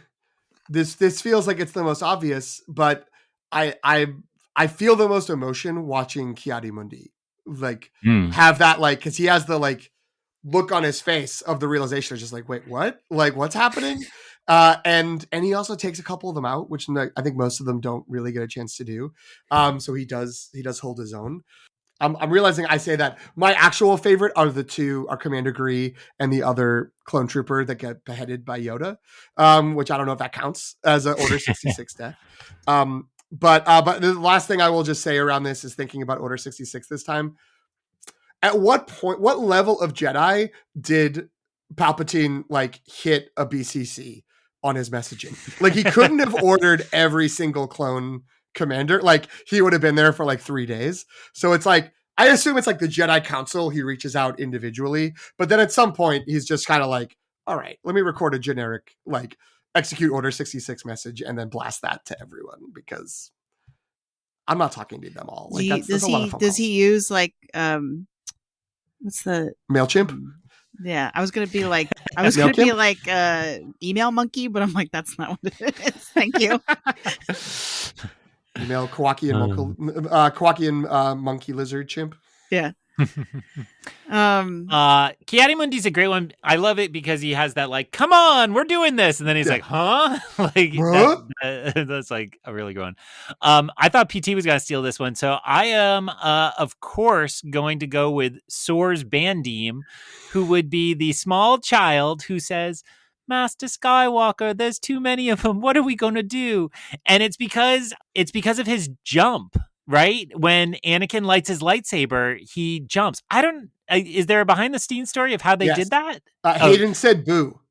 this feels like it's the most obvious, but I feel the most emotion watching Ki-Adi-Mundi have that, like, because he has the like look on his face of the realization of just like, wait, what? Like, what's happening? And he also takes a couple of them out, which I think most of them don't really get a chance to do. So he does hold his own. I'm realizing I say that my actual favorite are the 2 are Commander Gree and the other clone trooper that get beheaded by Yoda, which I don't know if that counts as an Order 66 death. But the last thing I will just say around this is thinking about Order 66 this time. At what point, what level of Jedi did Palpatine like hit a BCC on his messaging? Like he couldn't have ordered every single clone commander. Like he would have been there for like 3 days. So it's like, I assume it's like the Jedi Council. He reaches out individually, but then at some point he's just kind of like, all right, let me record a generic, like execute Order 66 message and then blast that to everyone because I'm not talking to them all. Like that's a lot of phone does calls. he use like, what's the MailChimp? Yeah, I was gonna be like email monkey, but I'm like, that's not what it is. Thank you. Email Kowakian monkey lizard chimp. Yeah. Kiadimundi's a great one. I love it because he has that like, come on, we're doing this, and then he's like, huh? Like that's like a really good one. I thought PT was gonna steal this one, so I am of course going to go with Soars Bandim, who would be the small child who says, Master Skywalker, there's too many of them. What are we going to do? And it's because of his jump, right? When Anakin lights his lightsaber, he jumps. Is there a behind the scenes story of how they did that? Hayden said boo.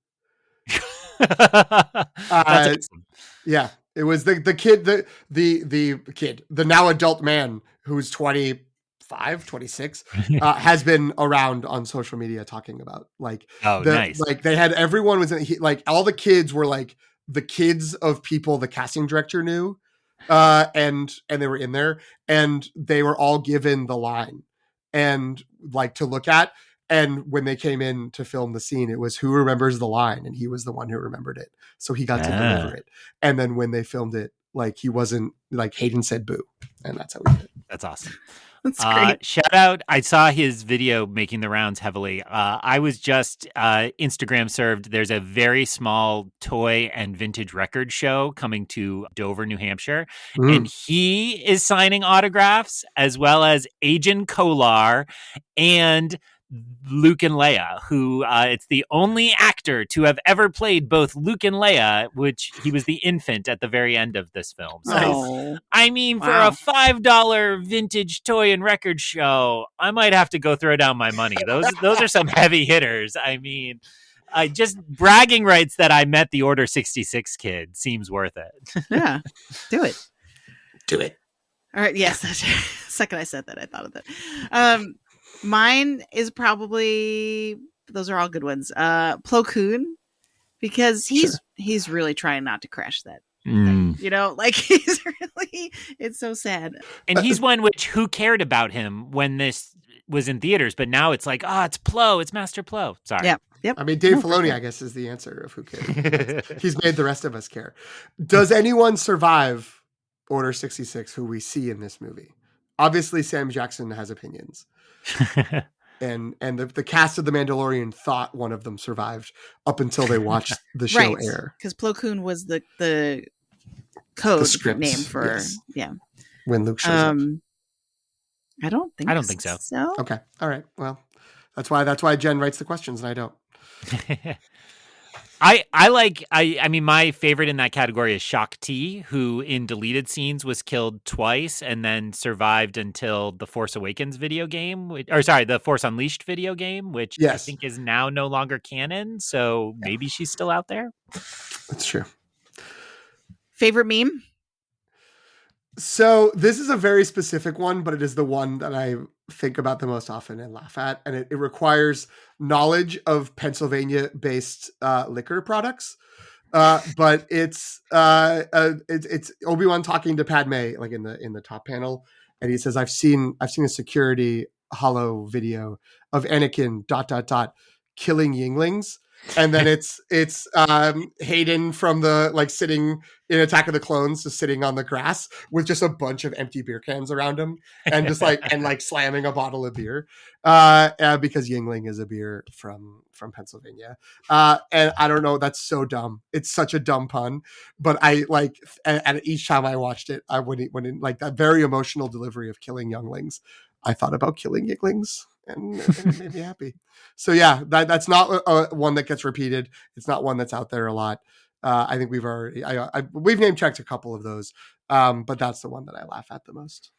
That's awesome. Yeah, it was the kid, the now adult man who's 25, 26, has been around on social media talking about like, nice. Like they had, everyone was like all the kids were like the kids of people the casting director knew, and they were in there and they were all given the line and like to look at. And when they came in to film the scene, it was who remembers the line, and he was the one who remembered it, so he got to deliver it. And then when they filmed it, like he wasn't like Hayden said boo, and that's how we did it. That's awesome. That's great. Shout out. I saw his video making the rounds heavily. I was just Instagram served. There's a very small toy and vintage record show coming to Dover, New Hampshire. And he is signing autographs as well as Agent Kolar and Luke and Leia, who it's the only actor to have ever played both Luke and Leia, which he was the infant at the very end of this film. So, I mean, for a $5 vintage toy and record show, I might have to go throw down my money. Those are some heavy hitters. I mean, I just bragging rights that I met the Order 66 kid seems worth it. Yeah, do it. Do it. All right. Yes. The second I said that, I thought of that. Mine is probably, those are all good ones. Plo Koon, because he's really trying not to crash that thing, you know, like he's really, it's so sad. And he's one which, who cared about him when this was in theaters, but now it's like, it's Plo, it's Master Plo. Sorry. Yeah. Yep. I mean, Dave Filoni, I guess, is the answer of who cares. He's made the rest of us care. Does anyone survive Order 66 who we see in this movie? Obviously, Sam Jackson has opinions. and the cast of The Mandalorian thought one of them survived up until they watched the show air. Because Plo Koon was the code name for when Luke shows up. I don't think so. Okay, all right. Well, that's why Jen writes the questions and I don't. I mean, my favorite in that category is Shak Ti, who in deleted scenes was killed twice and then survived until the Force Awakens video game, the Force Unleashed video game, which I think is now no longer canon. So maybe she's still out there. That's true. Favorite meme? So this is a very specific one, but it is the one that I think about the most often and laugh at. And it requires knowledge of Pennsylvania-based liquor products. But it's Obi-Wan talking to Padme, like in the top panel. And he says, I've seen a security holo video of Anakin ... killing Yinglings. And then it's Hayden from the like sitting in Attack of the Clones, just sitting on the grass with just a bunch of empty beer cans around him, and just like slamming a bottle of beer, because Yingling is a beer from Pennsylvania. And I don't know, that's so dumb. It's such a dumb pun, but I like, and each time I watched it, when it like that very emotional delivery of killing younglings, I thought about killing Yinglings. And it made me happy. So yeah, that's not one that gets repeated. It's not one that's out there a lot. I think we've name checked a couple of those, but that's the one that I laugh at the most.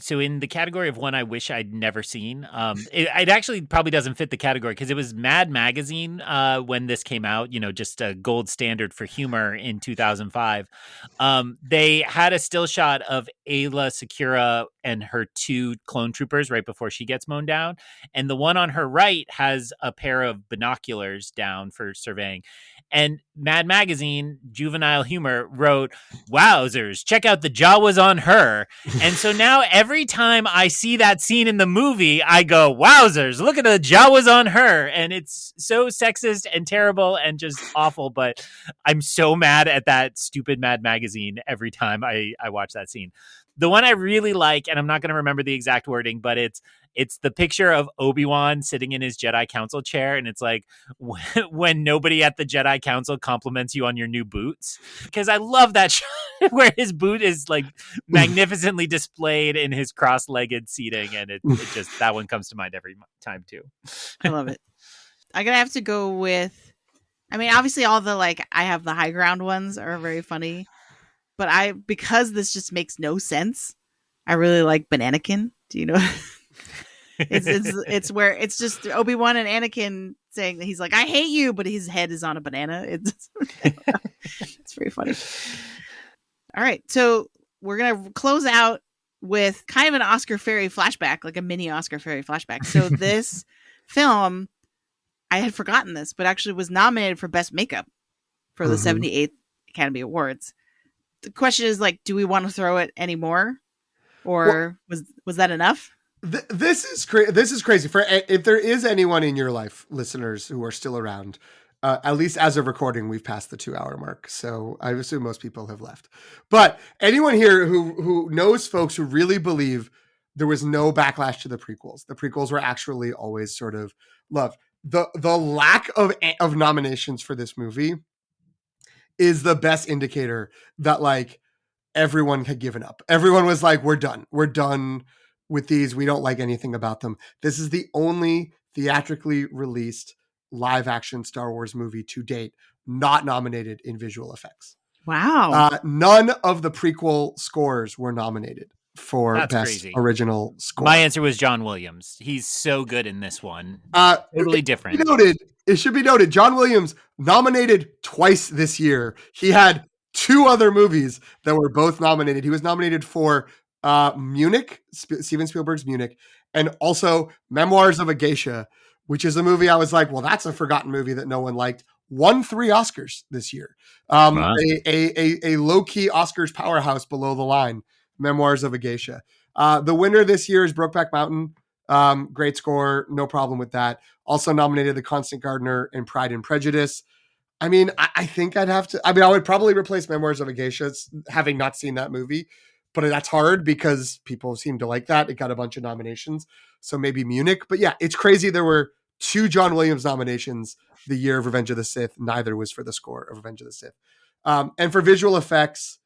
So in the category of one I wish I'd never seen, it actually probably doesn't fit the category because it was Mad Magazine when this came out, just a gold standard for humor in 2005. They had a still shot of Ayla Secura and her two clone troopers right before she gets mown down. And the one on her right has a pair of binoculars down for surveying. And Mad Magazine, juvenile humor, wrote, "Wowzers, check out the Jawas on her." And so now every time I see that scene in the movie, I go, "Wowzers, look at the Jawas on her." And it's so sexist and terrible and just awful. But I'm so mad at that stupid Mad Magazine every time I watch that scene. The one I really like, and I'm not going to remember the exact wording, but it's the picture of Obi-Wan sitting in his Jedi Council chair, and it's like when nobody at the Jedi Council compliments you on your new boots. Because I love that shot where his boot is like magnificently displayed in his cross-legged seating, and it just, that one comes to mind every time too. I love it. I'm gonna have to go with, I mean, obviously all the I have the high ground ones are very funny, but because this just makes no sense, I really like Bananakin. Do you know? It's where it's just Obi-Wan and Anakin saying that he's like, "I hate you," but his head is on a banana. It's very funny. All right, so we're gonna close out with kind of an Oscar Ferry flashback, like a mini Oscar Ferry flashback. So this film, I had forgotten this, but actually was nominated for Best Makeup for the 78th Academy Awards. The question is, do we want to throw it anymore, or was that enough? This is crazy. For if there is anyone in your life, listeners who are still around, at least as of recording, we've passed the 2-hour mark. So I assume most people have left. But anyone here who knows folks who really believe there was no backlash to the prequels were actually always sort of loved. The lack of nominations for this movie is the best indicator that everyone had given up. Everyone was like, we're done with these. We don't like anything about them. This is the only theatrically released live action Star Wars movie to date not nominated in visual effects. Wow. None of the prequel scores were nominated for That's best crazy. Original score. My answer was John Williams. He's so good in this one. Totally different. It should be noted, John Williams nominated twice this year. He had 2 other movies that were both nominated. He was nominated for Munich, Steven Spielberg's Munich, and also Memoirs of a Geisha, which is a movie I was like, well, that's a forgotten movie that no one liked. Won 3 Oscars this year. Wow. A low-key Oscars powerhouse below the line, Memoirs of a Geisha. The winner this year is Brokeback Mountain. Great score, no problem with that. Also nominated The Constant Gardener and Pride and Prejudice. I mean, I think I'd have to, I would probably replace Memoirs of a Geisha, having not seen that movie, but that's hard because people seem to like that. It got a bunch of nominations. So maybe Munich, but yeah, it's crazy. There were 2 John Williams nominations the year of Revenge of the Sith. Neither was for the score of Revenge of the Sith. And for visual effects,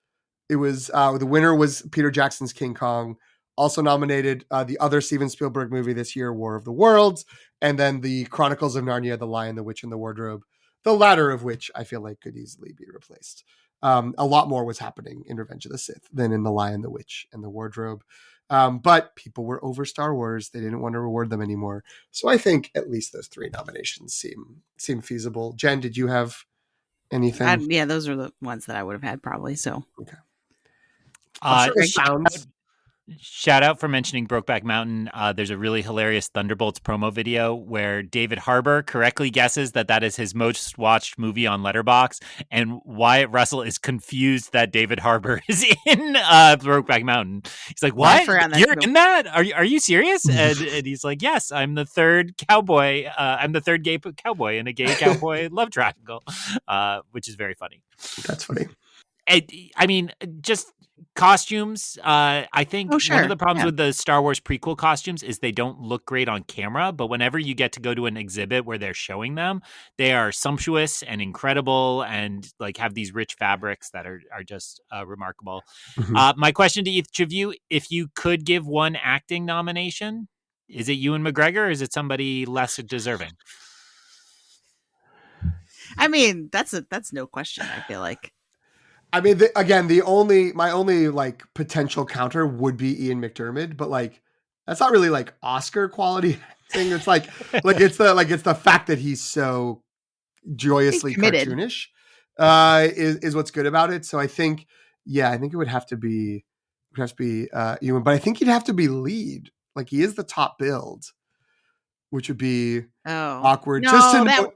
it was, the winner was Peter Jackson's King Kong. Also nominated the other Steven Spielberg movie this year, War of the Worlds, and then the Chronicles of Narnia, The Lion, the Witch, and the Wardrobe, the latter of which I feel like could easily be replaced. A lot more was happening in Revenge of the Sith than in The Lion, the Witch, and the Wardrobe. But people were over Star Wars. They didn't want to reward them anymore. So I think at least those 3 nominations seem feasible. Jen, did you have anything? Yeah, those are the ones that I would have had probably. So okay. Shout out for mentioning Brokeback Mountain. There's a really hilarious Thunderbolts promo video where David Harbour correctly guesses that is his most watched movie on Letterboxd, and Wyatt Russell is confused that David Harbour is in Brokeback Mountain. He's like, "What? You're in that? Are you serious?" And he's like, "Yes, I'm the third cowboy. I'm the third gay cowboy in a gay cowboy love triangle," which is very funny. That's funny. I mean, just costumes. I think one of the problems with the Star Wars prequel costumes is they don't look great on camera, but whenever you get to go to an exhibit where they're showing them, they are sumptuous and incredible and have these rich fabrics that are just remarkable. Mm-hmm. My question to each of you, if you could give one acting nomination, is it Ewan McGregor or is it somebody less deserving? I mean, that's no question. I feel like. I mean, my only like potential counter would be Ian McDiarmid, but like that's not really like Oscar quality thing. It's like it's the fact that he's so joyously cartoonish is what's good about it. So I think it would have to be Ewan, but I think he'd have to be lead. Like he is the top build, which would be awkward. No,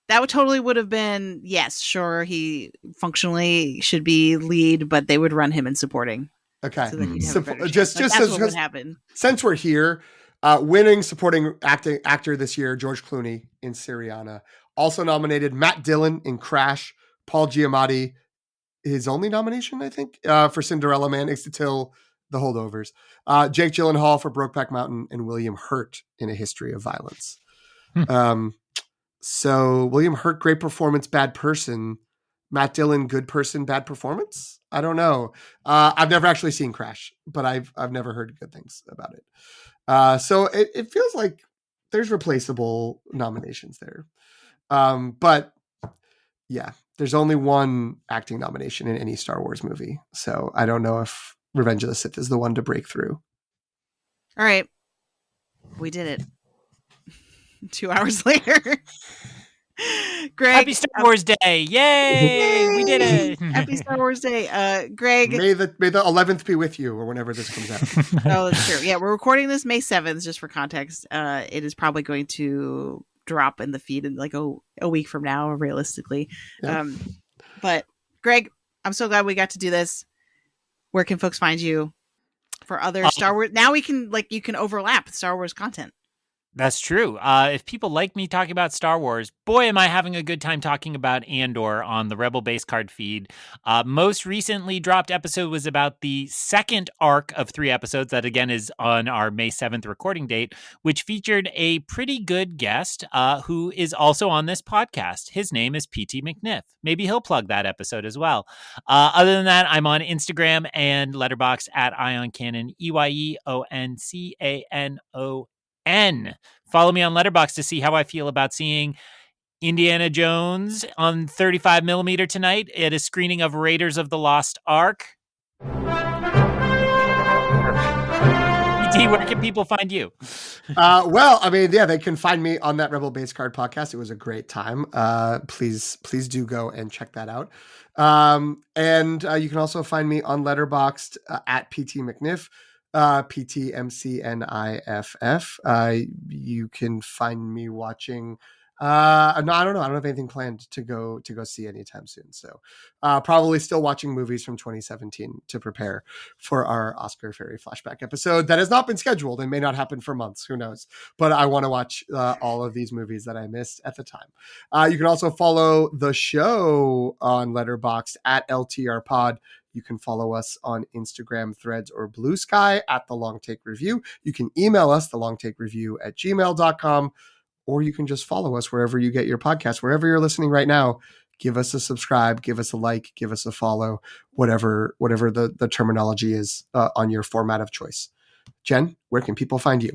that would totally would have been, yes, sure, he functionally should be lead, but they would run him in supporting. Okay. So just what would happen. Since we're here, winning supporting actor this year, George Clooney in Syriana. Also nominated Matt Dillon in Crash, Paul Giamatti, his only nomination, I think, for Cinderella Man, till The Holdovers. Jake Gyllenhaal for Brokeback Mountain, and William Hurt in A History of Violence. So William Hurt, great performance, bad person. Matt Dillon, good person, bad performance. I don't know. I've never actually seen Crash, but I've never heard good things about it. So it feels like there's replaceable nominations there. But yeah, there's only one acting nomination in any Star Wars movie. So I don't know if Revenge of the Sith is the one to break through. All right. We did it. 2 hours later. Greg, Happy Star Wars Day. Yay! We did it. Happy Star Wars Day. Greg. May the 11th be with you, or whenever this comes out. Oh, that's true. Yeah, we're recording this May 7th, just for context. It is probably going to drop in the feed in like a week from now, realistically. Yeah. But Greg, I'm so glad we got to do this. Where can folks find you for other Star Wars? Now we can you can overlap Star Wars content. That's true. If people like me talking about Star Wars, boy, am I having a good time talking about Andor on the Rebel Base Card feed. Most recently dropped episode was about the second arc of 3 episodes that, again, is on our May 7th recording date, which featured a pretty good guest who is also on this podcast. His name is P.T. McNiff. Maybe he'll plug that episode as well. Other than that, I'm on Instagram and Letterboxd at IonCanon, EYEONCANON. Follow me on Letterboxd to see how I feel about seeing Indiana Jones on 35mm tonight at a screening of Raiders of the Lost Ark. Where can people find you? Well, I mean, yeah, they can find me on that Rebel Base Card podcast. It was a great time. Please do go and check that out. And you can also find me on Letterboxd at PT McNiff. PTMCNIFF. You can find me watching. No, I don't know. I don't have anything planned to go see anytime soon. So probably still watching movies from 2017 to prepare for our Oscar Fairy flashback episode that has not been scheduled and may not happen for months. Who knows? But I want to watch all of these movies that I missed at the time. You can also follow the show on Letterboxd at LTR Pod. You can follow us on Instagram, Threads, or Blue Sky at The Long Take Review. You can email us, thelongtakereview@gmail.com, or you can just follow us wherever you get your podcast. Wherever you're listening right now, give us a subscribe, give us a like, give us a follow, whatever the terminology is on your format of choice. Jen, where can people find you?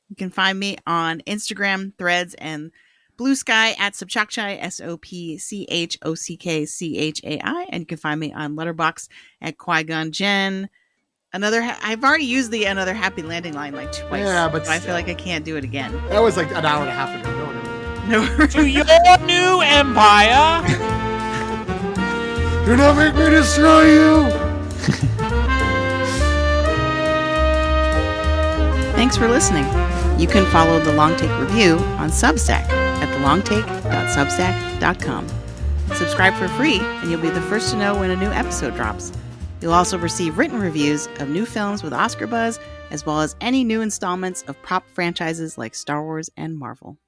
You can find me on Instagram, Threads, and Blue Sky at Subchakchai, SOPCHOCKCHAI, and you can find me on Letterboxd at Qui-Gon Jen. I've already used the another happy landing line like twice. Yeah, but so I feel like I can't do it again. That was like an hour and a half ago. No. To your new empire. Do not make me destroy you. Thanks for listening. You can follow The Long Take Review on Substack at thelongtake.substack.com. Subscribe for free, and you'll be the first to know when a new episode drops. You'll also receive written reviews of new films with Oscar buzz, as well as any new installments of prop franchises like Star Wars and Marvel.